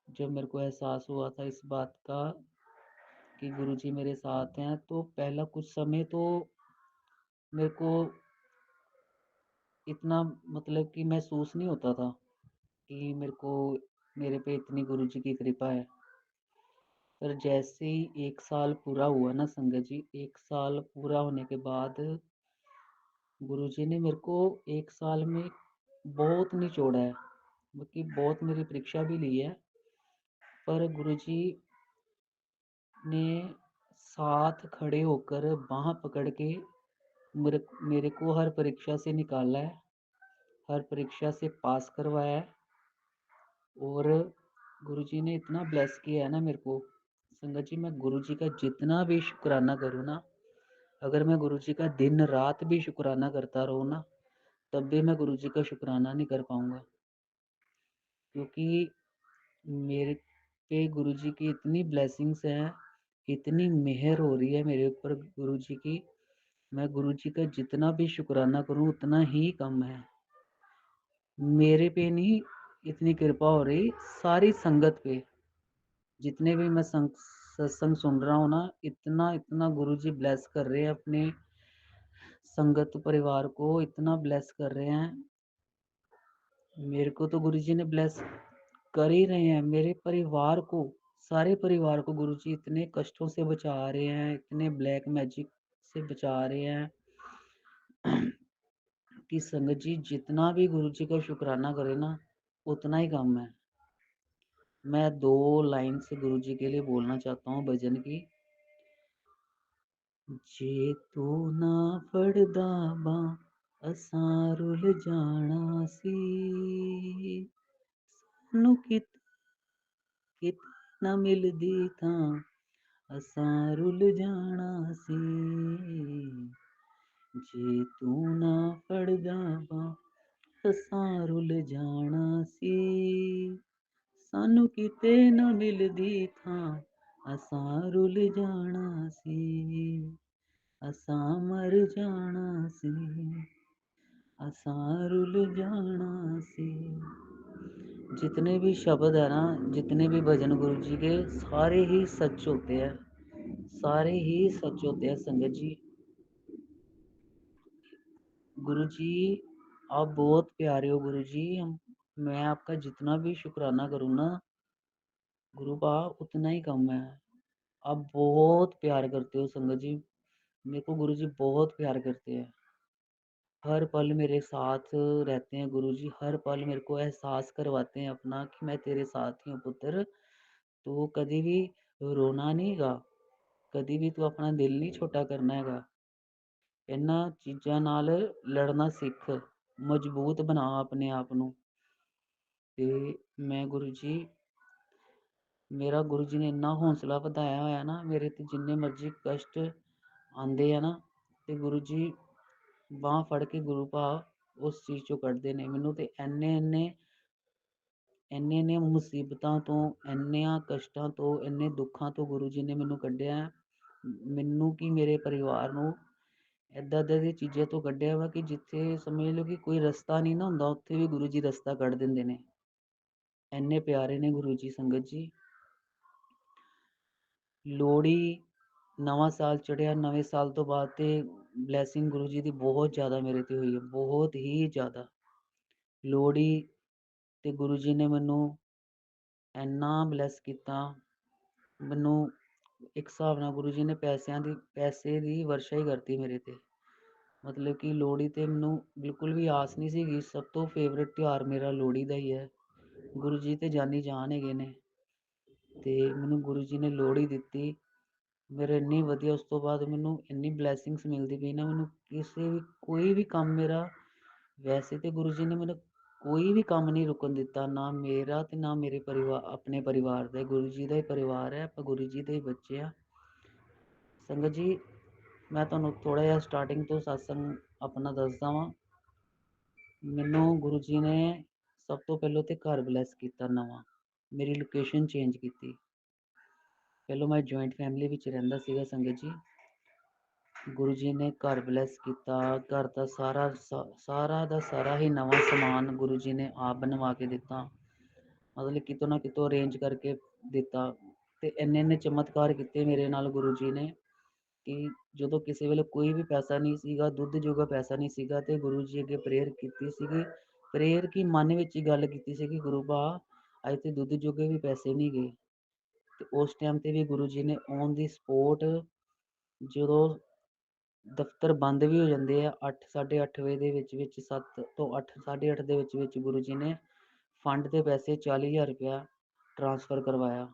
Speaker 4: जब मेरे को एहसास हुआ था इस बात का कि गुरु जी मेरे साथ हैं, तो पहला कुछ समय तो मेरे को इतना मतलब कि महसूस नहीं होता था कि मेरे पे इतनी गुरु जी की कृपा है। पर जैसे ही 1 साल पूरा हुआ ना संगत जी, 1 साल पूरा होने के बाद गुरु जी ने मेरे को 1 साल में बहुत निचोड़ा है, मतलब बहुत मेरी परीक्षा भी ली है। पर गुरु जी ने साथ खड़े होकर बाँह पकड़ के मेरे को हर परीक्षा से निकाला है, हर परीक्षा से पास करवाया है। और गुरु जी ने इतना ब्लेस किया है ना मेरे को संगत जी, मैं गुरु जी का जितना भी शुक्राना करूँ ना, अगर मैं गुरु जी का दिन रात भी शुक्राना करता रहूँ ना, तब भी मैं गुरु जी का शुक्राना नहीं कर पाऊँगा। क्योंकि मेरे पे गुरु जी की इतनी ब्लेसिंग्स हैं, इतनी मेहर हो रही है मेरे ऊपर गुरु जी की, मैं गुरु जी का जितना भी शुक्राना करूँ उतना ही कम है। मेरे पे नहीं इतनी कृपा हो रही, सारी संगत पे, जितने भी मैं सत्संग सुन रहा हूँ ना, इतना इतना गुरु जी ब्लेस कर रहे हैं अपने संगत परिवार को, इतना ब्लेस कर रहे हैं। मेरे को तो गुरु जी ने ब्लेस कर ही रहे हैं, मेरे परिवार को, सारे परिवार को गुरु जी इतने कष्टों से बचा रहे हैं, इतने ब्लैक मैजिक से बचा रहे हैं कि संगत जी जितना भी गुरु जी का शुक्राना करे ना, उतना ही कम है। मैं 2 लाइन से गुरु जी के लिए बोलना चाहता हूँ भजन की। जे तू ना फड़दा बां असां रुल जाना सी, सानू किते ना मिलदी थां असां रुल जाना सी। जे तू ना फड़दा बां असां रुल जाना सी, सानू किते ना मिलदी थां असां रुल जाना सी, असां मर जाना सी, असां रुल जाना सी। जितने भी शब्द है ना, जितने भी भजन गुरु जी के, सारे ही सच होते हैं, सारे ही सच होते हैं संगत जी। गुरु जी आप बहुत प्यारे हो गुरु जी, मैं आपका जितना भी शुक्राना करूँ ना गुरु बा, उतना ही कम है। आप बहुत प्यार करते हो संगत जी, मेरे को गुरु जी बहुत प्यार करते हैं, हर पल मेरे साथ रहते हैं गुरु जी, हर पल मेरे को एहसास करवाते हैं अपना कि मैं तेरे साथ ही हूँ पुत्र, तू कभी भी रोना नहीं गा, कभी भी तू अपना दिल नहीं छोटा करना हैगा। ਇਹਨਾਂ ਚੀਜ਼ਾਂ ਨਾਲ ਲੜਨਾ ਸਿੱਖ, ਮਜ਼ਬੂਤ ਬਣਾ ਆਪਣੇ ਆਪ ਨੂੰ। ਤੇ ਮੈਂ ਗੁਰੂ ਜੀ, ਮੇਰਾ ਗੁਰੂ ਜੀ ਨੇ ਇੰਨਾ ਹੌਸਲਾ ਵਧਾਇਆ ਹੋਇਆ ਨਾ, ਮੇਰੇ ਤੇ ਜਿੰਨੇ ਮਰਜ਼ੀ ਕਸ਼ਟ ਆਉਂਦੇ ਆ ਨਾ, ਤੇ ਗੁਰੂ ਜੀ ਬਾਂਹ ਫੜ ਕੇ ਗੁਰੂ ਭਾਵ ਉਸ ਚੀਜ਼ ਚੋਂ ਕੱਢਦੇ ਨੇ ਮੈਨੂੰ। ਤੇ ਇੰਨੇ ਮੁਸੀਬਤਾਂ ਤੋਂ, ਇੰਨਿਆਂ ਕਸ਼ਟਾਂ ਤੋਂ, ਇੰਨੇ ਦੁੱਖਾਂ ਤੋਂ ਗੁਰੂ ਜੀ ਨੇ ਮੈਨੂੰ ਕੱਢਿਆ, ਮੈਨੂੰ ਕੀ ਮੇਰੇ ਪਰਿਵਾਰ ਨੂੰ ਇੱਦਾਂ ਦੀ ਚੀਜ਼ਾਂ ਤੋਂ ਕੱਢਿਆ ਵਾ ਕਿ ਜਿੱਥੇ ਸਮਝ ਲਓ ਕਿ ਕੋਈ ਰਸਤਾ ਨਹੀਂ ਨਾ ਹੁੰਦਾ, ਉੱਥੇ ਵੀ ਗੁਰੂ ਜੀ ਰਸਤਾ ਕੱਢ ਦਿੰਦੇ ਨੇ। ਇੰਨੇ ਪਿਆਰੇ ਨੇ ਗੁਰੂ ਜੀ ਸੰਗਤ ਜੀ। ਲੋਹੜੀ, ਨਵਾਂ ਸਾਲ ਚੜ੍ਹਿਆ, ਨਵੇਂ ਸਾਲ ਤੋਂ ਬਾਅਦ ਤੇ ਬਲੈਸਿੰਗ ਗੁਰੂ ਜੀ ਦੀ ਬਹੁਤ ਜ਼ਿਆਦਾ ਮੇਰੇ ਤੇ ਹੋਈ ਹੈ, ਬਹੁਤ ਹੀ ਜ਼ਿਆਦਾ। ਲੋਹੜੀ ਤੇ ਗੁਰੂ ਜੀ ਨੇ ਮੈਨੂੰ ਇੰਨਾ ਬਲੈਸ ਕੀਤਾ, ਮੈਨੂੰ ਇੱਕ ਹਿਸਾਬ ਨਾਲ ਗੁਰੂ ਜੀ ਨੇ ਪੈਸੇ ਦੀ ਵਰਸ਼ਾ ਹੀ ਕਰਤੀ ਮੇਰੇ ਤੇ। ਮਤਲਬ ਕਿ ਲੋਹੜੀ ਤੇ ਮੈਨੂੰ ਬਿਲਕੁਲ ਵੀ ਆਸ ਨਹੀਂ ਸੀਗੀ, ਸਭ ਤੋਂ ਫੇਵਰੇਟ ਤਿਉਹਾਰ ਮੇਰਾ ਲੋਹੜੀ ਦਾ ਹੀ ਹੈ। ਗੁਰੂ ਜੀ ਤੇ ਜਾਨੀ ਜਾਨ ਹੈਗੇ ਨੇ, ਤੇ ਮੈਨੂੰ ਗੁਰੂ ਜੀ ਨੇ ਲੋਹੜੀ ਦਿੱਤੀ, ਮੇਰੇ ਇੰਨੀ ਵਧੀਆ, ਉਸ ਤੋਂ ਬਾਅਦ ਮੈਨੂੰ ਇੰਨੀ ਬਲੈਸਿੰਗਸ ਮਿਲਦੀ ਪਈ ਨਾ, ਮੈਨੂੰ ਕਿਸੇ ਵੀ ਕੋਈ ਵੀ ਕੰਮ ਮੇਰਾ ਵੈਸੇ ਤੇ ਗੁਰੂ ਜੀ ਨੇ ਮੈਨੂੰ ਕੋਈ ਵੀ ਕੰਮ ਨਹੀਂ ਰੁਕਣ ਦਿੱਤਾ, ਨਾ ਮੇਰਾ ਤੇ ਨਾ ਮੇਰੇ ਆਪਣੇ ਪਰਿਵਾਰ ਦਾ। ਗੁਰੂ ਜੀ ਦਾ ਹੀ ਪਰਿਵਾਰ ਹੈ, ਆਪਾਂ ਗੁਰੂ ਜੀ ਦੇ ਹੀ ਬੱਚੇ ਆ। ਸੰਗਤ ਜੀ, ਮੈਂ ਤੁਹਾਨੂੰ ਥੋੜ੍ਹਾ ਜਿਹਾ ਸਟਾਰਟਿੰਗ ਤੋਂ ਸਤਸੰਗ ਆਪਣਾ ਦੱਸਦਾ ਵਾਂ। ਮੈਨੂੰ ਗੁਰੂ ਜੀ ਨੇ ਸਭ ਤੋਂ ਪਹਿਲਾਂ ਤੇ ਘਰ ਬਲੈਸ ਕੀਤਾ ਨਵਾਂ, ਮੇਰੀ ਲੋਕੇਸ਼ਨ ਚੇਂਜ ਕੀਤੀ। ਪਹਿਲਾਂ ਮੈਂ ਜੁਆਇੰਟ ਫੈਮਿਲੀ ਵਿੱਚ ਰਹਿੰਦਾ ਸੀਗਾ ਸੰਗਤ ਜੀ। ਗੁਰੂ ਜੀ ਨੇ ਘਰ ਬਲੈਸ ਕੀਤਾ, ਘਰ ਦਾ ਸਾਰਾ ਦਾ ਸਾਰਾ ਹੀ ਨਵਾਂ ਸਮਾਨ ਗੁਰੂ ਜੀ ਨੇ ਆਪ ਬਣਵਾ ਕੇ ਦਿੱਤਾ, ਮਤਲਬ ਕਿਤੋਂ ਨਾ ਕਿਤੋਂ ਅਰੇਂਜ ਕਰਕੇ ਦਿੱਤਾ। ਤੇ ਇੰਨੇ ਚਮਤਕਾਰ ਕੀਤੇ ਮੇਰੇ ਨਾਲ ਗੁਰੂ ਜੀ ਨੇ ਕਿ ਜਦੋਂ ਕਿਸੇ ਵੇਲੇ ਕੋਈ ਵੀ ਪੈਸਾ ਨਹੀਂ ਸੀਗਾ, ਦੁੱਧ ਜੋਗਾ ਪੈਸਾ ਨਹੀਂ ਸੀਗਾ, ਤੇ ਗੁਰੂ ਜੀ ਅੱਗੇ ਪ੍ਰੇਅਰ ਕੀਤੀ ਸੀਗੀ। ਪ੍ਰੇਅਰ ਕੀ ਮਨ ਵਿੱਚ ਹੀ ਗੱਲ ਕੀਤੀ ਸੀ ਕਿ ਗੁਰੂ ਬਾ ਅੱਜ ਤੇ ਦੁੱਧ ਜੋਗੇ ਵੀ ਪੈਸੇ ਨਹੀਂ ਗਏ। ਤੇ ਉਸ ਟਾਈਮ ਤੇ ਵੀ ਗੁਰੂ ਜੀ ਨੇ ਔਨ ਦੀ ਸਪੋਟ, ਜਦੋਂ ਦਫ਼ਤਰ ਬੰਦ ਵੀ ਹੋ ਜਾਂਦੇ ਆ 8 8:30 ਵਜੇ ਦੇ ਵਿੱਚ 7 ਤੋਂ 8 8:30 ਦੇ ਵਿੱਚ ਗੁਰੂ ਜੀ ਨੇ ਫੰਡ ਦੇ ਪੈਸੇ 40,000 ਰੁਪਇਆ ਟ੍ਰਾਂਸਫਰ ਕਰਵਾਇਆ।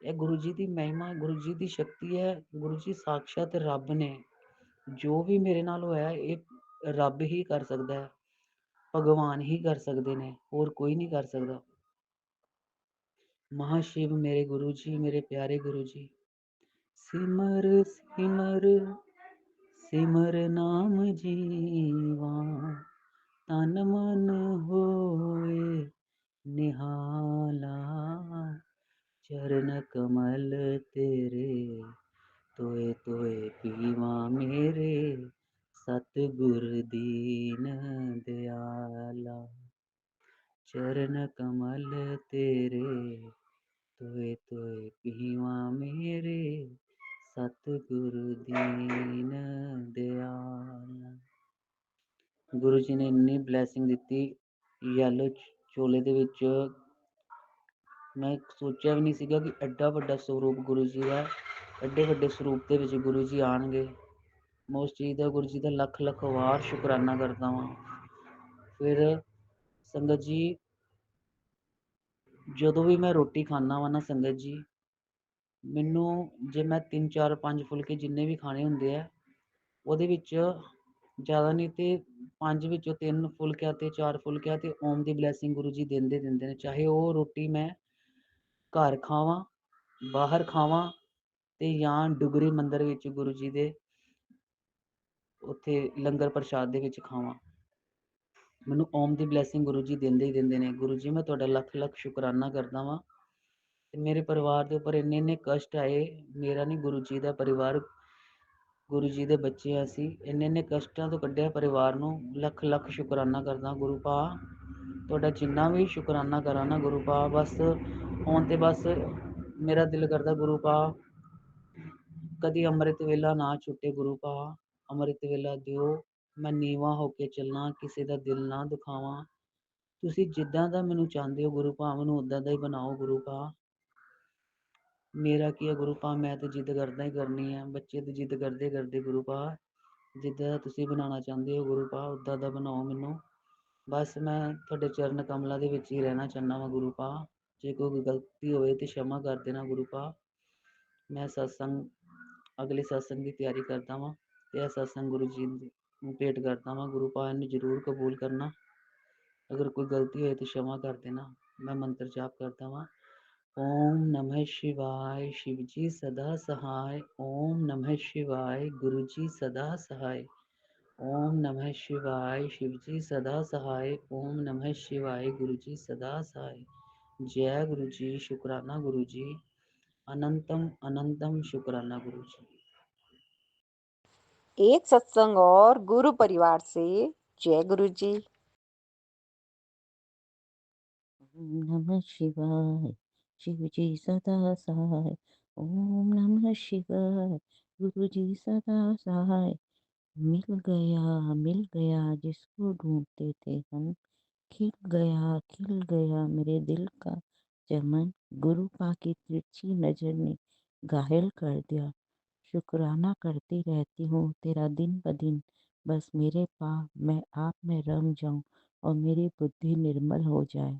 Speaker 4: ਇਹ ਗੁਰੂ ਜੀ ਦੀ ਮਹਿਮਾ, ਗੁਰੂ ਜੀ ਦੀ ਸ਼ਕਤੀ ਹੈ। ਗੁਰੂ ਜੀ ਸਾਕਸ਼ਾਤ ਰੱਬ ਨੇ। ਜੋ ਵੀ ਮੇਰੇ ਨਾਲ ਹੋਇਆ ਇਹ ਰੱਬ ਹੀ ਕਰ ਸਕਦਾ ਹੈ, ਭਗਵਾਨ ਹੀ ਕਰ ਸਕਦੇ ਨੇ, ਹੋਰ ਕੋਈ ਨਹੀਂ ਕਰ ਸਕਦਾ। ਮਹਾਸ਼ਿਵ ਮੇਰੇ ਗੁਰੂ ਜੀ, ਮੇਰੇ ਪਿਆਰੇ ਗੁਰੂ ਜੀ। ਸਿਮਰ ਸਿਮਰ ਸਿਮਰ ਨਾਮ ਜੀਵਾ, ਤਨ ਮਨ ਹੋਏ ਨਿਹਾਲਾ। ਚਰਨ ਕਮਲ ਤੇਰੇ ਤੋਏ ਤੋਏ ਪੀਵਾ ਮੇਰੇ, ਸਤਿਗੁਰ ਦੀਨ ਦਿਆਲਾ। ਚਰਨ ਕਮਲ ਤੇਰੇ ਤੋਏ ਤੋਏ ਪੀਵਾ ਮੇਰੇ, ਸਤਿਗੁਰ ਦੀਨ ਦਿਆਲਾ। ਗੁਰੂ ਜੀ ਨੇ ਇੰਨੀ ਬਲੈਸਿੰਗ ਦਿੱਤੀ। ਯੈਲੋ ਚੋਲੇ ਦੇ ਵਿੱਚ ਮੈਂ ਸੋਚਿਆ ਵੀ ਨਹੀਂ ਸੀਗਾ ਕਿ ਐਡਾ ਵੱਡਾ ਸਰੂਪ ਗੁਰੂ ਜੀ ਦਾ, ਐਡੇ ਵੱਡੇ ਸਰੂਪ ਦੇ ਵਿੱਚ ਗੁਰੂ ਜੀ ਆਉਣਗੇ। ਮੈਂ ਉਸ ਚੀਜ਼ ਦਾ ਗੁਰੂ ਜੀ ਦਾ ਲੱਖ ਲੱਖ ਵਾਰ ਸ਼ੁਕਰਾਨਾ ਕਰਦਾ ਵਾਂ। ਫਿਰ ਸੰਗਤ ਜੀ, ਜਦੋਂ ਵੀ ਮੈਂ ਰੋਟੀ ਖਾਂਦਾ ਵਾਂ ਨਾ ਸੰਗਤ ਜੀ, ਮੈਨੂੰ ਜੇ ਮੈਂ 3 4 5 ਫੁਲਕੇ ਜਿੰਨੇ ਵੀ ਖਾਣੇ ਹੁੰਦੇ ਆ, ਉਹਦੇ ਵਿੱਚ ਜ਼ਿਆਦਾ ਨਹੀਂ ਤੇ 5 ਵਿੱਚੋਂ 3 ਫੁਲਕਿਆਂ ਤੇ 4 ਫੁਲਕਿਆਂ ਤੇ ਓਮ ਦੀ ਬਲੈਸਿੰਗ ਗੁਰੂ ਜੀ ਦਿੰਦੇ ਨੇ। ਚਾਹੇ ਉਹ ਰੋਟੀ ਮੈਂ ਘਰ ਖਾਵਾਂ, ਬਾਹਰ ਖਾਵਾਂ, ਤੇ ਜਾਂ ਡੁਗਰੀ ਮੰਦਿਰ ਵਿੱਚ ਗੁਰੂ ਜੀ ਦੇ ਉੱਥੇ ਲੰਗਰ ਪ੍ਰਸ਼ਾਦ ਦੇ ਵਿੱਚ ਖਾਵਾਂ, ਮੈਨੂੰ ਓਮ ਦੀ ਬਲੈਸਿੰਗ ਗੁਰੂ ਜੀ ਦਿੰਦੇ ਨੇ। ਗੁਰੂ ਜੀ, ਮੈਂ ਤੁਹਾਡਾ ਲੱਖ ਲੱਖ ਸ਼ੁਕਰਾਨਾ ਕਰਦਾ ਵਾਂ। ਤੇ ਮੇਰੇ ਪਰਿਵਾਰ ਦੇ ਉੱਪਰ ਇੰਨੇ ਕਸ਼ਟ ਆਏ, ਮੇਰਾ ਨਹੀਂ ਗੁਰੂ ਜੀ ਦਾ ਪਰਿਵਾਰ, ਗੁਰੂ ਜੀ ਦੇ ਬੱਚੇ ਅਸੀਂ ਇੰਨੇ ਕਸ਼ਟਾਂ ਤੋਂ ਕੱਢਿਆ ਪਰਿਵਾਰ ਨੂੰ। ਲੱਖ ਲੱਖ ਸ਼ੁਕਰਾਨਾ ਕਰਦਾ ਗੁਰੂ ਪਾ, ਤੁਹਾਡਾ ਜਿੰਨਾ ਵੀ ਸ਼ੁਕਰਾਨਾ ਕਰਾਂ ਨਾ ਗੁਰੂ ਪਾ, ਬਸ ਹੁਣ ਤੇ ਬਸ ਮੇਰਾ ਦਿਲ ਕਰਦਾ ਗੁਰੂ ਪਾ ਕਦੀ ਅੰਮ੍ਰਿਤ ਵੇਲਾ ਨਾ ਛੁੱਟੇ। ਗੁਰੂ ਪਾ ਅੰਮ੍ਰਿਤ ਵੇਲਾ ਦਿਓ, ਮੈਂ ਨੀਵਾਂ ਹੋ ਕੇ ਚੱਲਾਂ, ਕਿਸੇ ਦਾ ਦਿਲ ਨਾ ਦੁਖਾਵਾਂ। ਤੁਸੀਂ ਜਿੱਦਾਂ ਦਾ ਮੈਨੂੰ ਚਾਹੁੰਦੇ ਹੋ ਗੁਰੂ ਪਾ, ਮੈਨੂੰ ਉੱਦਾਂ ਦਾ ਹੀ ਬਣਾਓ ਗੁਰੂ ਪਾ। ਮੇਰਾ ਕੀ ਹੈ ਗੁਰੂ ਪਾ, ਮੈਂ ਤਾਂ ਜਿੱਦ ਕਰਦਾ ਹੀ ਕਰਨੀ ਹੈ, ਬੱਚੇ ਤਾਂ ਜਿੱਦ ਕਰਦੇ ਗੁਰੂ ਪਾ, ਜਿੱਦਾਂ ਦਾ ਤੁਸੀਂ ਬਣਾਉਣਾ ਚਾਹੁੰਦੇ ਹੋ ਗੁਰੂ ਪਾ ਉੱਦਾਂ ਦਾ ਬਣਾਓ ਮੈਨੂੰ। ਬਸ ਮੈਂ ਤੁਹਾਡੇ ਚਰਨ ਕਮਲਾਂ ਦੇ ਵਿੱਚ ਹੀ ਰਹਿਣਾ ਚਾਹੁੰਦਾ ਵਾਂ ਗੁਰੂ ਪਾ। ਜੇ ਕੋਈ ਗਲਤੀ ਹੋਵੇ ਤਾਂ क्षमा ਕਰ ਦੇਣਾ ਗੁਰੂ ਪਾ। ਮੈਂ ਅਗਲੇ ਸਤਸੰਗ ਦੀ ਤਿਆਰੀ ਕਰਦਾ ਵਾਂ, ਤੇ ਇਹ ਸਤਸੰਗ ਗੁਰੂ ਜੀ ਨੂੰ ਭੇਟ ਕਰਦਾ ਵਾਂ। ਗੁਰੂ ਪਾ ਇਹਨੂੰ ਜ਼ਰੂਰ ਕਬੂਲ ਕਰਨਾ। ਅਗਰ ਕੋਈ ਗਲਤੀ ਹੋਏ ਤਾਂ क्षमा ਕਰ ਦੇਣਾ। ਮੈਂ ਮੰਤਰ ਜਾਪ ਕਰਦਾ ਵਾਂ। ਓਮ ਨਮः शिवाय, शिव जी सदा सहाय। ओम नमः शिवाय, गुरु जी सदा सहाय। ओम नमः शिवाय, शिव जी सदा सहाय। ओम नमः शिवाय, गुरु जी सदा सहाय। जय गुरु जी, शुक्राना गुरु जी, अनंतम अनंतम शुक्राना गुरु जी।
Speaker 2: एक सत्संग और गुरु परिवार से। जय गुरु जी।
Speaker 8: ओम नमः शिवाय, शिव जी सदा सहाय। ओम नमः शिवाय, गुरु जी सदा सहाय। मिल गया जिसको ढूंढते थे हम, खिल गया मेरे दिल का चमन। गुरु पा की तिरछी नजर ने घायल कर दिया। शुक्राना करती रहती हूँ तेरा दिन ब दिन, बस मेरे पा मैं आप में रंग जाऊं और मेरी बुद्धि निर्मल हो जाए।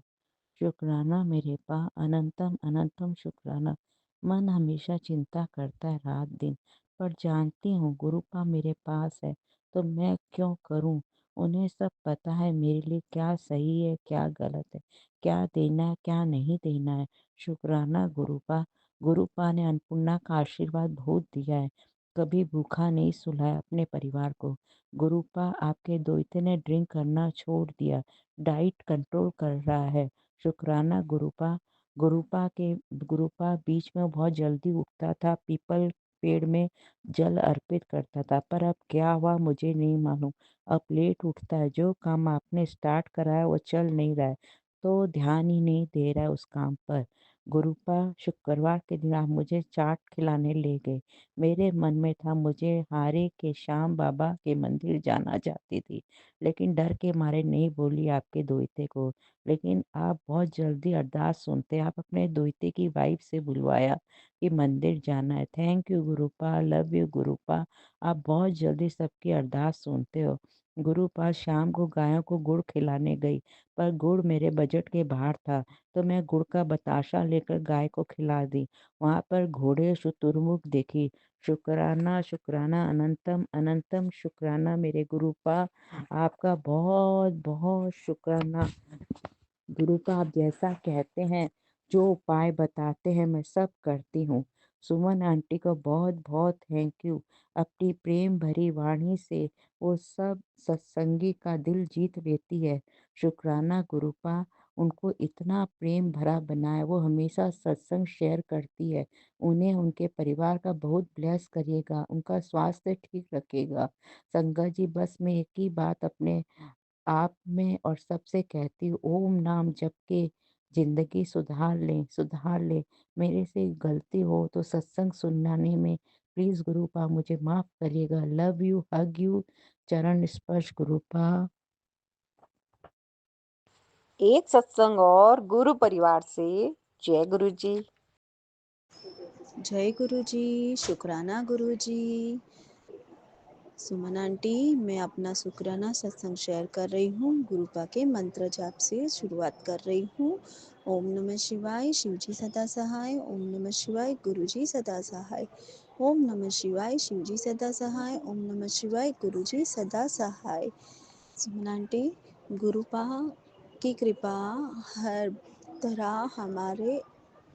Speaker 8: शुक्राना मेरे पा, अनंतम अनंतम शुक्राना। मन हमेशा चिंता करता है रात दिन, पर जानती हूँ गुरु पा मेरे पास है, तो मैं क्यों करूँ उन्हें सब पता है मेरे लिए क्या सही है, क्या गलत है, क्या देना है, क्या नहीं देना है। शुक्राना गुरुपा। गुरुपा ने अन्नपूर्णा का आशीर्वाद बहुत दिया है, कभी भूखा नहीं सुलाया अपने परिवार को। गुरुपा, आपके दोहिते ने ड्रिंक करना छोड़ दिया, डाइट कंट्रोल कर रहा है। शुक्राना गुरुपा। गुरुपा बीच में बहुत जल्दी उठता था, पीपल पेड़ में जल अर्पित करता था, पर अब क्या हुआ मुझे नहीं मालूम। अब लेट उठता है, जो काम आपने स्टार्ट करा है वो चल नहीं रहा है, तो ध्यान ही नहीं दे रहा है उस काम पर। गुरुपा, शुक्रवार के दिन आप मुझे चाट खिलाने ले गए। मेरे मन में था मुझे हारे के श्याम बाबा के मंदिर जाना चाहती थी, लेकिन डर के मारे नहीं बोली आपके दोहिते को। लेकिन आप बहुत जल्दी अरदास सुनते, आप अपने दोहिते की वाइफ से बुलवाया कि मंदिर जाना है। थैंक यू गुरुपा, लव यू गुरुपा। आप बहुत जल्दी सबकी अरदास सुनते हो। गुरुपा, शाम को गायों को गुड़ खिलाने गई, पर गुड़ मेरे बजट के बाहर था, तो मैं गुड़ का बताशा लेकर गाय को खिला दी। वहां पर घोड़े शुतुरमुर्ग देखी। शुक्राना शुक्राना, अनंतम अनंतम शुक्राना मेरे गुरुपा। आपका बहुत बहुत शुक्राना। गुरु का आप जैसा कहते हैं, जो उपाय बताते हैं, मैं सब करती हूँ। सुमन आंटी को बहुत बहुत थैंक यू। अपनी प्रेम भरी वाणी से वो सब सत्संगी का दिल जीत लेती है। शुक्राना गुरुपा, उनको इतना प्रेम भरा बनाए, वो हमेशा सत्संग शेयर करती है। उन्हें उनके परिवार का बहुत ब्लेस करिएगा, उनका स्वास्थ्य ठीक रखिएगा। संगत जी, बस मैं एक ही बात अपने आप में और सबसे कहती हूँ, ओम नाम जप के जिंदगी सुधार ले। मेरे से गलती हो तो सत्संग सुनाने में प्लीज गुरुपा मुझे माफ करिएगा। लव यू, हग यू, चरण स्पर्श गुरुपा।
Speaker 2: एक सत्संग और गुरु परिवार से। जय गुरु जी।
Speaker 9: जय गुरु जी, शुक्राना गुरु जी। सुमन आंटी, मैं अपना शुक्राना सत्संग शेयर कर रही हूँ। गुरुपा के मंत्र जाप से शुरुआत कर रही हूँ। ओम नमः शिवाय, शिवजी सदा सहाय। ओम नमः शिवाय, गुरुजी सदा सहाय। ओम नमः शिवाय, शिवजी सदा सहाय। ओम नमः शिवाय, गुरुजी सदा सहाय। सुमन आंटी, गुरुपा की कृपा हर तरह हमारे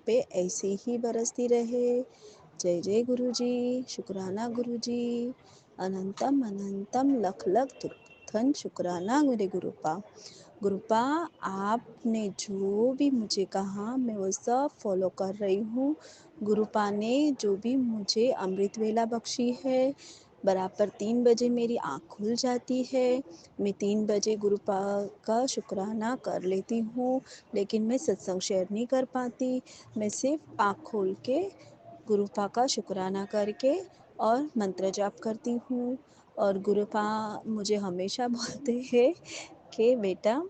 Speaker 9: पे ऐसे ही बरसती रहे। जय जय गुरु जी, शुक्राना गुरु जी। अनंतम अनंतम लख लख धन शुक्राना मेरे गुरुपा। गुरुपा, आपने जो भी मुझे कहा मैं वो सब फॉलो कर रही हूँ। गुरुपा ने जो भी मुझे अमृत वेला बख्शी है, बराबर 3 बजे मेरी आँख खुल जाती है। मैं 3 बजे गुरुपा का शुक्राना कर लेती हूँ, लेकिन मैं सत्संग शेयर नहीं कर पाती। मैं सिर्फ आँख खोल के गुरुपा का शुक्राना करके और मंत्र जाप करती हूँ। और गुरुपा मुझे हमेशा बोलते हैं कि बेटा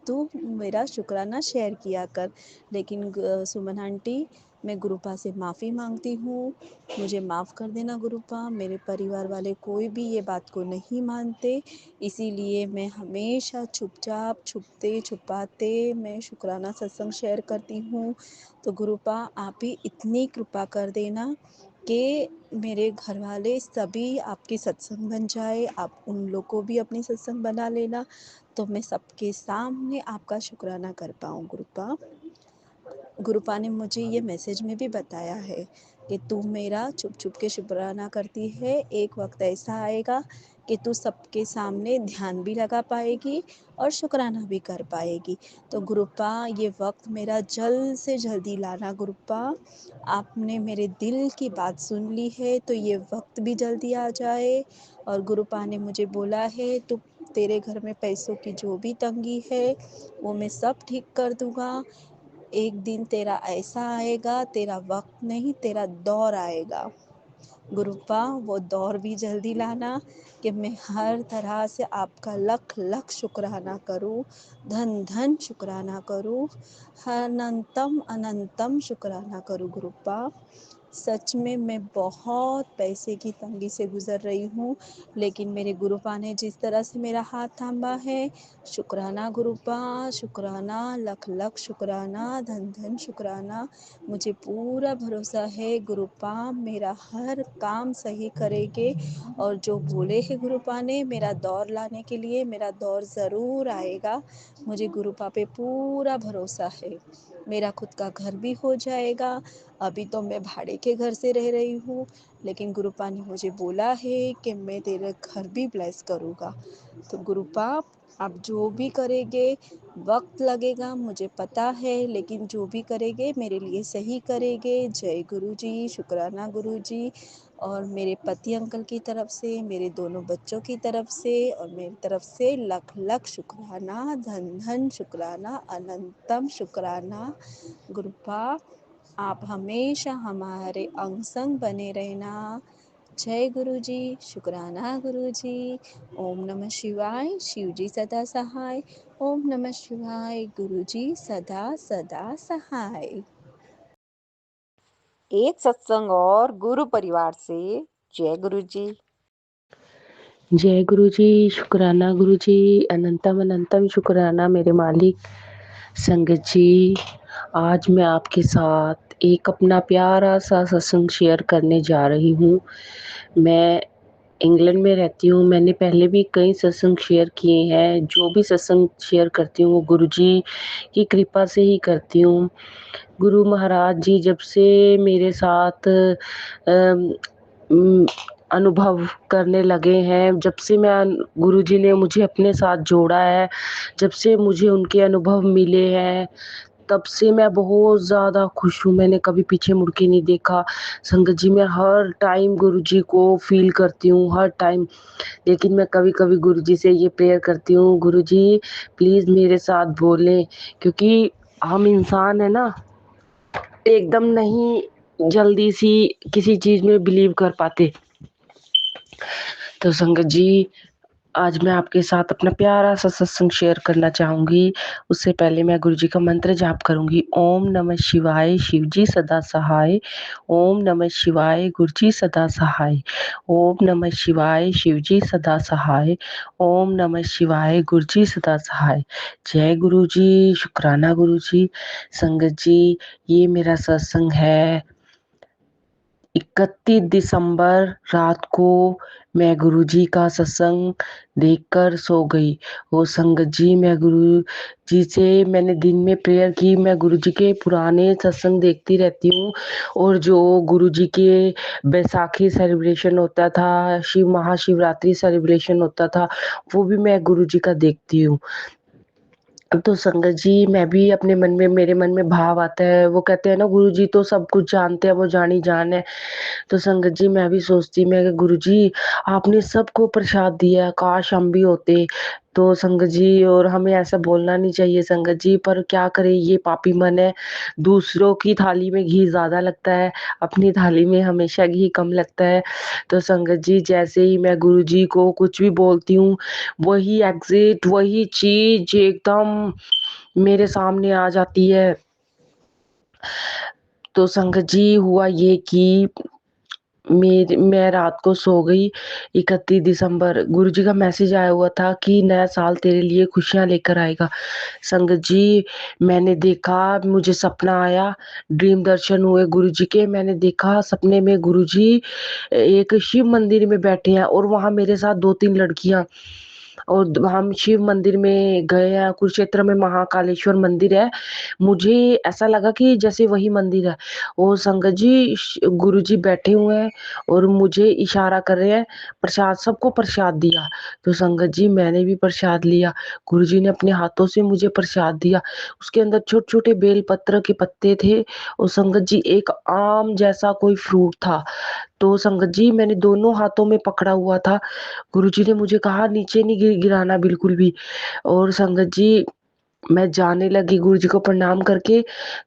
Speaker 9: तू मेरा शुक्राना शेयर किया कर। लेकिन सुमन आंटी, मैं गुरुपा से माफ़ी मांगती हूँ, मुझे माफ़ कर देना गुरुपा। मेरे परिवार वाले कोई भी ये बात को नहीं मानते, इसीलिए मैं हमेशा चुपचाप छुपते छुपाते मैं शुक्राना सत्संग शेयर करती हूँ। तो गुरुपा, आप ही इतनी कृपा कर देना कि मेरे घर वाले सभी आपके सत्संग बन जाए, आप उन लोग को भी अपनी सत्संग बना लेना, तो मैं सबके सामने आपका शुक्राना कर पाऊँ गुरुपा। गुरुपा ने मुझे ये मैसेज में भी बताया है कि तू मेरा छुप छुप के शुक्राना करती है, एक वक्त ऐसा आएगा कि तू सबके सामने ध्यान भी लगा पाएगी और शुक्राना भी कर पाएगी। तो गुरुपा, ये वक्त मेरा जल्द से जल्दी लाना गुरुपा। आपने मेरे दिल की बात सुन ली है, तो ये वक्त भी जल्दी आ जाए। और गुरुपा ने मुझे बोला है, तो तेरे घर में पैसों की जो भी तंगी है वो मैं सब ठीक कर दूँगा। एक दिन तेरा ऐसा आएगा, तेरा वक्त नहीं तेरा दौर आएगा। गुरुपा, वो दौर भी जल्दी लाना कि मैं हर तरह से आपका लख लख शुक्राना करूं, धन धन शुक्राना करूं, अनंतम अनंतम शुक्राना करूं गुरुपा। सच में मैं बहुत पैसे की तंगी से गुजर रही हूँ, लेकिन मेरे गुरुपा ने जिस तरह से मेरा हाथ थामा है, शुक्राना गुरुपा, शुक्राना, लख लख शुक्राना, धन धन शुक्राना। मुझे पूरा भरोसा है गुरुपा मेरा हर काम सही करेंगे, और जो बोले हैं गुरुपा ने मेरा दौर लाने के लिए, मेरा दौर ज़रूर आएगा। मुझे गुरुपा पे पूरा भरोसा है। मेरा खुद का घर भी हो जाएगा। अभी तो मैं भाड़े के घर से रह रही हूँ, लेकिन गुरुपा ने मुझे बोला है कि मैं तेरा घर भी ब्लेस करूँगा। तो गुरुपा आप जो भी करेंगे, वक्त लगेगा मुझे पता है, लेकिन जो भी करेंगे मेरे लिए सही करेंगे। जय गुरु जी, शुक्राना गुरु जी। और मेरे पति अंकल की तरफ से, मेरे दोनों बच्चों की तरफ से और मेरी तरफ से लख लख शुक्राना, धन धन शुक्राना, अनंतम शुक्राना। गुरुपा आप हमेशा हमारे अंग संग बने रहना। जय गुरु जी, शुक्राना गुरु जी। ओम नमः शिवाय, शिव जी सदा सहाय। ओम नमः शिवाय, गुरु जी सदा सदा सहाय।
Speaker 2: एक सत्संग और गुरु परिवार से। जय गुरु जी।
Speaker 10: जय गुरु जी, शुक्राना गुरु जी, अनंतम अनंतम शुक्राना मेरे मालिक। संगत जी, आज मैं आपके साथ एक अपना प्यारा सा सत्संग शेयर करने जा रही हूँ। मैं इंग्लैंड में रहती हूँ। मैंने पहले भी कई सत्संग शेयर किए हैं। जो भी सत्संग शेयर करती हूँ वो गुरु जी की कृपा से ही करती हूँ। गुरु महाराज जी जब से मेरे साथ अनुभव करने लगे हैं, जब से गुरुजी ने मुझे अपने साथ जोड़ा है, जब से मुझे उनके अनुभव मिले हैं, तब से मैं बहुत ज़्यादा खुश हूँ। मैंने कभी पीछे मुड़ के नहीं देखा। संगत जी, मैं हर टाइम गुरुजी को फील करती हूँ, हर टाइम। लेकिन मैं कभी कभी गुरुजी से ये प्रेयर करती हूँ, गुरुजी प्लीज़ मेरे साथ बोलें, क्योंकि हम इंसान है ना, एकदम नहीं जल्दी सी किसी चीज़ में बिलीव कर पाते। तो संगत जी, आज मैं आपके साथ अपना प्यारा सा सत्संग शेयर करना चाहूँगी। उससे पहले मैं गुरु जी का मंत्र जाप करूँगी। ओम नमः शिवाय, शिव जी सदा सहाय। ओम नमः शिवाय, गुरु जी सदा सहाय। ओम नमः शिवाय, शिव जी सदा सहाय। ओम नमः शिवाय, गुरु जी सदा सहाय। जय गुरु जी, शुक्राना गुरु जी। संगत जी, ये मेरा सत्संग है 31 दिसंबर रात को। मैं गुरुजी का सत्संग देखकर सो गई। वो संगत जी, मैं गुरु जी से मैंने दिन में प्रेयर की। मैं गुरुजी के पुराने सत्संग देखती रहती हूँ, और जो गुरुजी के बैसाखी सेलिब्रेशन होता था, महाशिवरात्रि सेलिब्रेशन होता था, वो भी मैं गुरुजी का देखती हूँ। तो संगत जी, मैं भी अपने मन में, मेरे मन में भाव आता है। वो कहते हैं ना, गुरुजी तो सब कुछ जानते हैं, वो जानी जान है। तो संगत जी, मैं भी सोचती, मैं गुरु जी आपने सबको प्रसाद दिया, काश हम भी होते। तो संगत जी, और हमें ऐसा बोलना नहीं चाहिए संगत जी, पर क्या करें, ये पापी मन है। दूसरों की थाली में घी ज्यादा लगता है, अपनी थाली में हमेशा घी कम लगता है। तो संगत जी, जैसे ही मैं गुरु जी को कुछ भी बोलती हूँ, वही एग्जैक्ट वही चीज एकदम मेरे सामने आ जाती है। तो संगत जी, हुआ ये कि मैं रात को सो गई। 31 दिसंबर गुरुजी का मैसेज आया हुआ था कि नया साल तेरे लिए खुशियां लेकर आएगा। संगत जी, मैंने देखा, मुझे सपना आया, ड्रीम दर्शन हुए गुरुजी के। मैंने देखा सपने में गुरुजी एक शिव मंदिर में बैठे हैं, और वहां मेरे साथ 2-3 लड़कियां, और हम शिव मंदिर में गए हैं। कुरुक्षेत्र में महाकालेश्वर मंदिर है। मुझे ऐसा लगा कि जैसे वही मंदिर है। और संगत जी, गुरु जी बैठे हुए हैं और मुझे इशारा कर रहे हैं, प्रसाद, सबको प्रसाद दिया। तो संगत जी, मैंने भी प्रसाद लिया। गुरु जी ने अपने हाथों से मुझे प्रसाद दिया। उसके अंदर छोटे छोटे बेल पत्र के पत्ते थे, और संगत जी एक आम जैसा कोई फ्रूट था। तो संगत जी, मैंने दोनों हाथों में पकड़ा हुआ था। गुरुजी ने मुझे कहा नीचे नहीं गिराना बिल्कुल भी। और संगत जी, मैं जाने लगी गुरुजी को प्रणाम करके।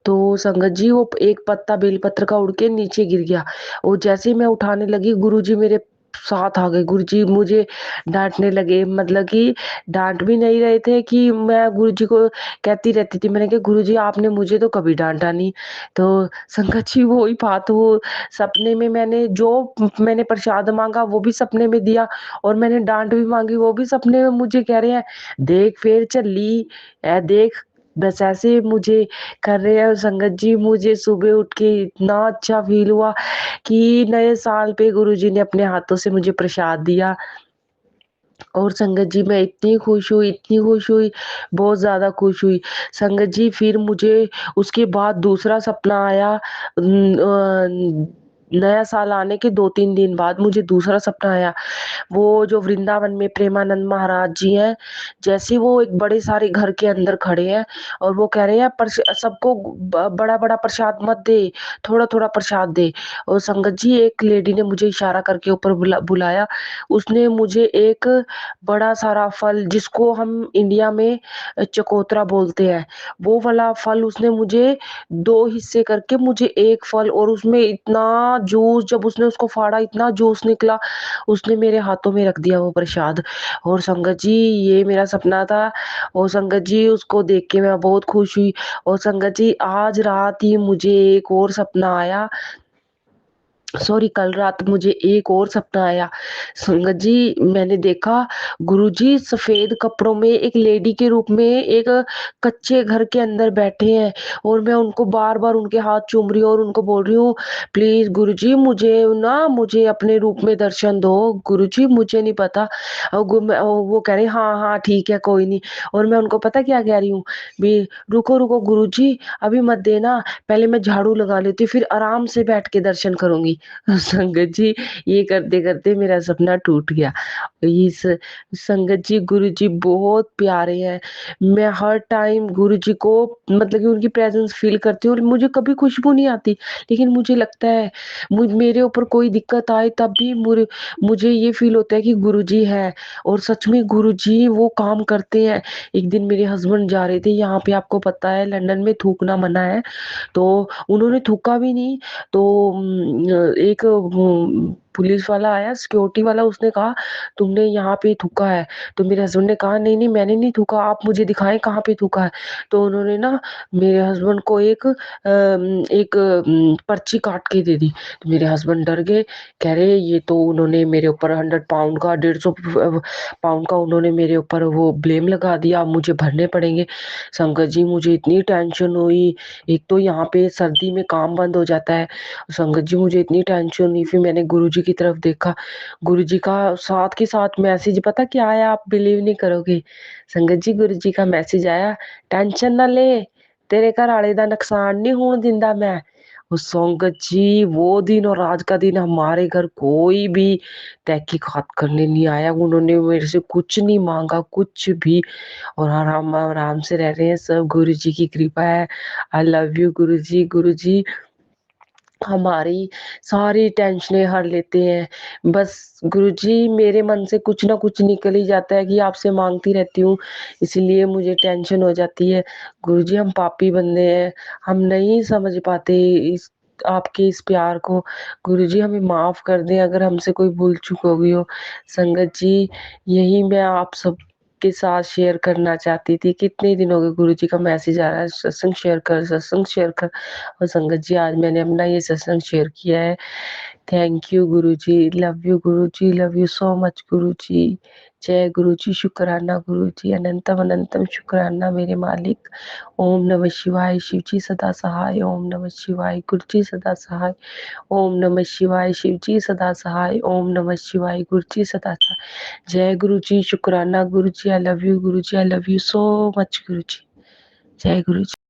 Speaker 10: तो संगत जी, वो एक पत्ता बेलपत्र का उड़ के नीचे गिर गया, और जैसे ही मैं उठाने लगी, गुरुजी मेरे साथ आ गए। गुरुजी मुझे डाँटने लगे, मतलब कि डाँट भी नहीं रहे थे कि मैं गुरुजी को कहती रहती थी, मैंने कहा गुरुजी आपने मुझे तो कभी डाँटा नहीं। तो संगत जी वही बात, वो सपने में मैंने प्रसाद माँगा वो भी सपने में दिया, और मैंने डाँट भी माँगी वो भी सपने में मुझे कह रहे हैं देख फिर चली, देख। बस ऐसे मुझे कर रहे हैं। संगत जी मुझे सुबह उठ के इतना अच्छा फ़ील हुआ कि नए साल पे गुरुजी ने अपने हाथों से मुझे प्रसाद दिया। और संगत जी मैं इतनी खुश हुई, बहुत ज़्यादा खुश हुई। संगत जी फिर मुझे उसके बाद दूसरा सपना आया। नया साल आने के 2-3 दिन बाद मुझे दूसरा सपना आया। वो जो वृंदावन में प्रेमानंद महाराज जी हैं, जैसे वो एक बड़े सारे घर के अंदर खड़े हैं और वो कह रहे हैं सबको बड़ा बड़ा प्रसाद मत दे, थोड़ा थोड़ा प्रसाद दे। और संगत जी एक लेडी ने मुझे इशारा करके ऊपर बुलाया। उसने मुझे एक बड़ा सारा फल, जिसको हम इंडिया में चकोतरा बोलते हैं, वो वाला फल उसने मुझे 2 हिस्से करके मुझे एक फल, और उसमें इतना जूस, जब उसने उसको फाड़ा इतना जूस निकला, उसने मेरे हाथों में रख दिया वो प्रसाद। और संगत जी ये मेरा सपना था, और संगत जी उसको देख के मैं बहुत खुश हुई। और संगत जी आज रात ही मुझे एक और सपना आया, सॉरी कल रात मुझे एक और सपना आया। संगत जी मैंने देखा गुरुजी सफेद कपड़ों में एक लेडी के रूप में एक कच्चे घर के अंदर बैठे हैं, और मैं उनको बार बार उनके हाथ चूम रही हूँ और उनको बोल रही हूँ प्लीज गुरुजी मुझे अपने रूप में दर्शन दो, गुरुजी मुझे नहीं पता। और वो कह रहे हाँ हाँ ठीक है कोई नहीं। और मैं उनको पता क्या कह रही हूँ, भी रुको रुको गुरुजी अभी मत देना, पहले मैं झाड़ू लगा लेती हूँ फिर आराम से बैठ के दर्शन करूंगी। संगत जी ये करते करते मेरा सपना टूट गया। इस संगत जी गुरु जी बहुत प्यारे हैं। मैं हर टाइम गुरु जी को, मतलब कि उनकी प्रेजेंस फील करती हूँ, और मुझे कभी खुशबू नहीं आती, लेकिन मुझे लगता है मेरे ऊपर कोई दिक्कत आए तब भी मुझे ये फील होता है कि गुरु जी है, और सच में गुरु जी वो काम करते हैं। एक दिन मेरे हस्बैंड जा रहे थे, यहाँ पे आपको पता है लंदन में थूकना मना है, तो उन्होंने थूका भी नहीं। तो एक पुलिस वाला आया, सिक्योरिटी वाला, उसने कहा तुमने यहाँ पे थूका है। तो मेरे हस्बैंड ने कहा नहीं नहीं मैंने नहीं थूका, आप मुझे दिखाएं कहाँ पे थूका है। तो उन्होंने ना मेरे हस्बैंड को एक पर्ची काट के दे दी। तो मेरे हस्बैंड डर गए, कह रहे ये तो उन्होंने मेरे ऊपर 100 पाउंड का 150 पाउंड का उन्होंने मेरे ऊपर वो ब्लेम लगा दिया, अब मुझे भरने पड़ेंगे। शंकर जी मुझे इतनी टेंशन हुई, एक तो यहाँ पे सर्दी में काम बंद हो जाता है। संगत जी मुझे इतनी टेंशन हुई, फिर मैंने गुरुजी की तरफ देखा, गुरुजी का साथ के साथ मैसेज, पता क्या आया, आप बिलीव नहीं करोगे संगत जी, गुरुजी का मैसेज आया, टेंशन ना ले तेरे घर वाले दा नुकसान नहीं होने दिंदा मैं। उस संगत जी वो दिन और आज का दिन हमारे घर कोई भी तहकीकात करने नहीं आया, उन्होंने मेरे से कुछ नहीं मांगा कुछ भी, और आराम आराम से रह रहे हैं सब, गुरु जी की कृपा है। आई लव यू गुरु जी। गुरु जी हमारी सारी टेंशनें हर लेते हैं। बस गुरुजी मेरे मन से कुछ ना कुछ निकल ही जाता है कि आपसे मांगती रहती हूँ, इसलिए मुझे टेंशन हो जाती है। गुरुजी हम पापी बंदे हैं, हम नहीं समझ पाते इस आपके इस प्यार को। गुरुजी हमें माफ कर दें अगर हमसे कोई भूल चूक हो गई हो। संगत जी यही मैं आप सब के साथ शेयर करना चाहती थी। कितने दिन हो गए गुरुजी का मैसेज आ रहा है सत्संग शेयर कर, सत्संग शेयर कर। और संगत जी आज मैंने अपना ये सत्संग शेयर किया है। Thank you Guruji, love you Guruji, love you so much Guruji. जय गुरुजी, शुक्राना गुरुजी, अनंतम अनंतम शुक्राना मेरे मालिक। ओम नमः शिवाय, शिव जी सदा सहाय। ओम नमः शिवाय, गुरु जी सदा सहाय। ओम नमः शिवाय, शिव जी सदा सहाय। ओम नमः शिवाय, गुरु जी सदा सहाय। जय गुरुजी, शुक्राना Guruji, I love you Guruji, I love you so much Guruji. जय गुरुजी।